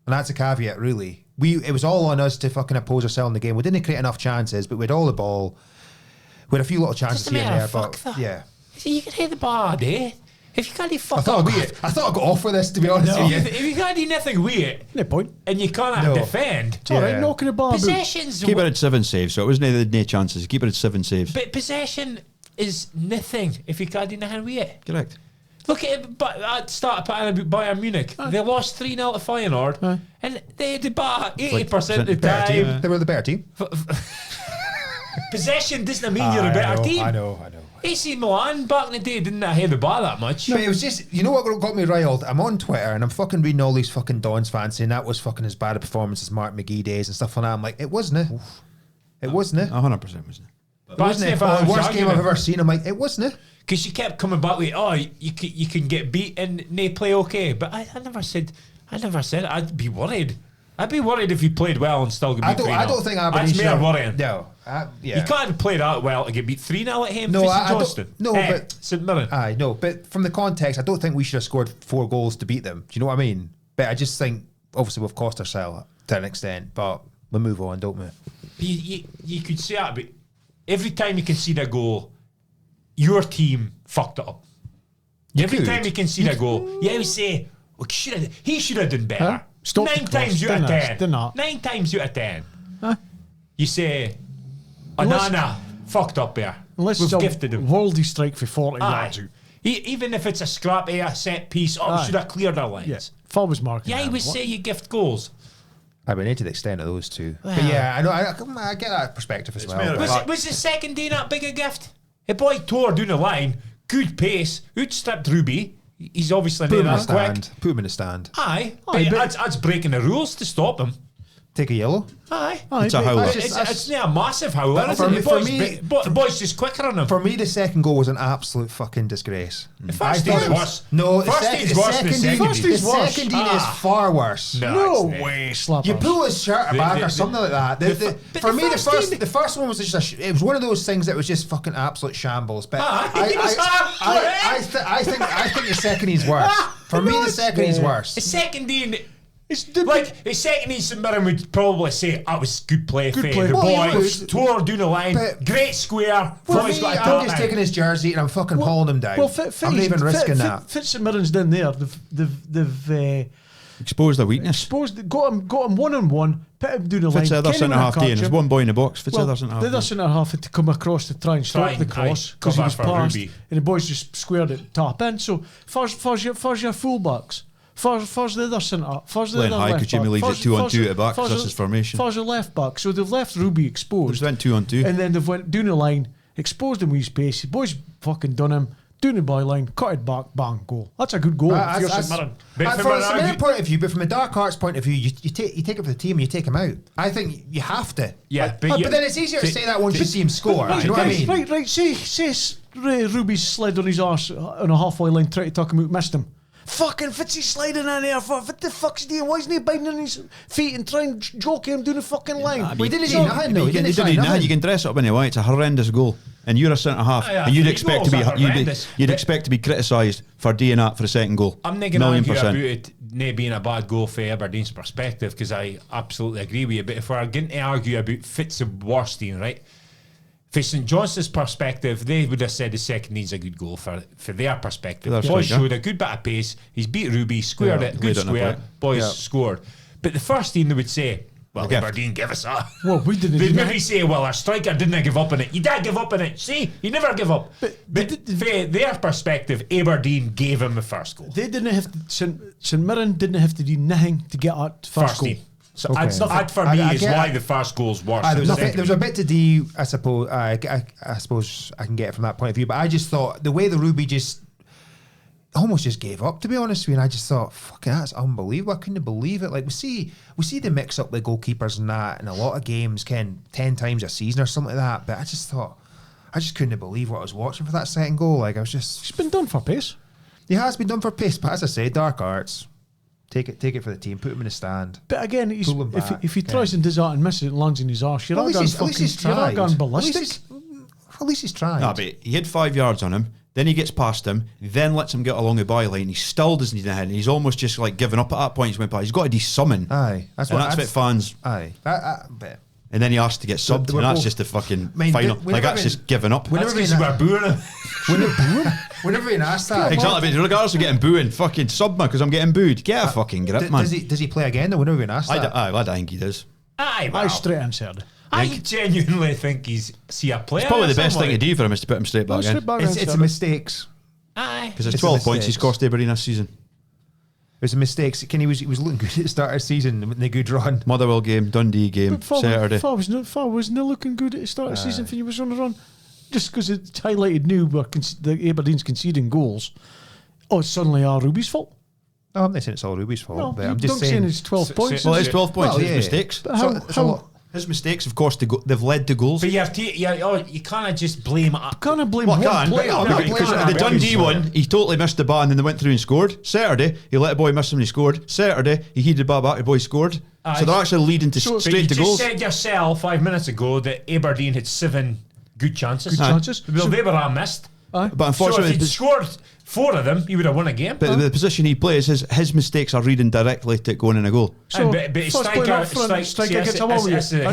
and that's a caveat. Really, it was all on us to fucking oppose ourselves in the game. We didn't create enough chances, but we had all the ball. We had a few little chances Doesn't here and matter, there, fuck but that. yeah. See, you can hit the bar, eh? If you can't do I fuck thought up, I thought I got off with this, to be honest with you. if you can't do nothing with it No point. and you can't No. defend, It's all right, Yeah. knocking the bar about. possessions. keeper had 7 saves, so it wasn't any chances. Keeper had 7 saves. But possession is nothing if you can't do nothing with it. Correct. Look at it, but at start of Bayern Munich, they lost 3-0 to Feyenoord, and they had the bar 80% of the Better team. time. They were the better team. Possession doesn't mean you're a better team. I know. AC Milan back in the day didn't have the bar that much. But it was just, you know what got me riled? I'm on Twitter and I'm fucking reading all these fucking Dons fans saying that was fucking as bad a performance as Mark McGee days and stuff like that. I'm like, it wasn't it? It wasn't it? 100% wasn't it? It wasn't it? Oh, the worst game I've ever seen. I'm like, it wasn't it? Because you kept coming back with, oh, you can get beat and they play okay. But I never said I'd be worried. I'd be worried if you played well and still get beat 3-0. I don't think Aberdeen That's more worrying. No. Yeah. You can't play that well and get beat 3-0 at home No, for I St don't- Johnston. no, but- St Mirren. Aye, no, but from the context, I don't think we should have scored 4 goals to beat them. Do you know what I mean? But I just think, obviously, we've cost ourselves to an extent, but we move on, don't we? You could say that, but every time you can see that goal, your team fucked it up. Every could. time you can see that goal, you always say, well, he should have done better. Huh? Stop 9 the times cross. out of Didn't 10. didn't 9 times out of 10. Huh? You say, Unless- Anana fucked up there. Unless We've it's a gifted him. worldy strike for 40 Aye. yards out. Even if it's a scrap a set piece, we Aye. should have cleared our lines. Yeah. Forwards marking. Yeah, I them. would What? say you gift goals. I mean, to the extent of those two. But Well. yeah, I know. I get that perspective as well. more but- Was the second day that big a gift? A boy tore down the line, good pace, outstripped Ruby. He's obviously Put not him in a that quick. stand. Put him in a stand. Aye, Aye, but that's breaking the rules to stop him. Take a yellow. Aye. Aye, It's a but- howler. It's not a massive howler, But is for it? me- The for boy's me- the boy's just quicker than him. For me, the second goal was an absolute fucking disgrace. The I first thought stage it was- worse. No, First stage worse than the second First stage. stage The worse. second is far worse. No it's not. way, slapper. You pull his shirt back or something like that. but For the me, first the first one was just it was one of those things that was just fucking absolute shambles. But Aye, it was I think the second is worse. For me, the second is worse. The second day, It's the like the second day, St Mirren would probably say, "That was good play, Good Faye. play. The Well, boy it was- tore down the line, but- great square. For Boy's me, got a I'm top just now." taking his jersey and I'm fucking hauling him down. Well, I'm not even risking that. Fitz and Mirren's down there. They've Exposed their weakness. exposed, got him 1-on-1, put him down the line. Fitz the other Kenny centre went half day and catch there's him. one boy in the box. Fitz the Well, other centre half. the other day. centre half had to come across to try and stop the cross because he cover was for passed, Ruby. and the boys just squared it top in. So first your fullbacks. First the other centre. First the Playing other high, left could Jimmy back. leave it First- 2-on-2 first- at the back, 'cause first that's the- his formation. First the left back. So they've left Ruby exposed. Just went 2-on-2. And then they've went down the line, exposed him with his pace. The boys fucking done him. down the byline, cut it back, bang, goal. That's a good goal. If you're St Mirren. But From a Mirren point of view, but from a Dark Arts point of view, you take it for the team and you take him out. I think you have to. Yeah, but then it's easier to say that once you see him score. Do you know what I mean? Right. Say Ruby's slid on his arse on a halfway line, trying to tuck him out, missed him. Fucking Fitzy sliding in there for what the fuck's he doing? Why isn't he biting on his feet and trying to joke him doing the fucking line? We didn't do nothing though. You can dress it up anyway. It's a horrendous goal, and you're a centre half, and you'd expect to be criticised for doing that for a second goal. I'm not going to argue about it not being a bad goal for Aberdeen's perspective, because I absolutely agree with you. But if we're going to argue about Fitz and Warstein, right? For St John's perspective, they would have said the second needs a good goal for their perspective. That's Boys right, showed a good bit of pace. He's beat Ruby, squared it, good square. Boys scored. But the first thing they would say, well, Aberdeen give us that. Well, we didn't. They'd maybe say, well, our striker didn't give up on it. You did give up on it. See, you never give up. But from their perspective, Aberdeen gave him the first goal. They didn't have to, St Mirren didn't have to do nothing to get at first goal. So that for me is why the first goal's worse. There was a bit to do, I suppose. I suppose I can get it from that point of view. But I just thought the way the Ruby just almost just gave up, to be honest with you. And I just thought, fucking, that's unbelievable. I couldn't believe it. Like we see the mix up with goalkeepers and that in a lot of games, 10 times a season or something like that. But I just couldn't believe what I was watching for that second goal. Like I was just. It's been done for pace. He has been done for pace, but as I say, Dark Arts. Take it for the team. Put him in the stand. But again, if he tries and does that and misses it and lands in his arse, you're not going ballistic. At least he's tried. No, but he had 5 yards on him. Then he gets past him. Then lets him get along the byline. He still doesn't need a head. He's almost just like giving up at that point. He's went by. He's got to do something. Aye, that's what fans. Aye, but. And then he asked to get subbed, and that's just the fucking final. Like that's just giving up. That's because we're booing him. Whenever you asked that, exactly. But regardless of getting booing, fucking sub me because I'm getting booed. Get a fucking grip, man. Does he play again? Or whenever you asked that, I think he does. I straight answered. I genuinely think he's a player. It's probably the best thing to do for him is to put him straight back in. It's a mistakes. Aye, because there's 12 points he's cost Aberdeen this season. It was a mistake. He was looking good at the start of the season with the good run. Motherwell game, Dundee game, Saturday. Far wasn't looking good at the start of the season for you was on the run. Just because it's highlighted new where the Aberdeen's conceding goals. Oh, it's suddenly our Ruby's fault. No, I'm not saying it's all Ruby's fault. No, but I'm just saying it's 12 points. Well, it's 12 points. His mistakes. How? His mistakes, of course, they've led to goals. But you can't just blame it. Can't blame one player. Because the Dundee one, he totally missed the bar and then they went through and scored. Saturday, he let a boy miss him and he scored. Saturday, he headed the bar back, the boy scored. So they're actually leading to straight to goals. You just said yourself 5 minutes ago that Aberdeen had 7 good chances. Well, they were all missed. But unfortunately, so if he'd scored 4 of them, he would have won a game. But the position he plays, his mistakes are reading directly to going in a goal. So, but striker gets away with it.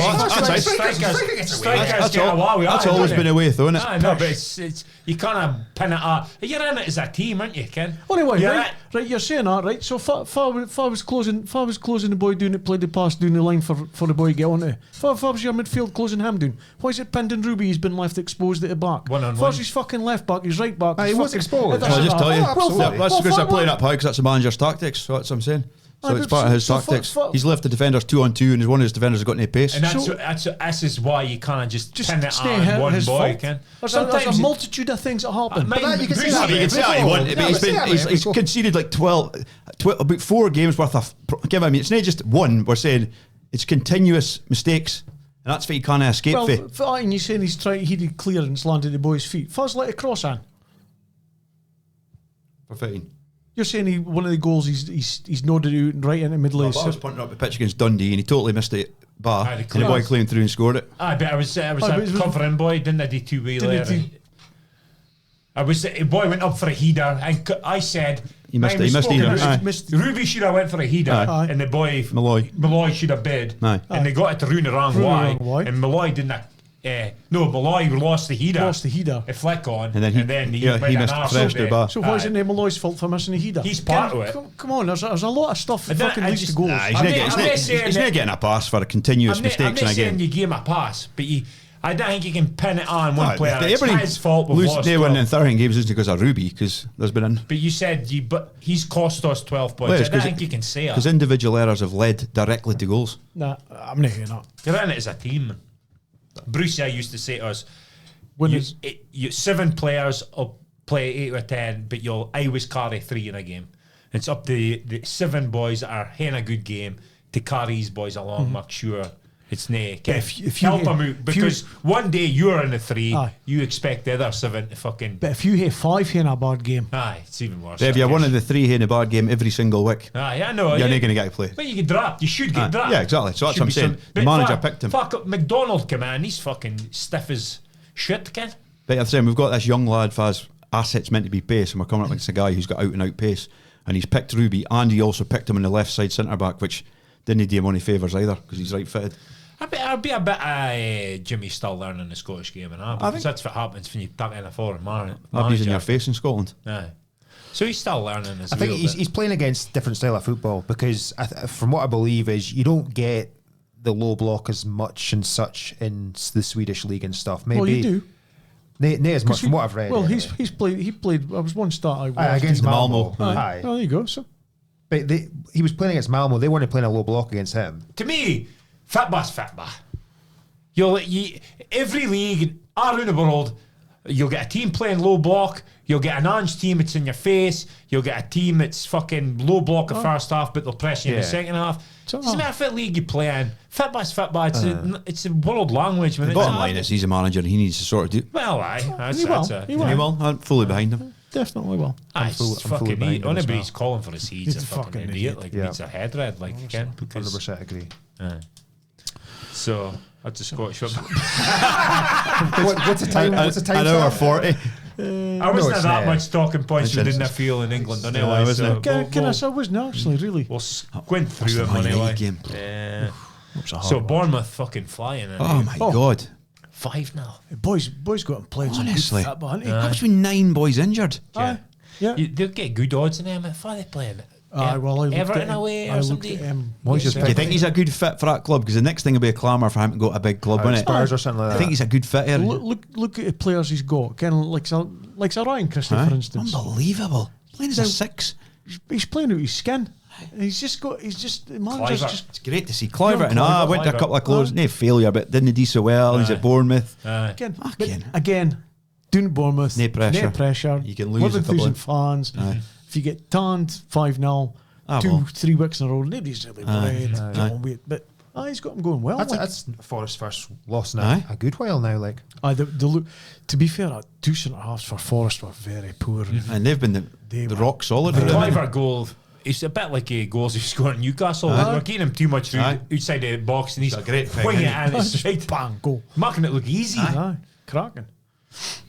That's always been a way, though, isn't it? No, but it's you can't pin it up. You're in it as a team, aren't you, Ken? Anyway, right, you're saying that, right? So Far was closing the boy doing it, played the pass down the line for the boy to get on it. Far was your midfield closing him down. Why is it Pendon Ruby? He's been left exposed at the back. One-on-one. Far's fucking left back, he's right back. He was exposed. I'll just tell you. Absolutely. That's because they're playing up high because that's the manager's tactics. So that's what I'm saying. So it's part of his tactics. He's left the defenders 2-on-2 and one of his defenders has got no pace. And that's is why you can't just pin it on one boy, Ken. There's a multitude of things that happen. You can say that you want, but he's conceded like 12, about 4 games worth of. I mean, it's not just one. We're saying it's continuous mistakes, and that's what you can't escape. And you're saying he did clearance, landed the boy's feet. Fuzz let a cross on. For fitting. You're saying one of the goals he's nodded out right in the middle of I was pointing up the pitch against Dundee and he totally missed the bar and the boy claimed through and scored it. I bet I was a covering boy, didn't I do 2 way later? The boy went up for a header and I said he missed header. Ruby should have went for a header and the boy Malloy should have bid and they got it to ruin the wrong way and Malloy didn't. Malloy lost the header. A flick on, and then he missed the bar. So why isn't it Malloy's fault for missing a header? He's part of it. Come on, there's a lot of stuff that fucking leads to goals. He's not getting a pass for continuous mistakes in a game. I'm not saying you give him a pass, but I don't think you can pin it on one player. It's his fault. They won in 13 games isn't because of Ruby, because there's been. But you said but he's cost us 12 points. I don't think you can say that because individual errors have led directly to goals. Nah, I'm not hearing that. You're in it as a team. Bruce used to say to us, when 7 players up play 8 or 10, but you'll always carry 3 in a game. It's up to the 7 boys that are having a good game to carry these boys along, make sure it's naked. If you help ha- them out, because one day you're in the 3, Aye. you expect the other 7 to fucking. But if you have 5 in a bad game, Aye, it's even worse. If you're one of the 3 in a bad game every single week, Aye, I know. you're yeah. not going to get to play. But you get dropped. You should get dropped. Yeah, exactly. So that's Should what I'm be saying. some- The but manager picked him. Fuck up McDonald, come on. He's fucking stiff as shit, Ken. But I'm saying we've got this young lad Faz, assets meant to be pace, and we're coming up against a guy who's got out and out pace, and he's picked Ruby, and he also picked him on the left side centre back, which didn't do him any favours either because he's right fitted. I'd be a bit Jimmy still learning the Scottish game and that, because that's what happens when you tuck in a foreign manager. Abby's in your face in Scotland. Aye. So he's still learning as I think well. he's playing against different style of football because from what I believe is you don't get the low block as much and such in the Swedish league and stuff. Maybe well, you do. Nay as much from what I've read. Well, anyway. he played. I was one start I watched against Malmo. Malmo. Aye. Aye. Oh, there you go. So But he was playing against Malmo. They weren't playing a low block against him. To me, Fitba's Fitba. Every league around the world, you'll get a team playing low block. You'll get an Ange team that's in your face. You'll get a team that's fucking low block the first half, but they'll press you in the Yeah. second half. So- Doesn't matter what league you play in. Fitba's Fitba. It's a world language. Man. The bottom line is he's a manager and he needs to sort of do. Well, aye. That's He will. a. He will. He will. I'm fully behind him. definitely will. Aye, I'm fully behind him as anybody's well. calling for his he's He's a fucking idiot. idiot. Like, Yeah. needs a head red, like, again. 100% agree. So, that's a Scottish football. What's the time? What's the time? An hour sir? 40. I wasn't it's that not. much talking points It's within the feel in England Yeah, anyway. wasn't So it? Can I say I wasn't actually really? we'll squint through the them Man United anyway. game? Yeah. Oops, a hard So one. Bournemouth fucking flying. Oh my God. 5-0. boys got and played some good Honestly. football, haven't he? That's been 9 boys injured. Aye. Yeah. They'll get good odds in them. If are they playing? Aye, well, I looked Everton at him. away I or looked something. at him. Moyes just Do you think he's a good fit for that club? Because the next thing will be a clamour for him to go to a big club, won't it? Spurs or something like I that. think he's a good fit here. Look at the players he's got. Kind of like a Ryan Christie, Aye. for instance. Unbelievable. Playing as a Now- 6. He's playing out his skin. He's just the manager's Clivert. just It's great to see Clivert. Young And I Clivert, went to a Clivert. couple of clubs. No failure, but didn't do so well. He's Aye. at Bournemouth. again. Fucking. But again, doing Bournemouth. No pressure. No pressure. You can lose a couple 11,000 of- fans. Aye. If you get tanned 5-0, Ah, well. 3 weeks in a row, nobody's really worried. Aye. Don't wait. But he's got him going well. That's Forest's first loss in Aye. a good while now. Like The look, to be fair, 2 centre halves for Forest were very poor. And they've been They the were- rock solid. The for them. Clivert goal, it's a bit like goals he scored at Newcastle. We're getting him too much through Aye. outside the box, and he's It's a great thing, winging it isn't and it's Just right, bang, goal. making it look easy. Aye, cracking.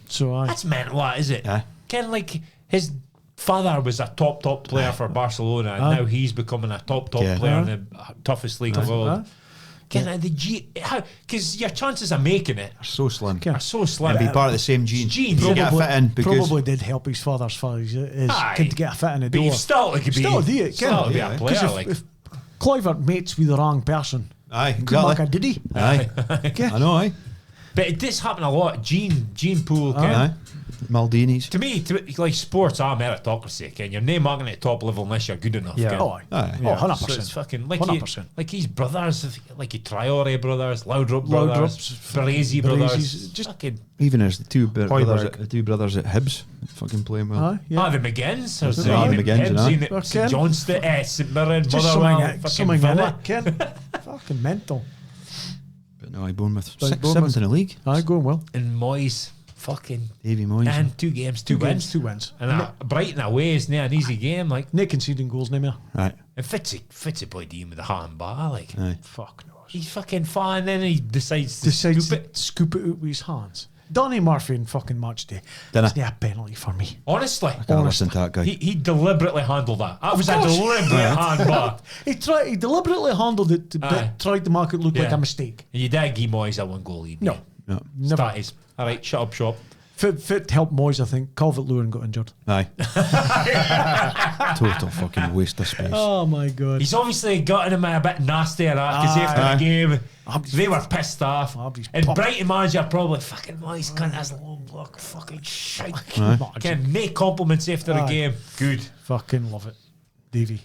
So That's mental, that, is it? Aye. Kind of like his father was a top player for Barcelona, and now he's becoming a top Yeah. player in the toughest league in the world. Aye. Because your chances of making it So slim. are so slim. And be part of the same gene. Genes. You get a fit in because probably did help his father's father Aye. to get a fit in the But door. you've still to be, Still do it, still to be Ken. a 'Cause player. Like, if Clivert mates with the wrong person, aye, good luck, exactly. did he? Aye. Okay. I know, aye. but it does happen a lot. Gene pool, Ken. Aye. Maldini's. To me, like sports are meritocracy, Ken. You're not marking at top level unless you're good enough. Yeah. Ken. Oh, aye. Aye. Oh, 100%. So it's fucking like 100%. like his brothers, like your Traore brothers, Loudrup Loudrups, brothers, Baresi brothers. Baresi's, just- Fucking Even as the two brothers, Hoiberg. the two brothers at Hibs, fucking playing well. Aye, yeah. the McGinns. There's Aye, the the McGinns, Hibs, aye. in it, Okay. St Johnston, St Mirren, Just Motherwell, something fucking in Villa. it, Ken. Fucking mental. But no, Bournemouth. Right, 6th, Bournemouth. 7th in the league. Aye, going well. And Moyes, fucking, Davy Moyes. and 2 games, 2 wins. 2 wins. And Brighton away is not an easy game. Like, No conceding goals, no more. Right. and Fitzy boy Dean with the hat and bar. Like, Aye. Fuck knows. he's fucking fine, and then he decides to Scoop it out with his hands. Donny Murphy in fucking match day. Dinna. It's not a penalty for me. Honestly, Can't listen to that guy. he deliberately handled that. That was a course. deliberate handball. He deliberately handled it, Aye. but tried to make it look like Yeah. a mistake. And you did give Moyes a 1 goal lead. No, No. never. That is. All right, shut up shop. Fit helped Moyes, I think. Calvert-Lewin got injured. Aye. Total fucking waste of space. Oh my god. He's obviously gotten him a bit nasty at that because Aye. after the game, Abdi's- they were pissed off. Abdi's And pumped. Brighton manager probably fucking Moyes cunt has a low block fucking shit. Aye. Can make compliments after the Aye. game. Good. Fucking love it. Davy.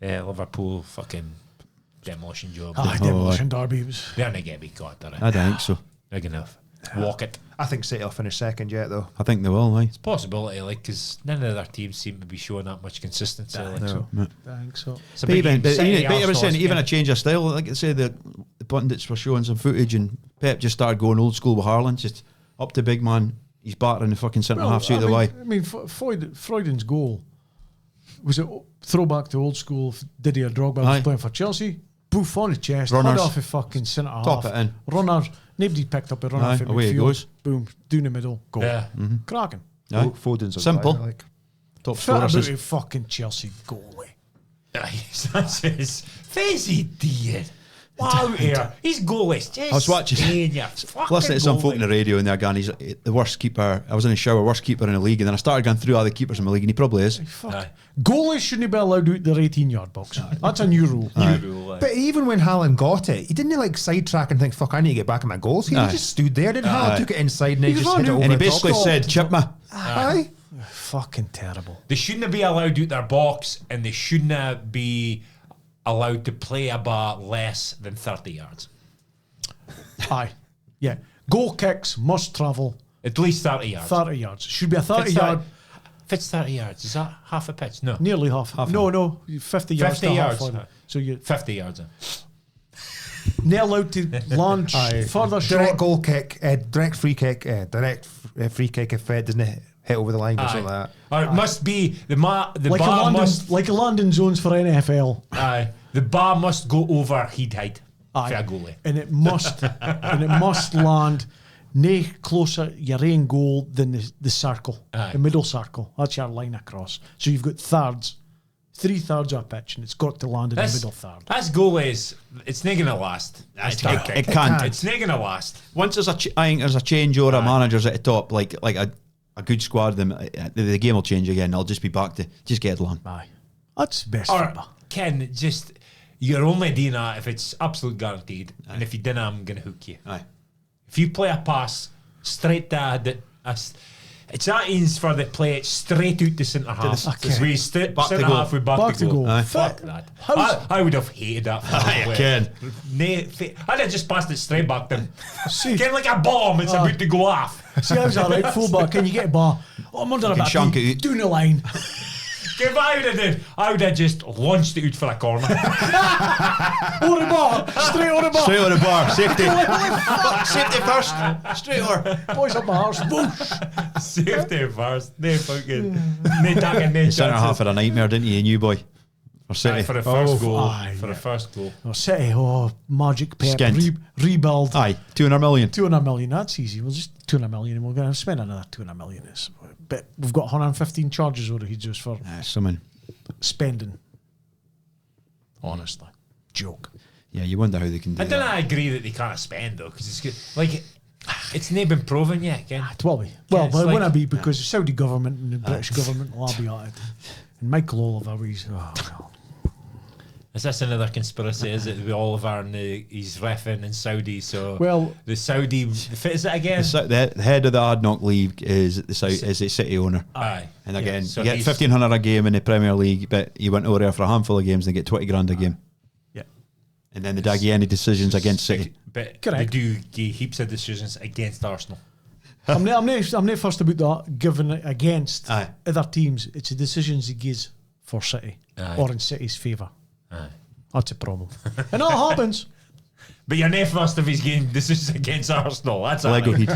Yeah, Liverpool fucking demolition job. Aye, demolition derby was. They're not getting me caught, are I they? don't think so. Big enough. walk it. I think City will finish second yet, though. I think they will, aye. It's a possibility, like, because none of their teams seem to be showing that much consistency. I Like, think so. No. I think so. it's a But big even, but City, you know, but I was Arsenal, saying, even yeah. a change of style. Like I say, the pundits were showing some footage, and Pep just started going old school with Haaland, just up to big man. He's battering the fucking centre half straight away. I mean, Freuden's goal was a throwback to old school. Didier Drogba was Aye. playing for Chelsea. Boof on his chest, Runners. head off a fucking centre half. Top it in. Runners. Nobody picked up a runner Aye, from away it midfield. goes. Boom, down the middle, goal. Yeah. Cracking. Aye. Foden's a Simple. player, like. Top Fit scorer. about Says, a fucking Chelsea goalie. Aye, that's his fancy dear. Wow, here. He's goalless. Just I was watching- listening to some folk on the radio, and they're going, he's the worst keeper. I was in the shower, worst keeper in the league, and then I started going through all the keepers in the league, and he probably is. Fuck. Aye. Goalies shouldn't be allowed out their 18-yard box. That's a new rule. But even when Haaland got it, he didn't like sidetrack and think, "Fuck, I need to get back in my goals." He Aye. just stood there. Didn't Aye. Haaland took it inside and he He was just hit it running- over And he the basically top. said, "Chip me." "Aye." Fucking terrible. They shouldn't be allowed out their box, and they shouldn't be allowed to play about less than 30 yards. Aye. Yeah. Goal kicks must travel At least 30 yards. 30 yards. Should be a If it's 30-yard, if it's 30 yards, is that half a pitch? No. nearly half. No, 50 yards 50 to yards. half on. So you're 50 yards. not allowed to launch further Direct short. goal kick, direct free kick, free kick if it doesn't hit over the line or something like that. Or it must be, the Like bar must, a London zones for NFL. the bar must go over head height Aye. for a goalie. And it must land no closer your own goal than the circle, Aye. the middle circle. That's your line across. So you've got thirds, 3/3 of a pitch, and it's got to land in the middle third. That's goalies. It's not going to last. It can't. It's not going to last. Once there's I think there's a change or a manager's at the top, like a good squad, then the game will change again. I'll just be back to just get it along. Aye. That's best Or, football. Ken, just, you're only doing that if it's absolute guaranteed. And if you didn't, I'm going to hook you. Aye. If you play a pass straight to it's that means for the play it straight out to centre half. Okay. Because we Back to centre goal. half with back to goal. Aye. Fuck that. How's- I would have hated that. Aye, Ken. I'd have just passed it straight back to him. See, Get like a bomb, it's about to go off. see, I was all right, fullback, and you get a bar. Oh, I'm under a can bit shank it out. down the line. If I would have done, I would have just launched it out for a corner. On the bar, straight on the bar. Straight on the bar, safety. Safety first. Straight over. Boys up my arse, whoosh. Safety first. No fucking. No tagging, no Centre half chances. had a nightmare, didn't he, new boy? For City. Aye, for the first goal. aye, For the first goal. Oh, City, magic pep, Skint. rebuild. Aye, 200 million. 200 million, that's easy. We'll just 200 million and we're going to spend another 200 million. But we've got 115 charges over here just for Something. spending. Honestly. Joke. Yeah, you wonder how they can do I don't that. agree that they can't spend though, because it's good. Like, it's not been proven yet, Ken. It will be. Well, it's but it like- wouldn't be because the Saudi government and the British government will all be at it. And Michael Oliver, he's, oh, God. Is this another conspiracy? Is it with Oliver and he's reffing in Saudi? So Well- the Saudi is it again? The head of the Adnoc League is the City owner. Aye. And again, So you get he's- 1,500 a game in the Premier League, but you went over there for a handful of games and they get 20 grand a game. Yeah. And then they don't get any decisions against City. But Correct. they do give heaps of decisions against Arsenal. I'm not fussed about that, giving it against Aye. other teams. It's the decisions he gives for City Aye. or in City's favour. Aye. That's a problem. And that happens. But you're not first if he's getting decisions against Arsenal. That's all Lego right. Heat.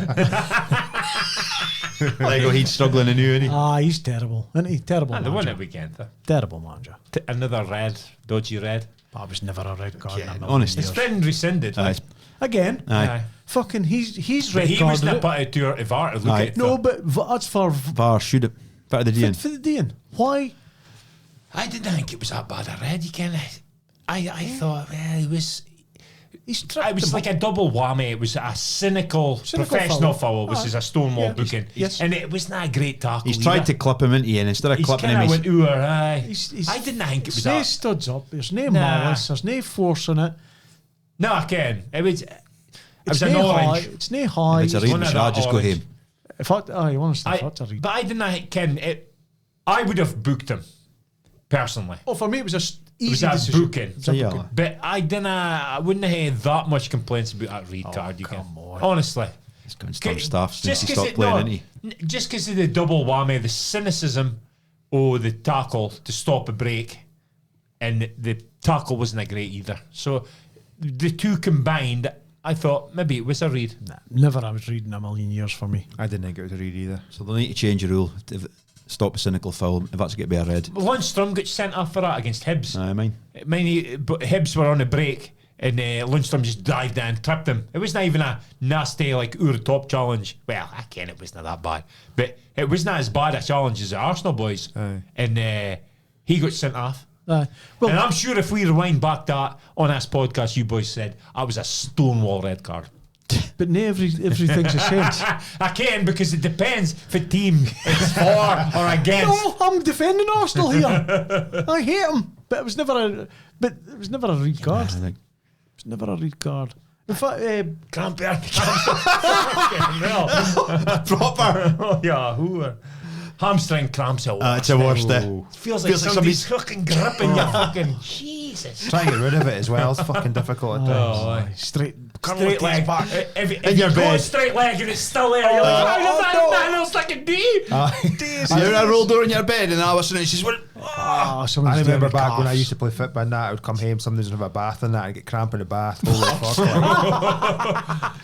Lego Heat struggling in you, isn't he? He's terrible. Isn't he? Terrible And they won manager. at weekend. Though. Terrible manager. Another red, dodgy red. I was never a red card. in a million honest. His years. friend rescinded. Aye. Like, Again, Aye. fucking he's but red he was carded not it. put out to VAR to look Aye. at. No, though. but that's for VAR, shoot it. Bit of the DN. for the Dean. Why? I didn't think it was that bad a red. You can. I thought he was. He's It was like a double whammy. It was a cynical professional foul, which is a stonewall Yeah. booking. Yes. And it was not a great tackle. He's tried to clip him into you, and instead of He's clipping kind him, of he's went ooh, aye. He's I didn't think it was There's no that. studs up. There's no Nah. malice. There's no force in it. No, I can. It was. It was It's an no high. orange. It's no high. if it's a one read of shot, that just go orange. home. If I, you understand? If that's a read. But I didn't Ken. I would have booked him personally. Oh, for me, it was a It was easy a decision. booking. It was a Yeah. booking. But I wouldn't have had that much complaints about that red card. You can come on. honestly. He's gone stunned staff since Just he 'cause stopped playing, didn't he? Just because of the double whammy, the cynicism, the tackle to stop a break, and the tackle wasn't a great either. So the two combined, I thought maybe it was a read. Nah, never I was reading a million years for me. I didn't think it was a read either. So they'll need to change the rule. Stop a cynical foul. If that's going to be a red. Lundstrom got sent off for that against Hibs. I mean, But Hibs were on a break, and Lundstrom just dived in and tripped him. It wasn't even a nasty, like, top challenge. Well, again, it wasn't that bad. But it wasn't as bad a challenge as the Arsenal boys. Aye. And he got sent off. Well, And I'm sure if we rewind back that on this podcast, you boys said, I was a stonewall red card. but not everything's a sense. I can, because it depends if a team is for or against. No, I'm defending Arsenal here. I hate them, but it was never a red card. I think. It was never a red card. In fact, Cramper. Proper. Oh, yeah, who? Hamstring cramps are worse. It's the worst. Feels like somebody's fucking gripping your fucking Jesus. Trying to get rid of it as well. It's fucking difficult at times. Oh, aye. straight Straight leg back. If In your you go bed. straight leg and it's still there, you're like, oh, nothing else I can do. You're in a roll door in your bed, and all of a sudden she's went. Oh, I remember back when I used to play football and that, I would come home, somebody doesn't have a bath and that, I'd get cramp in the bath. Holy fuck.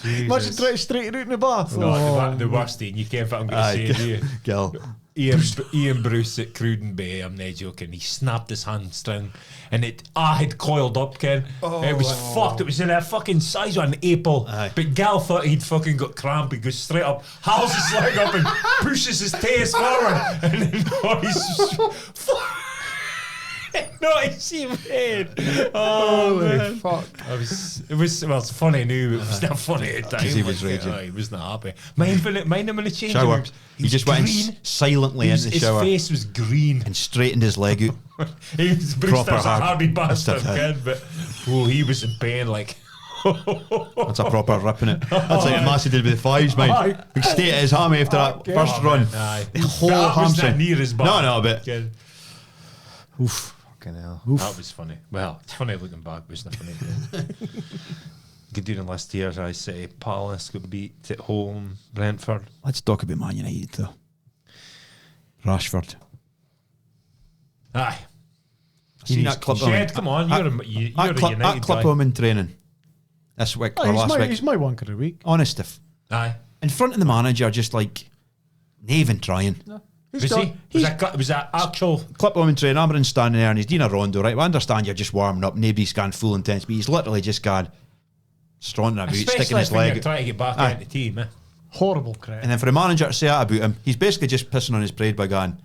Imagine trying to straighten out in the bath. No, the worst thing, you can't I'm going to say to you. Gil. Ian Bruce at Cruden Bay, I'm not joking, he snapped his hamstring and I had coiled up, Ken. It was fucked. It was in a fucking size of an apple. Aye. But Gal thought he'd fucking got cramp. He goes straight up, hauls his leg up and pushes his tails forward. And then not his head. Oh, man. fuck. It's funny now, but it was not funny at the time. 'Cause he was raging. He was not happy. Mind him in the changing Shower. rooms. He just went green. silently in the His shower face was green. and straightened his leg out. He was Proper a hard hardy bastard, bastard, kid, but he was in pain, like. That's a proper ripping it. That's like Massey did with the fives, mate. He stayed at his hammy after that first run. Aye. The whole That wasn't hamstring. near his back. No, but Kid. oof. Fucking hell. That was funny. Well, it's funny looking back, but it's not funny. Good doing last year, I say Palace got beat at home, Brentford. Let's talk about Man United though. Rashford. Aye. Seen that clip of him? Shed, come on, you're a That United clip guy. of him in training this week or last week. He's my wanker of the week. Honest, if Aye. in front of the manager, just like not even trying. Was that actual? Clip of him in training. Amarin standing there and he's doing a rondo, right? I understand you're just warming up. Nobody's gone full intense, but he's literally just gone strolling about, sticking Especially his when you're leg. trying to get back Aye. into the team, eh? Horrible credit. And then for the manager to say that about him, he's basically just pissing on his parade by going,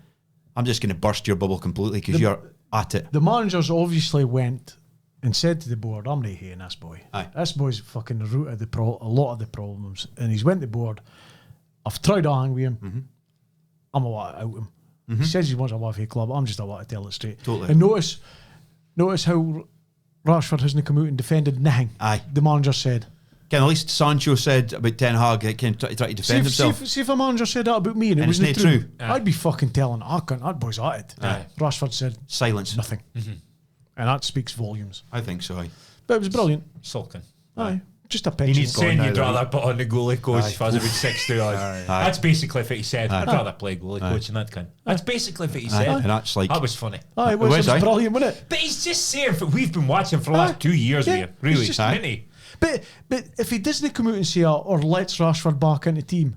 I'm just going to burst your bubble completely because you're at it. The managers obviously went and said to the board, I'm not hating this boy. Aye. This boy's fucking the root of a lot of the problems. And he's went to the board. I've tried to hang with him. I'm a lot out him. He says he wants a Waffy club. I'm just a lot to tell it straight. Totally. And notice how Rashford hasn't come out and defended nothing. Aye. The manager said. At least Sancho said about Ten Hag, he can try to defend himself. See if a manager said that about me and it And it's wasn't not true, true. I'd be fucking telling, I can't, that boy's at it. Aye. Rashford said Silence. nothing. And that speaks volumes. I think so. Aye. But it was brilliant. Sulking. Aye. Just a He picture. needs Saying gone you'd now, rather put on the goalie coach Aye. if I was about 6 hours. Aye. That's basically what he said. Aye. I'd rather play goalie coach and that kind. That's basically what he said. And that's like, That was funny. Aye, it was, It was, aye. brilliant, wasn't it? But he's just saying, we've been watching for the last 2 years Yeah, here, really, he's just- isn't he? But if he doesn't come out and say that or lets Rashford back in the team,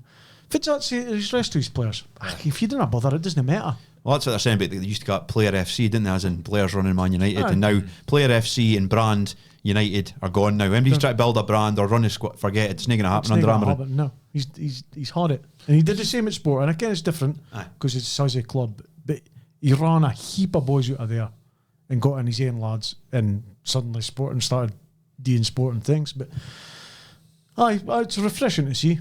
if it's that his rest of his players, if you didn't bother, it doesn't matter. well, that's what they're saying about they used to got Player FC, didn't they, as in players running Man United, Aye. and now Player FC and brand United are gone now. Anybody's trying to build a brand or run a squad, forget it. It's not going to happen It's under not gonna Amarin. happen, no, he's had it, and he did the same at Sport. And again, it's different Aye. because it's a club, but he ran a heap of boys out of there and got in his own lads, and suddenly Sporting started doing sporting things. But aye, it's refreshing to see.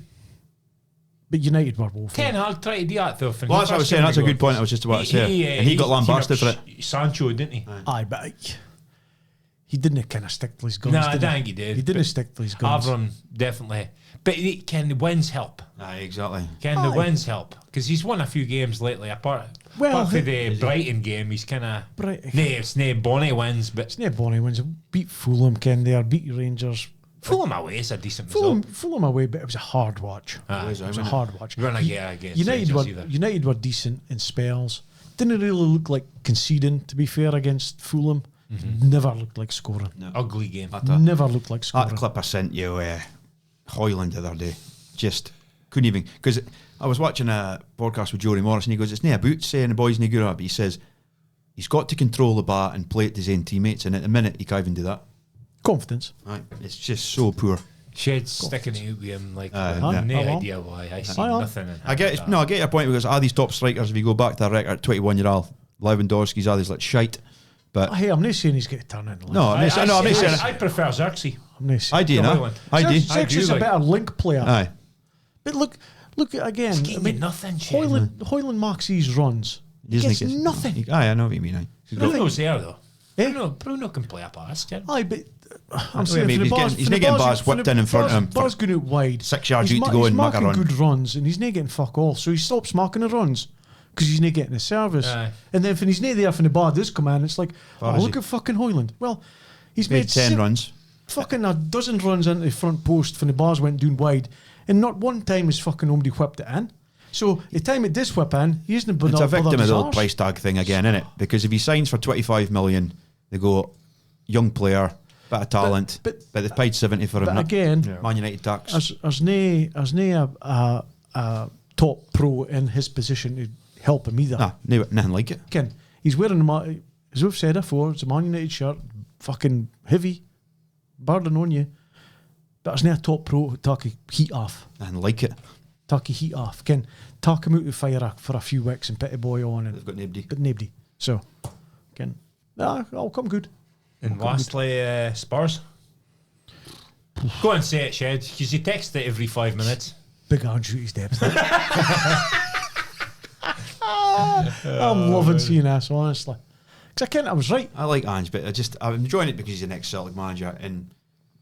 But United were woeful. Ten Hag tried to do that though. Well, that's what I was saying. That's a good point. I was just about to say. And he got lambasted for it. Sancho, didn't he? Aye, but he didn't kind of stick to his guns. No, I did don't think he did. He didn't but stick to his guns. Avram, definitely. But can the wins help? Aye, exactly. Can the wins help? Because he's won a few games lately. Apart from the Brighton game, he's kind of. Brighton. It's no Bonnie wins, but It's not Bonnie wins. Beat Fulham, Ken there. Beat Rangers. Fulham away is a decent Fulham away, but it was a hard watch. result. It was a hard watch. We're not I guess. United were decent in spells. Didn't really look like conceding, to be fair, against Fulham. Never looked like scoring. No. Ugly game. Never looked like scoring. That clip I sent you, Hoyland the other day, just couldn't even, because I was watching a podcast with Jory Morris and he goes, it's not about saying the boys need to go up, but he says he's got to control the bat and play it to his own teammates, and at the minute he can't even do that. Confidence. Right. It's just so poor. Shed's sticking out with him like no idea why. I see nothing in I get your point, because these top strikers, if you go back to the record, 21-year-old Lewandowski's these like shite. But hey, I'm not saying he's going to turn into no, I'm not saying. I prefer Xerxes. I'm not saying. I do, no. I do. Xerxes is a better link player. Aye. But look again. He's getting nothing, Shed. Hoyland marks these runs. He gets nothing. I know what you mean. Aye. Bruno's there though. Eh? Bruno can play a pass, Ken. Aye, but I'm saying he's not getting bars whipped in front of him. Bars going out wide. 6 yards out to go and mark a run. He's marking good runs, and he's not getting fuck all. So he stops marking the runs because he's not getting the service. Aye. And then when he's not there from the bar does come in, it's like, look at fucking Hoyland. Well, he's made 10 runs. Fucking a dozen runs into the front post when the bars went down wide, and not one time has fucking nobody whipped it in. So the time it does whip in, he isn't It's a victim of the old price tag thing again, isn't it? Because if he signs for 25 million, they go young player, bit of talent, but they paid 70 for him. But again, Man United tax. There's no a top pro in his position to help him either. Nothing like it. Ken, he's wearing as we've said before, it's a Man United shirt, fucking heavy, burden on you. But there's no a top pro to take heat off. Nothing like it. Take heat off. Ken, take him out of fire for a few weeks and put a boy on, and They've got nobody. but nobody. So, Ken, I'll come good. And lastly, Spurs. Go and say it, Shed, because you text it every 5 minutes. Big Andrew, his depth. I'm loving seeing this, honestly. Because I was right. I like Ange, but I'm enjoying it because he's an ex-Celtic manager, and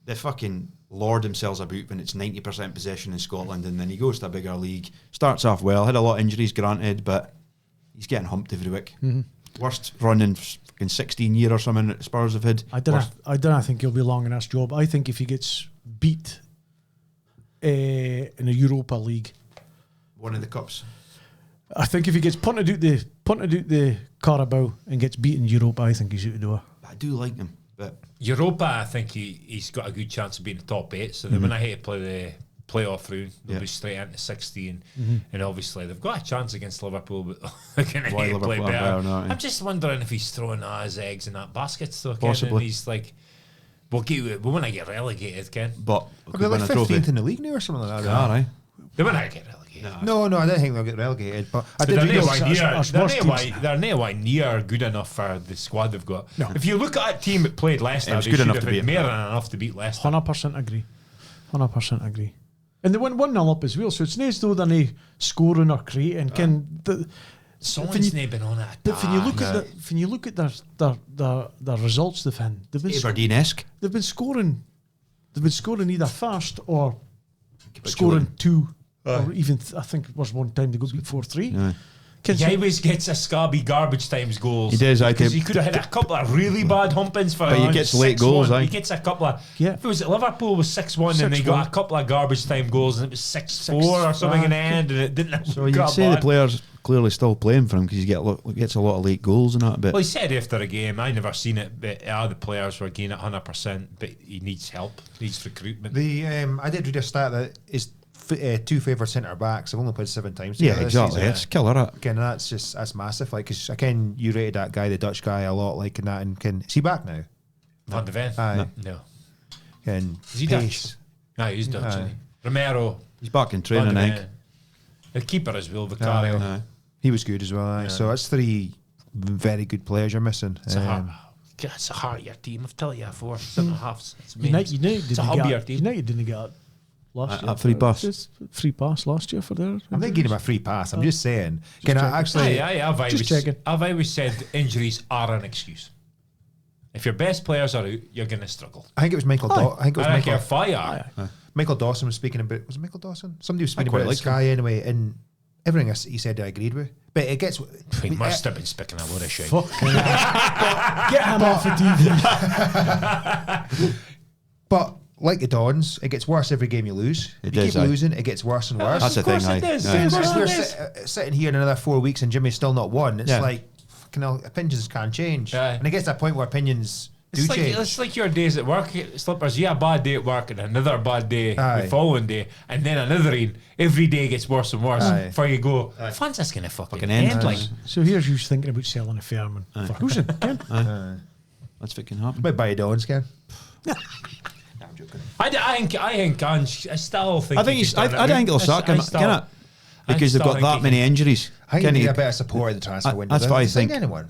they fucking lord themselves about when it's 90% possession in Scotland, and then he goes to a bigger league, starts off well, had a lot of injuries granted, but he's getting humped every week. Worst run in fucking 16 years or something that Spurs have had. I don't think he'll be long in this job. I think if he gets beat in the Europa League, one of the cups. I think if he gets punted out the Carabao and gets beat in Europa, I think he's out the door. I do like him, but Europa, I think he's got a good chance of being the top 8. So then when I hate to play the playoff round, they'll be straight into 16, and obviously they've got a chance against Liverpool, but they're going to hate to play better. I'm just wondering if he's throwing all his eggs in that basket. So possibly, and he's like, we want to get relegated, Ken. But they're like 15th in the league now or something like that. Yeah, right. They want to get relegated. No, I don't think they'll get relegated. But they're nowhere near good enough for the squad they've got. No. If you look at a team that played Leicester, they should have been more than enough to beat Leicester. 100% agree. 100% agree. And they went 1-0 up as well, so it's nice though they're not scoring or creating. Someone's not been on it. But when you look at their results they've had, they've been Aberdeen-esque. They've been scoring either fast or scoring 2. Or even, I think it was one time they go beat 4-3. He always gets a scabby garbage times goals. He does, I think. He could have had a couple of really bad humpings for but he gets late goals, He gets a couple of... Yeah. If it was at Liverpool, it was 6-1, and they got a couple of garbage time goals, and it was 6-4 or something in the end, and it didn't... So you'd say the player's clearly still playing for him because he gets a lot of late goals and that. But well, he said after a game, I never seen it, but the players were getting it 100%, but he needs help, needs recruitment. I did read a stat that his 2 favourite centre backs have only played 7 times. Yeah, exactly. Season. It's killer. Again, that's massive. Like, because again, you rated that guy, the Dutch guy, a lot. Like, in that, and is he back now? Van de Ven? No. Is he Dutch? No, he's Dutch. Isn't he? Romero. He's back in training, I think. The keeper as well, Vicario. He was good as well. So that's 3 very good players you're missing. It's a heartier team. I've told you before. 7.5. It's It's a hubbier team. United didn't get last year. Free pass. Free pass last year for their... I'm not giving him a free pass. I'm just saying. I've always said injuries are an excuse. If your best players are out, you're going to struggle. I think it was Michael Michael Dawson was speaking about... Was it Michael Dawson? Somebody was speaking about this guy anyway, and everything he said I agreed with. But it gets... He must have been speaking a lot of shit. Get him off the TV. But... like the Dons, it gets worse every game you lose. It If you does, keep aye. losing, it gets worse and worse. That's the Of course thing, it aye. is. Aye. Of As course we're it is. sitting here in another 4 weeks and Jimmy's still not won, it's Yeah. like fucking hell, opinions can't change. Aye. And it gets to that point where opinions do change. It's like your days at work, Slippers. You have a bad day at work and another bad day Aye. the following day, and then another one. Every day gets worse and worse Aye. before you go, when's this going to fucking end. end? Like, So here's you thinking about selling a firm and for housing. Ken? That's what can happen. Might buy a Dons, Ken. I still think. I think he he's. could turn I it don't think around. they'll sack him, I still- can it? Because they've still got think that he many can- injuries. I think Can he'd he- be a better support of the transfer window. that's what I than think. anyone.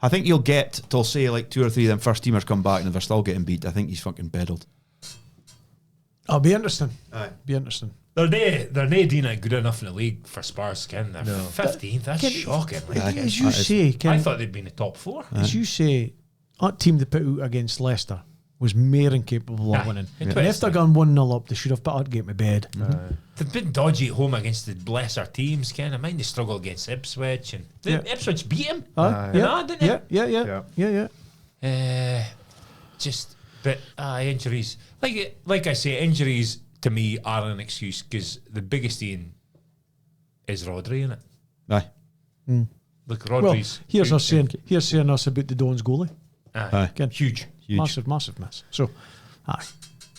I think you'll get till say like 2 or 3 of them first teamers come back and they're still getting beat. I think he's fucking beddled. It'll be interesting. Aye. Be interesting. They're not doing good enough in the league for Spurs, Ken. They're 15th. That's Ken, shocking. Like, Aye. As you That is- say, I Ken, thought they'd been the top 4. as you say, that team they put out against Leicester was more than capable of Aye. winning. It And was. if they're going 1-0 up, they should have put that game to bed. They've been dodgy at home against the lesser teams, Ken. I mind they struggled against Ipswich, and Ipswich beat him. Aye, didn't they? yeah. But injuries. Like I say, injuries to me are an excuse because the biggest thing is Rodri, innit? Aye. Look, Well, Rodri's here's us saying us about the Dons goalie. Aye. Ken, huge. Huge. massive miss. So, aye.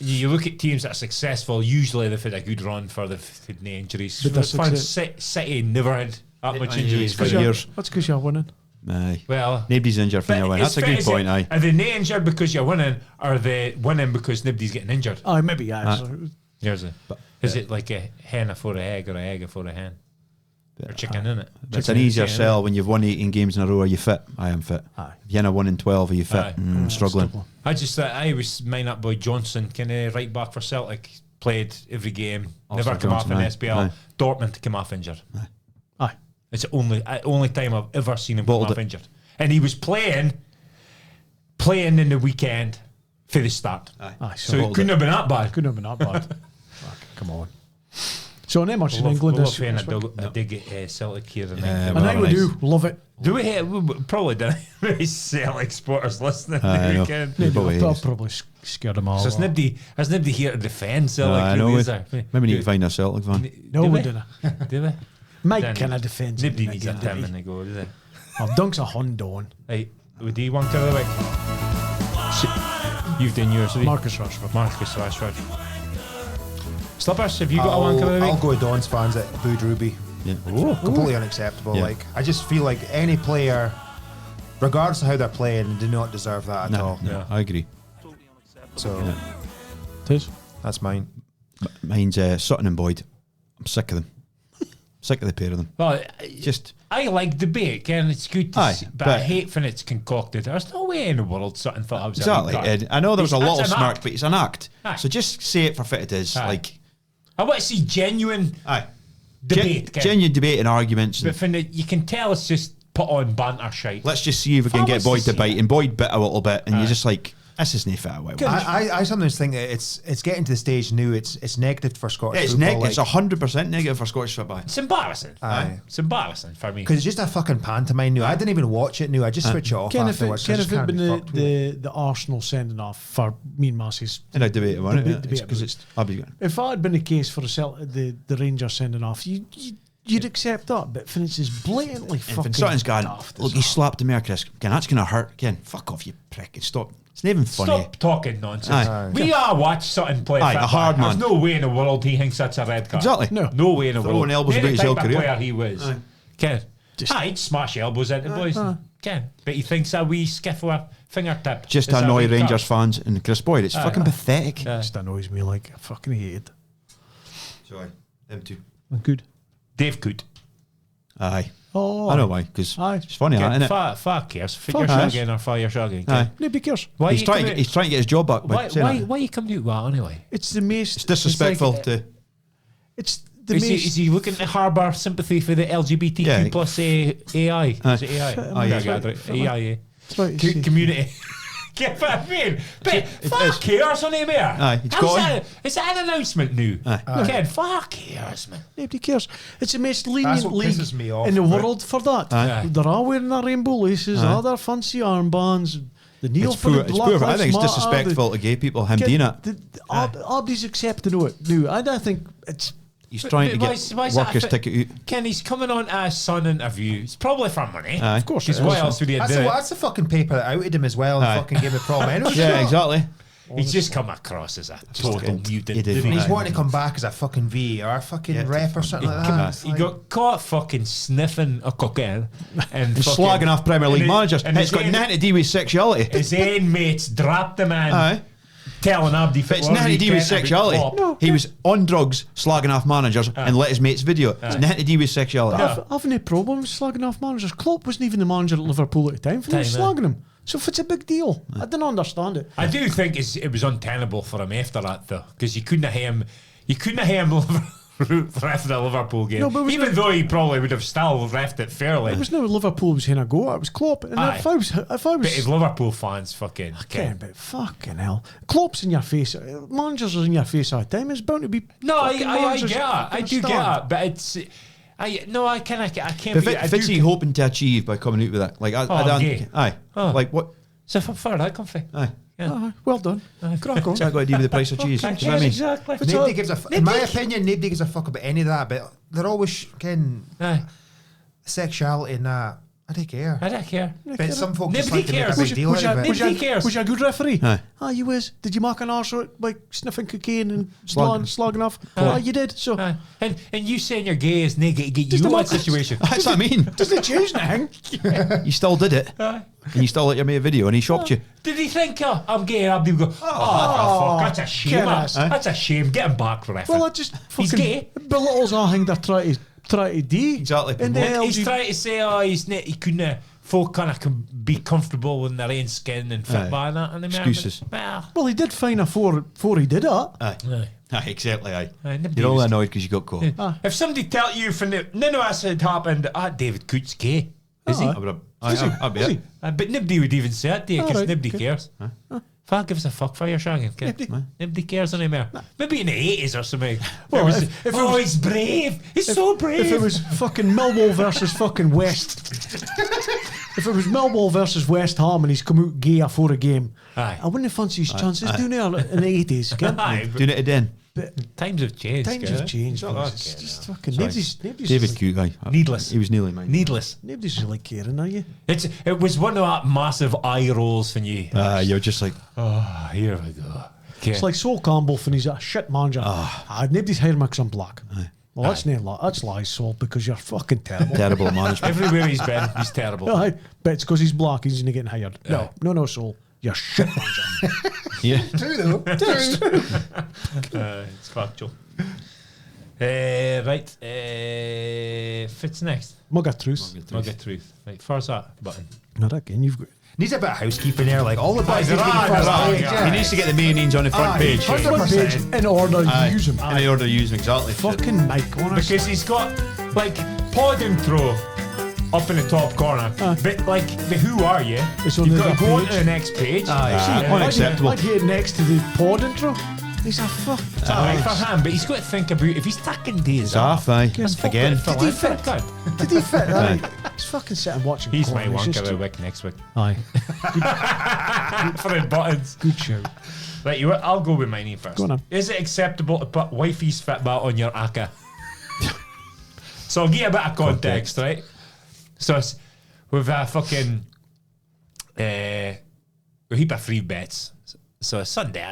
You look at teams that are successful. Usually they've had a good run for the injuries. But they're City never had that much Aye, injuries for for years. That's because you're winning. Aye. Well, Nobody's injured from your win. That's a good point, aye. Are they not injured because you're winning, or are they winning because nobody's getting injured? Aye, maybe, yeah. Here's it. Is it like a hen for a egg or a egg for a hen? Or chicken, innit? It's an easier sell when you've won 18 games in a row. Are you fit? I am fit. Aye. If you're in a 1 in 12, are you fit? Aye. Struggling. I just thought I was mine up boy Johnson, kind of right back for Celtic, played every game, Alistair never come off Johnson, in aye. SPL. Aye. Dortmund to come off injured. Aye. It's the only time I've ever seen him Bottled come off it. injured. And he was playing in the weekend for the start. Aye, So it couldn't have been that bad. Couldn't have been that bad. Fuck, come on. So not much in We'll England love this paying week. a dig at Celtic here tonight. Yeah, And I well, would nice. do. Love it. Do we probably don't have Celtic supporters listening I the know. weekend? Yeah, Maybe probably I'll is. probably scared them all. So there's nobody here to defend Celtic. I know. really, We is there? maybe need to find a Celtic fan. No, Do we we? didn't. Do we? Mike Then kind of defends. Nobody him needs a again, Tim did in he? the go, do they? Oh, Dunk's a Honda on. Right, would he one of the week? You've done yours, have you? Marcus Rashford. Marcus Rashford. Slippers, have you got a one of the I'll week? go with Dons fans that booed Ruby. Yeah. Completely unacceptable. Yeah. Like, I just feel like any player, regardless of how they're playing, do not deserve that at No, all. no, Yeah. I agree. So Tis. that's mine. Mine's Sutton and Boyd. I'm sick of them. Sick of the pair of them. Well, Just I like debate, and it's good to Aye, see, but I but- hate when it's concocted. There's no way in the world something thought I was exactly. a Ed. I know there was a That's little an smirk, act. but it's an act. Aye. So just say it for fit it is. Aye. Like, I want to see genuine aye, debate. Ken. genuine debate and arguments. But when you can tell it's just put on banter shite. Let's just see if we can I get wants to Boyd to see bite, it. and Boyd bit a little bit, and Aye. you're just like, this isn't fit. I sometimes think that it's getting to the stage now. It's negative for Scottish It's football. it's 100% negative for Scottish football. It's embarrassing. Aye. It's embarrassing for me. because it's just a fucking pantomime now. I didn't even watch it now. I just switch it off Ken, if afterwards. it I just can't been be fucked with it. the Arsenal sending off for me and Massey's. And I debate about it. Debate Because it's obviously If that had been the case for the Rangers sending off, you'd accept that. But when it's just blatantly And fucking when something's gone, daft as look, he that. slapped him there, Chris. Again, that's going to hurt. Again, fuck off, you prick. And stop. It's not even funny. Stop talking nonsense. Aye. We are watch Sutton play. Aye, football. a hard There's man. no way in the world he thinks that's a red card. Exactly. No way in the Throwing world. elbows Any about his type whole of career. player he was. Aye. Ken. He'd smash elbows into boys. Ken. But he thinks a wee skiff with a fingertip. Just is to a annoy red card. Rangers fans and Chris Boyd. It's fucking pathetic. Aye. Just annoys me like I fucking hate it. Sorry. Them two. Good. Dave Coot. Aye. Oh, I know why, because Aye. it's funny, that, isn't it? Fuck cares. Fit Fuck your cares. shagging or fire your shagging. Aye. Nobody cares. Why He's you trying, coming to, he's trying to get his job back. Why, by saying that. why you coming out with that anyway? It's the most. It's disrespectful like, to. It's the Is most. he looking to harbour sympathy for the LGBTQ Yeah. plus AI? Is it AI? Aye. Yeah, I got it right. AI. That's right, you see. Community. Get what I mean? But fuck cares on him here. Aye, it's How's gone. that? Is that an announcement now? Aye. Ken, fuck cares, man. Nobody cares. It's the most That's lenient what league pisses me off in the about- world for that. Aye. They're all wearing their rainbow laces, Aye. all their fancy armbands. The kneel It's for poor. the It's Black poor. I Lives think it's Matter, disrespectful to gay people. Him doing it. Abdi's accepting it. No, I don't think it's. He's trying to get work his ticket out. Ken, he's coming on a Sun interview. It's probably for money. Aye. Of course, Because it what is. else would he do? That's the fucking paper that outed him as well and Aye. fucking gave him a problem anyway. Yeah, exactly. He's just come across as a total fucking mutant. idiot. didn't he? He's Aye. wanting to come back as a fucking VAR fucking rep or something like that. He got caught fucking sniffing a cocaine and He's fucking- slagging off Premier League and managers. and It's got nothing to do with sexuality. His own mates dropped the man, Aye. telling Abdi But it's nothing to do with sexuality. He was on drugs, slagging off managers, and let his mates video. It's nothing to do with sexuality. I've no problem with slagging off managers. Klopp wasn't even the manager at Liverpool at the time. He was slagging him. So if it's a big deal, I didn't understand it. I do think it was untenable for him after that though, because you couldn't have him. You couldn't have him ref the Liverpool game, No, but it was even though he probably would have still refed it fairly. It was no Liverpool was having a go. It was Klopp. And Aye. if I was, But his Liverpool fans fucking. okay, but fucking hell, Klopp's in your face. Managers are in your face all the time. It's bound to be. No, I fucking get managers it. I fucking do stand. get it, but it's. I can't. But be, I Fitz do- he hoping to achieve by coming out with that? Like, I don't. gay. Aye. Oh. Like, what? So far that comfy. Aye. Yeah. Aye, well done. Crack on. What's that got to do with the price of cheese? Do you know what I mean? Exactly. Nobody gives a in my opinion, nobody gives a fuck about any of that, but they're always ken Aye. sexuality and that. I don't care. I don't care. But some folks just Nobody like to make a cares. big deal out of it. Nobody cares. Was you a good referee? Aye. Ah, you was. Did you mark an arse out by sniffing cocaine and Slogging. slogging off? Aye. Ah, you did. So Aye. And you saying you're gay is negative. Get Just you the in that mo- situation. That's what I mean. does it change anything? You still did it. Aye. And you still let your mate a video and he shocked you. Did he think I'm gay? And Abdi would go, fuck, that's a shame. Kennis. That's a shame. Get him back for Well, I just He's fucking gay. belittles everything they're trying to do. Exactly. And the And he's LG trying to say, he couldn't. Folk kind of be comfortable in their own skin and fit Aye. by that. And Excuses. Well, he did fine before he did it. Aye. Aye. Aye, exactly. Aye. nobody You're all was- annoyed because you got caught. If somebody tell you from none of us had happened, David Coote's gay, is he? Aye. I would have. I'll be Is it. he? But nobody would even say it to you because Alright, nobody okay. cares. Fuck gives a fuck for your shagging. Nobody cares anymore. Maybe in the 80s or something. Well, Well, if it was- he's brave. He's so brave. If it was fucking Millwall versus fucking West, if it was Millwall versus West Ham and he's come out gay after a game, Aye. I wouldn't fancy his chances doing it in the 80s. Again. Aye, but Doing it again. times have changed. Times Gareth. have changed. Oh, fellas. okay, It's just no. fucking Sorry. nobody's David really, Coote, aye. Needless. He was nearly mine. Needless. nobody's really caring, are you? It was one of that massive eye rolls when you. You're just like, Oh, here we go. Okay. It's like Sol Campbell when he's a shit manager. Nobody's hiring me because I'm black. Well, that's lies, Sol, because you're fucking terrible. terrible management. Everywhere he's been, he's terrible. Aye, but it's because he's black, he's not getting hired. No, Sol. You're shit manager. Yeah. True though. True. It's factual. Right. Fitz next. Mug of truth. Mug of truth. Right. First that button. Not again, you've got... Needs a bit of housekeeping there, like all the buttons There need to be are, first there are, page, yeah. He needs to get the main names on the front Aye. page. Front Front page 100%. in order Aye. you use them. In the order you use them, exactly. Fucking Mike, honestly. Because he's got like pod intro up in the top corner, but like the who are you? It's on You've the got to go on page. to the next page. Aye. See, Unacceptable. I'd hit next to the pod intro. He's a fuck. It's alright for him, but he's got to think about if he's taking days off. Half, aye. Fuck Again. it, Did he for fit? God. Did he fit? Aye. He's fucking sitting watching He's porn. my It's wanker just- of the week next week Aye. for the buttons. Good shout. Right, I'll go with my name first. Go on then. Is it acceptable to put wifey's Fitbit on your ACA? So I'll give you a bit of context, right? So it's, we've fucking a heap of free bets. So Sunday,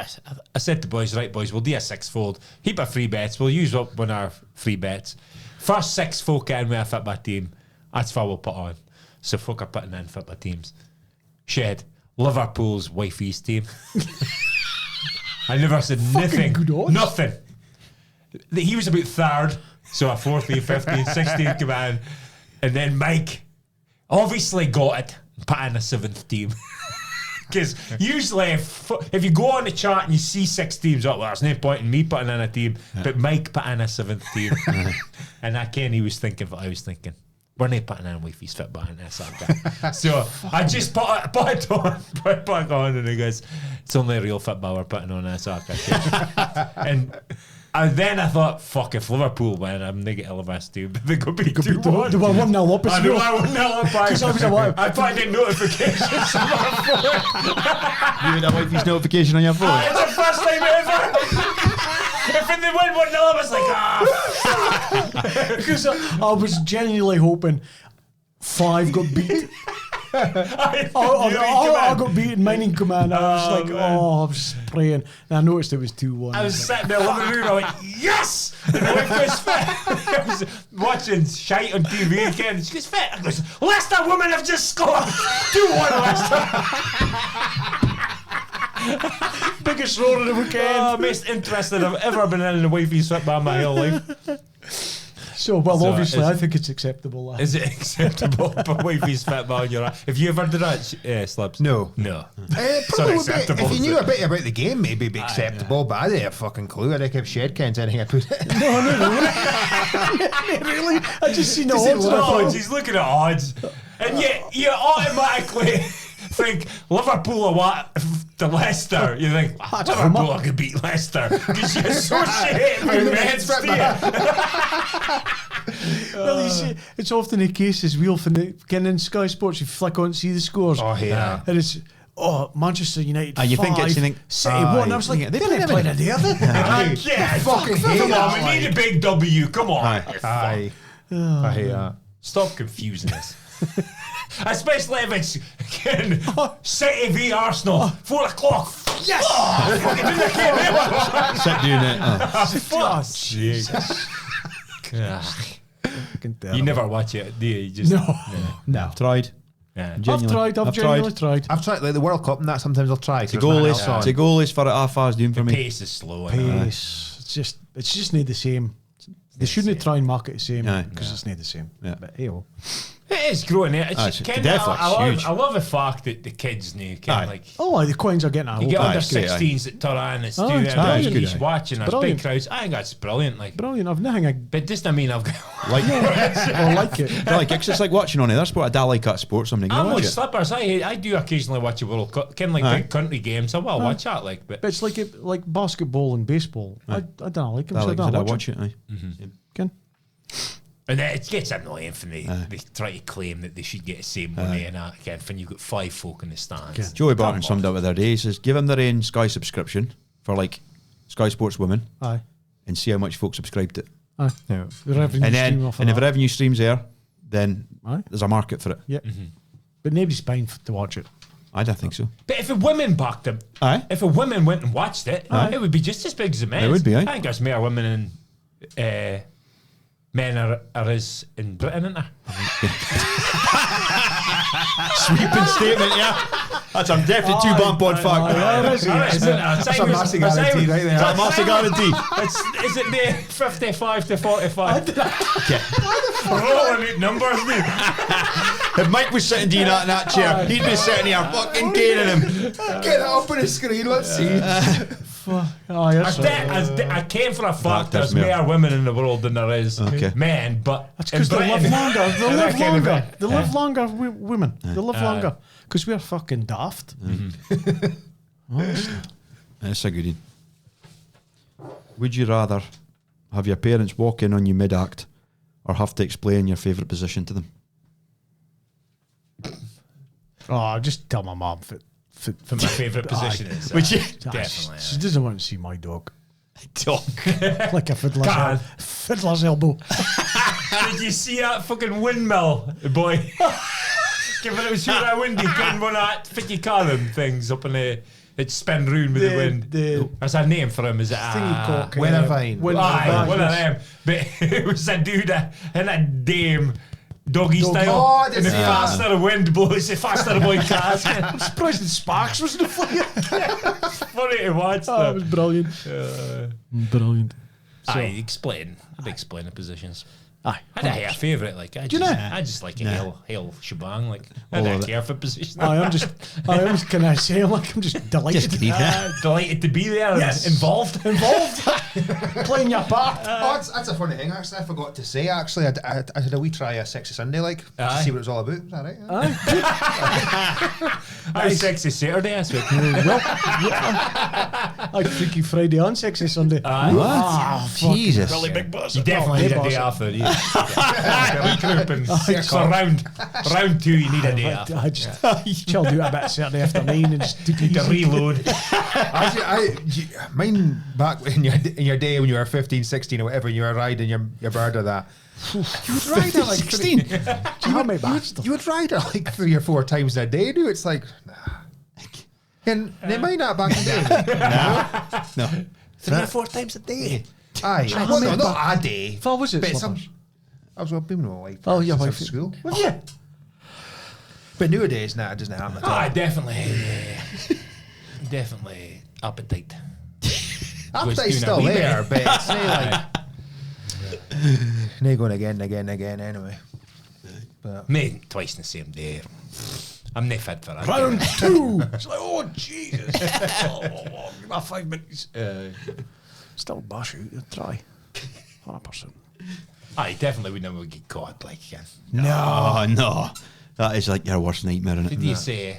I said to boys, right, boys, we'll do a six-fold. Heap of free bets. We'll use up one of our free bets. First 6 folk in with a Fitbit team. That's what we'll put on. So folk are putting in Fitbit teams. Shed, Liverpool's wifey's team. I never said nothing. good odds. Nothing. He was about third, so a 14th, 15th, 16th command. And then Mike obviously got it and put in a 7th team. Because usually if you go on the chart and you see 6 teams, well, there's no point in me putting in a team. But Mike put in a 7th team. And I ken he was thinking what I was thinking. We're not putting in wifey's Fitbit in this, okay? So I just put it on, and he goes, it's only a real Fitbit we're putting on this, okay? And And then I thought, fuck, if Liverpool win, I'm going to get LMS too. But they could be 2-1. They were 1-0 up as I know, well. I 1-0 up. Because I was alive. I thought I did notifications on my phone. You had a wifey's notification on your phone. It's the first time ever. If they win 1-0, I was like, Because I was genuinely hoping 5 got beat. I got beaten, mining command. I was like, man. I was praying. And I noticed it was 2-1. I was sitting there in the living room, I went, yes! And my wife goes, fit. I was watching shite on TV again. She goes, fit. I goes, Leicester women have just scored. 2-1 Leicester. Biggest roar of the weekend. Most interested I've ever been in the wifey's football my whole life. So obviously, I think it's acceptable. Is it acceptable? But wifey's football in your eye. Have you ever done that, Slubs? No. Sorry, Probably acceptable, if you is knew it? a bit about the game, maybe it'd be acceptable, but I didn't have a fucking clue. I didn't have shed cans anything I put it. No, really? I just seen the odds. Odds. He's looking at odds. And yet you automatically think Liverpool are what to Leicester. You think Liverpool could beat Leicester because you associate it with men's Well, you see, it's often the case as we often get in Sky Sports, you flick on and see the scores. Oh, yeah. And it's, Manchester United. You 5, think it's, you think, City 1. I was like, they didn't play a day, have they? Yeah, fucking hate come on, that, we need a big W. Come on. I hate that. Stop confusing us. Especially if it's City v Arsenal, 4 o'clock. Yes! Oh, fucking didn't Sit doing it. Fuck. Jesus. You never watch it, do you? You just, No. I've tried. Yeah. I've genuinely tried. I've tried like the World Cup and that. Sometimes I'll try. The goalies for it half hours doing for me. Pace is slow. Pace. It's just not the same. They shouldn't try and market the same Aye. because it's not the same. Yeah. But hey, oh. It is growing. It's Aye, just it's kinda, definitely huge. I love the fact that the kids now can like. Oh, the coins are getting out. You get under it's great, 16s at Turan, it's Oh, doing it's it, and brilliant. he's watching, there's big Brilliant. crowds. I think that's brilliant. Like, Brilliant. I've nothing but just I mean, I've got. Like, I like it. it's like watching on it. That's what I like at sports. Something. I'm watch like it. slippers. I do occasionally watch a World Cup, kind of like big country games. I will watch that, like, but But it's like basketball and baseball. I don't like them, so I don't watch it. Aye. them. and then it gets annoying for they try to claim that they should get the same money and that again when you've got 5 folk in the stands. Joey Barton summed up with their day. He says, give them their own Sky subscription for like Sky Sports Women Aye. and see how much folk subscribe to it. Aye. Yeah. The revenue And stream then, off of and if the that. revenue stream's there, then Aye. there's a market for it. Yeah. But nobody's paying to watch it. I don't think so. But if a women backed them, if a women went and watched it, it would be just as big as the men. It would be, aye. I think there's more women and men are as in Britain, isn't there? Sweeping statement, yeah. That's a definitely 2Bampod fact. That's a massive guarantee right there. That's a massive guarantee. Is it the 55 to 45? Rolling out numbers, dude. If Mike was sitting doing that in that chair, he'd be sitting here fucking caning him. Get it up on the screen. Let's see. I came for a fact there's more women in the world than there is men, but That's because they live longer. They live longer. They live longer, women. They live longer. Because we're fucking daft. Honestly. That's a good one. Would you rather have your parents walk in on you mid-act or have to explain your favourite position to them? Oh, just tell my mum for my favourite position is. Would you? Definitely. She doesn't want to see my dog. Dog. Like a fiddler's elbow. Did you see that fucking windmill, boy? Given it was super windy, getting one of that 50 column things up in the. It spin round with the wind. There's a name for him. Is it Weathervine? Aye, one of them. But it was a dude in a dame doggy style. And the faster the wind blows, the faster the boy cars. I'm surprised the sparks wasn't flying. It's funny to watch. Oh, it was brilliant. Brilliant. I'd explain the positions. Aye. I don't have a favourite. Like I just like a hail shebang. Like I don't care for position. I'm just can I say like I'm just delighted. Delighted to be there. Yes. Involved. Playing your part. That's a funny thing. Actually, I forgot to say. Actually, I did a wee try a Sexy Sunday to see what it was all about. Is that right? Sexy Saturday. I I'd Freaky Friday and Sexy Sunday. What? Jesus. Billy Big Boss. You definitely need a day off though. Billy Croup and so round 2 you need a day off. I just chilled out a bit Saturday afternoon and just took it To easy. reload. Mine back in your day when you were 15, 16 or whatever, you were riding your bird or that. You would ride it like 16. You would ride it like 3 or 4 times a day, dude. It's like, nah. And they might not back in the day. No. 3 or 4 times a day. Aye. Well, no, not a day. What was it? But Slippers? I was with my wife. Oh, your since I wife. was at school. Well, yeah. But nowadays, nah, it doesn't happen at all. Definitely appetite. Appetite's still there, but it's not like they're going again anyway. But Mate, twice in the same day. I'm not fit for that. Round 2. It's like, oh, Jesus. Give me 5 minutes. Still bash out. You'll try. 100%. I definitely would never get caught. Like, yeah. Oh, no. That is like your worst nightmare, isn't Did it? you say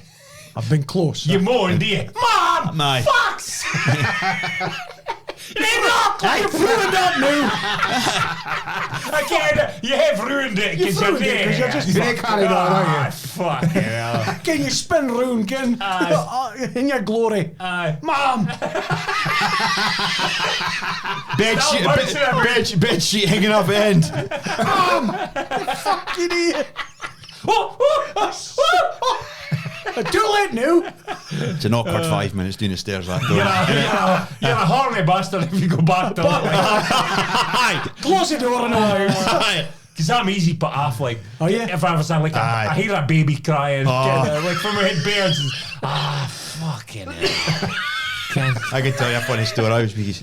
I've been close. you moaned, do you? Mom! My. Fucks! You've ruined that now! Again, you have ruined it because you're ruined it 'cause you're just you're carried on, aren't you? Fucking hell. Can you spin round, Ken? In your glory. Mom! Bed sheet hanging off the end. Fucking idiot. Too late now. It's an awkward 5 minutes doing the stairs that door. You're a horny bastard if you go back to it. Close the door now. Because I'm easy put off, like, Oh, yeah? if I was like, I hear a baby crying, Oh. like from my head bears, fucking hell. I can tell you a funny story. I was with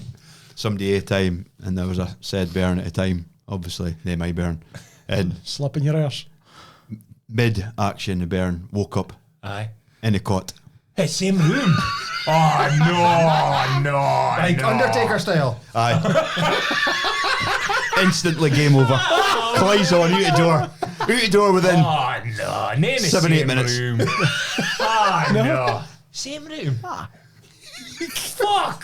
somebody at a time, and there was a said bairn at a time, obviously, they my bairn. And Slap in your arse. mid-action, the bairn woke up Aye. in the cot. Hey, same room. Oh, no. like no. Undertaker style. Instantly game over. Clyde's on, out the door. Out the door within. Oh, no. Name the 7, 8 same minutes. Room. No. Same room. Fuck.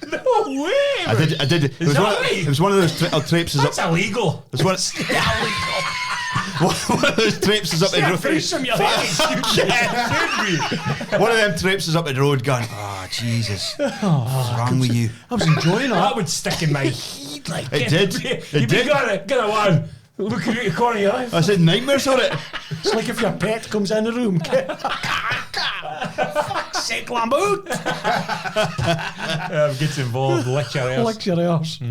No way. I did. It was, that one, right? it was one of those traipses That's up. illegal. It was one of those traipses up the road. Threesome, you think? One of them traipses up the road going, oh, Jesus. What's wrong with you? I was enjoying That that. would stick in my head. Like, It did. You did. got a one. Looking at the corner of your eye. I said nightmares on it. It's like if your pet comes in the room. Fuck's sake, Lamboot. Gets involved. Lecture. Lick your arse.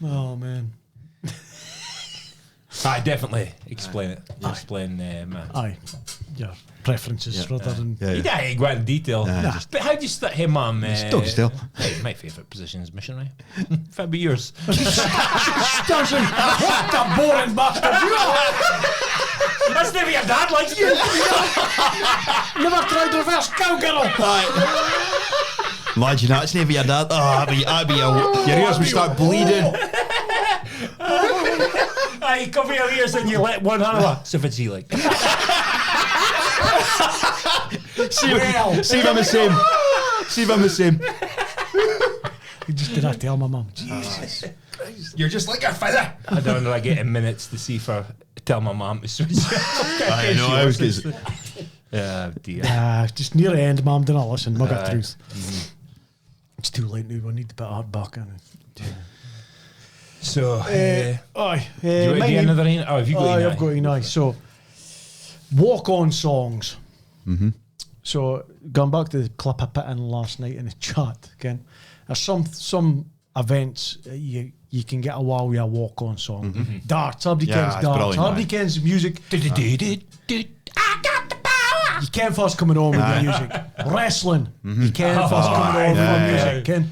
Oh, man. I definitely explain it. Explain, man. Aye. Your preferences rather than... Yeah, You don't go into detail. But how do you start? Hey, Mum. Doggy style. Hey, my favourite position is missionary. If I'd be yours. Doesn't. What a boring bastard you are. That's never your dad likes you. Never tried reverse cowgirl. Imagine that, it's never your dad. Oh, that'd be your ears would start bleeding. You cover your ears and you let one hand off. So if it's he like. See if I'm the same. See if I'm the same. You just did that tell my mum. Jesus. You're just like a feather. I don't know. I get in minutes to see if I tell my mum to switch. I know, I was good. Dear. Just near the end, Mum, do not listen. Mug of truth. It's too late now. We need to put hard back in. So, Aye. do you want to do another one? Oh, have you got I've got inite. So, walk-on songs. Mm-hmm. So, going back to the clip I put in last night in the chat, again, there's some events you can get a while with a walk-on song. Mm-hmm. Darts, everybody Yeah, kens it's darts. brilliant, Everybody man. kens music. I got the power. You can't first coming on with the music. Wrestling. You can't first coming on with the music. Ken.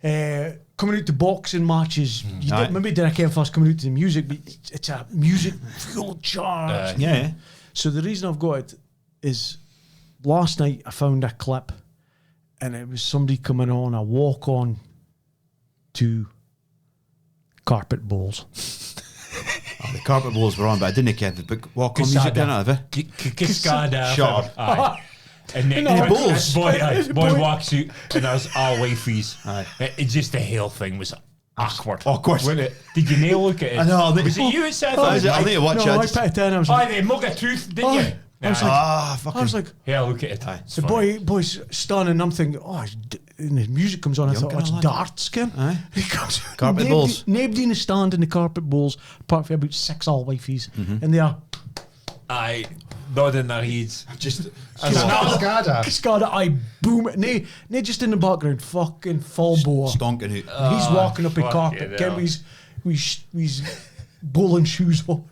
Yeah. Coming out to boxing matches, you Aye. did, maybe didn't care first coming out to the music, but it's a music full charge. Yeah. So the reason I've got it is last night I found a clip and it was somebody coming on a walk on to Carpet Bowls. Oh, the carpet bowls were on, but I didn't get the big walk on music, didn't I? Cascada. Shut up. Aye. And then No, boy walks out and there's all wifeys. Aye. It's just the whole thing was awkward. Awkward. Wasn't it? Did you nail look at it? I know, Was it you that said I that? need to watch No, I it. put it down. I was Oh, like, they mug a tooth, didn't Oh, you? I was Aye. like, Fucking. I was like, Yeah, look at it. It's the funny. boy's stunning. And I'm thinking, and the music comes on. I thought, Young it's lad. darts, Ken. Aye. He comes, Carpet bowls. Nobody in the stand in the carpet bowls, apart from about 6 all wifeys, Mm-hmm. and they are Aye, nodding their heads. Just. Scada, I boom. Nay, just in the background, fucking full bore. Stonking out. He's walking up a fuck carpet, it Ken, out. with his bowling shoes on.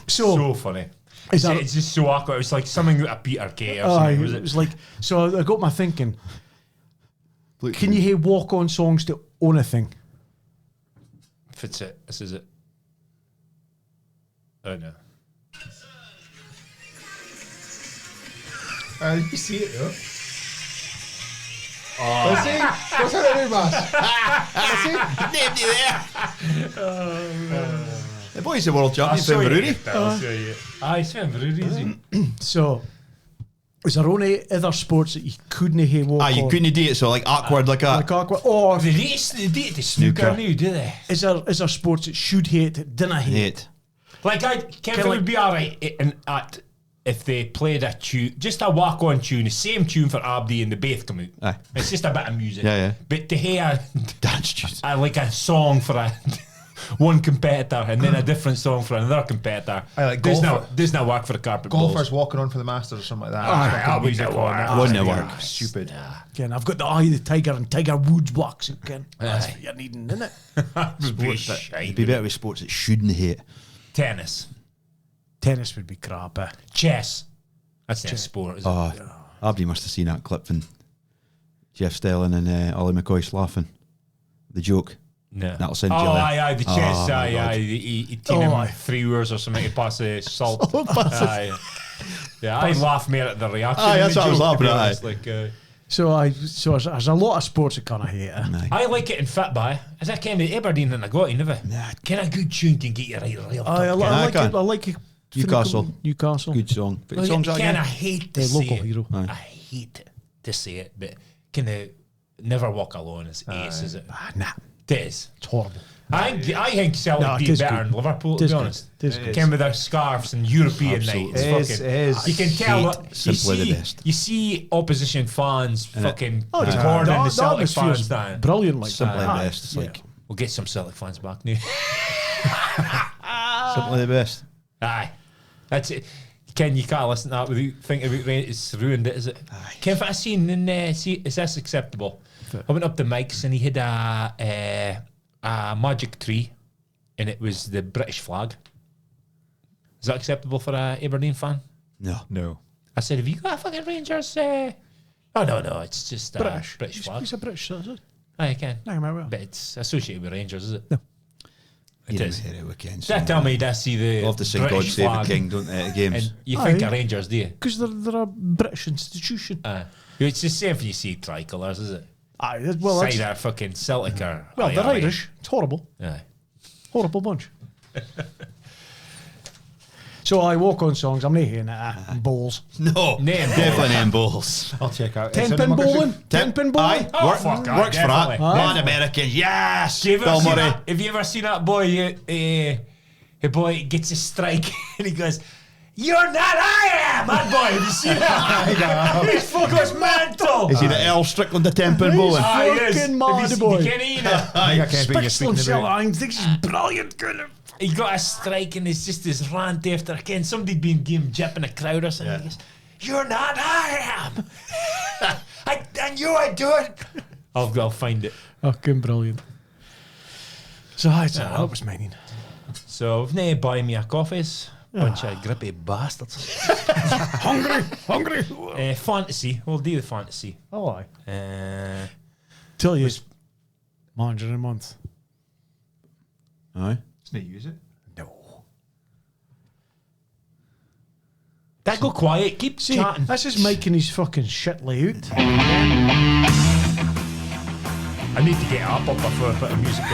So funny. Is that- It's just so awkward. It was like something out of Peter Kay or Aye, something, was it it? was like, so I got my thinking, can you hear walk-on songs to own a thing? If it's it, this is it. Oh no. You see it, though. Let's see. What's that do, boss? The boy's the world champion, show you Fenverudi. it, I'll show you. Aye, Sven Verudi, is he? So, is there only other sports that you couldn't hear walk on? You couldn't do it, so like awkward like that. Like aqua, or They date the snooker Snooker. now, do they? is there sports that should hate that didn't hate? Hate. Like, I can't like- would be alright at if they played a tune, just a walk-on tune, the same tune for Abdi and the Bath come out. Aye. It's just a bit of music. Yeah, yeah. But to hear Dance tunes. like a song for a one competitor and then a different song for another competitor, Aye, like does golf- not work for the carpet Golfers balls. walking on for the Masters or something like that. Aye, Fucking I would music never on work. it. Wouldn't Yeah, work. Stupid. Again, I've got the eye of the tiger and Tiger Woods walks again. That's Aye. what you're needing, isn't it? Would be Sports that- shite. It'd be better with sports that shouldn't hate. Tennis, Tennis would be crap. chess. That's not a sport, is it? Oh, Abdi must have seen that clip and Jeff Stelling and Ollie McCoy's laughing. The joke. No. That'll send oh, you there. aye, the chess, Oh, my aye, God. aye. He taken him aye. 3 hours or something to pass the salt. Aye. Yeah, I laugh more at the reaction. Aye, than that's the what I was joke, to be laughing at, honest. Like, So there's a lot of sports that kind of hate it. I like it in football. As I came to Aberdeen and I got in, never. Nah. Can a good tune can get you right up. I like I it. I like it. Newcastle. Newcastle. Good song. But songs that Can I again? hate to The say local it. hero. Aye. I hate to say it, but can I never walk alone as ace, is it? Nah, It is. it's horrible. I think Celtic No, it did is better good. than Liverpool, It to is be good. honest. It is good. Came with their scarves and European Absolutely. night. It's It is, fucking, it is. You can tell Hate, that simply the best. You see opposition fans fucking Oh, it's recording that- the that Celtic atmosphere fans is down. brilliant. Like Simply the that. best. It's like We'll get some Celtic fans back now. simply the best. Aye. That's it. Ken, you can't listen to that without thinking about rain. It's ruined it, is it? Ken, if I seen in see, is this acceptable? I went up to Mike's and he had a magic tree and it was the British flag. Is that acceptable for a Aberdeen fan? No. I said, have you got a fucking Rangers? Oh, no, it's just a British flag. He's a British citizen. Aye, I can. No, well. But it's associated with Rangers, is it? No. It You is. never hear it again. Did tell me that see the Love to sing God British Save the flag King, don't they, at games? and you think Aye. of Rangers, do you? Because they're a British institution. It's the same when you see tricolours, is it? Aye, well, that's, Cider, fucking Celtic or... well, aye, they're aye. Irish. It's horrible. Aye. Horrible bunch. So I walk on songs. I'm not hearing it. Bowls. No. Name Definitely name balls. I'll check out. 10-pin bowling. 10-pin bowling. Aye. Oh, Work- fuck, aye, works for that. definitely. One American. Yes. Have you, ever Bill seen Murray. that, have you ever seen that boy, the boy gets a strike and he goes, "You're not I am!" That boy, have you seen that? He's fucking mental. Is he the Earl Strickland the 10-pin bowling? Aye, he is. fucking Have you mad seen- boy. You can't eat it. I can't think you're Spicks speaking himself. about. I think he's brilliant. He got a strike and it's just this rant after again. Somebody'd been giving him jip in a crowd or something. He goes, "You're not I am." I knew I'd do it. I'll find it. Fucking brilliant. So that was mine. So if they buy me a coffees, bunch of grippy bastards. Hungry. Fantasy. We'll do the fantasy. Oh, aye. Uh, Tell you, $100 a month. Aye. Didn't use it. No. that go quiet. Keep See, chatting. that's just making his fucking shit layout. I need to get up before I put a music on.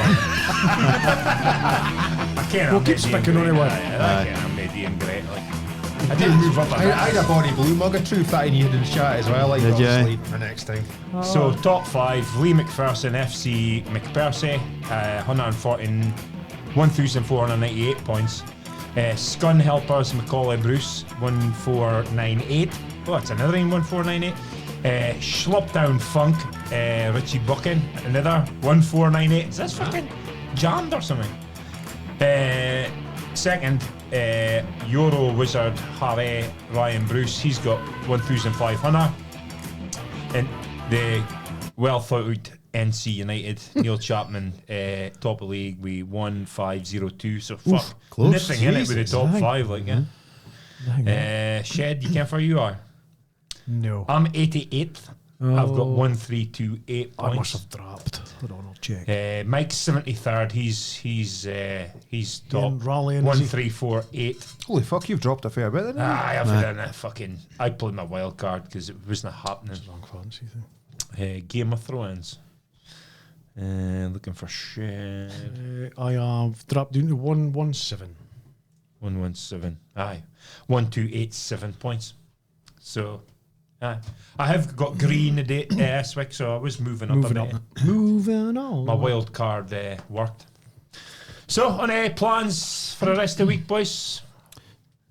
I can't. We'll I'm keep not sticking doing on it, great. what? I can't. I'm not doing great. Like. I did move up a bit. I had a Bonnie Blue mug of truth that I needed in the chat as well. Like, Did ya? obviously, for next time. So top 5: Lee McPherson, FC McPersey, 1,498 points. Scun Helpers, Macaulay Bruce, 1,498. Oh, that's another one, 1,498. Schlopdown Funk, Richie Buchan, another 1,498. Is this fucking jammed or something? Second, Euro Wizard Harry Ryan Bruce, he's got 1,500. And the well thought out NC United, Neil Chapman, top of league, we 1,502. So fuck, close. nothing in it with the top Hang 5, like, yeah. Shed, you can't fire you are. No. I'm 88th. I've got 1,328 I must points. have dropped. Hold on, I'll check. Mike's 73rd. He's top rallying, is he? 1,348. Holy fuck, you've dropped a fair bit then. I've done a fucking. I played my wild card because it wasn't happening. Wrong fancy thing. Game of Thrones. Looking for shit. I have dropped down to 117. 117. Aye. 1,287 points. So, I have got green today this week, so I was moving up a bit. Moving on. My wild card worked. So, on plans for the rest of the week, boys?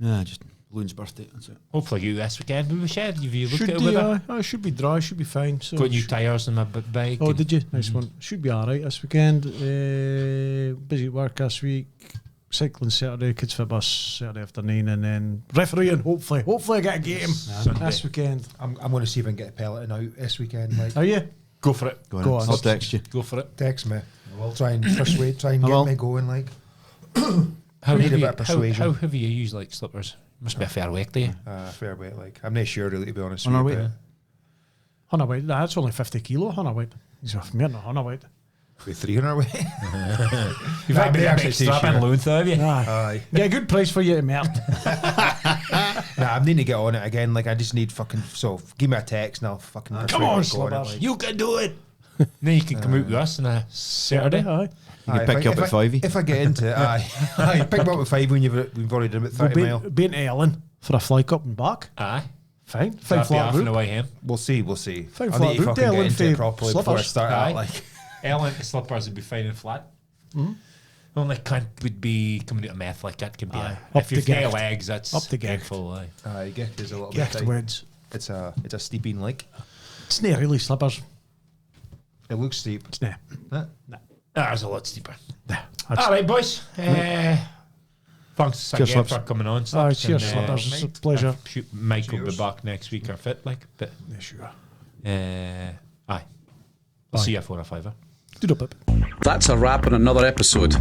Yeah, just Loon's birthday. That's it. Hopefully you this weekend. We shared. Have you looked Should at it do, with it? I should be dry, should be fine. So Got new tyres on my bike. Oh, did you? Nice one. Should be alright this weekend. Busy at work this week. Cycling Saturday, kids for bus Saturday afternoon, and then refereeing. Hopefully I get a game this weekend. I'm going to see if I can get a peloton out this weekend. Like, Are you? Go for it. Go Go on. on. I'll text you. Go for it. text me. I'll try and persuade, try and I get will. me going. Like, How need a heavy, bit of persuasion. how heavy you use like slippers? Must be a fair weight to you. fair weight. Like, I'm not sure really, to be honest. On our with you, way. but 100 weight. That's only 50 kilo. 100 weight. He's off me, 100 weight. we're 3 on our way. You've had me a actually big say strap and sure. loan, have you? Aye. Yeah, good price for you to melt. Nah, I'm needing to get on it again. Like, I just need fucking. So, give me a text and I'll fucking. Come persuade on, me to go on it, Slubbers. like. You can do it. Then you can come out with us on a Saturday. Aye. You can Aye, pick if you I- up if at I- 5. If I get into it, aye. Pick me up at 5 when we've already done about 30 mile. Being to Ellen for a flight up and back. Aye. Fine. Drop Fine you flat off on the route. way home. We'll see. Fine I flat need to route, fucking Ellen, get into it for properly before I slippers. start Aye. out. Like, Ellen slippers would be fine and flat. Only cunt would be coming out of meth like that. Can be Aye. a, Up if you've the no gift. legs, that's Up the gift. painful. Aye. aye, gift is a little bit Gift tight. wins. It's a steeping lake. It's not really slippers. It looks steep. It's not. Huh? That's a lot steeper. Nah. All right, boys. Thanks Cheers, again Slips. for coming on. Aye, Slips, cheers, and, Slippers. It's a pleasure. Mike will be Cheers. back next week or fit, like. But Yeah, sure. aye, I'll see you for a fiver. Do the pip. That's a wrap on another episode.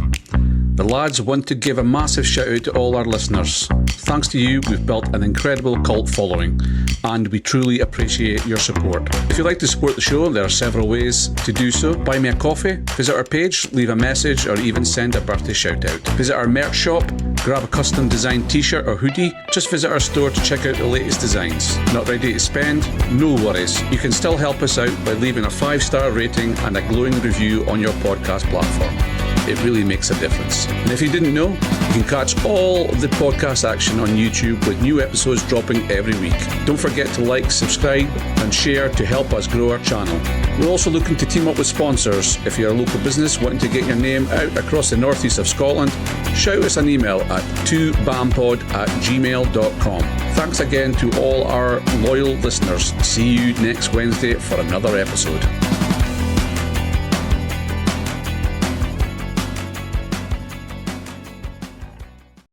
The lads want to give a massive shout out to all our listeners. Thanks to you, we've built an incredible cult following, and we truly appreciate your support. If you'd like to support the show, there are several ways to do so. Buy me a coffee, visit our page, leave a message, or even send a birthday shout out. Visit our merch shop, grab a custom designed t-shirt or hoodie, just visit our store to check out the latest designs. Not ready to spend? No worries. You can still help us out by leaving a 5-star rating and a glowing review on your podcast platform. It really makes a difference. And if you didn't know, you can catch all of the podcast action on YouTube with new episodes dropping every week. Don't forget to like, subscribe, and share to help us grow our channel. We're also looking to team up with sponsors. If you're a local business wanting to get your name out across the northeast of Scotland, shout us an email at 2Bampod@gmail.com. Thanks again to all our loyal listeners. See you next Wednesday for another episode.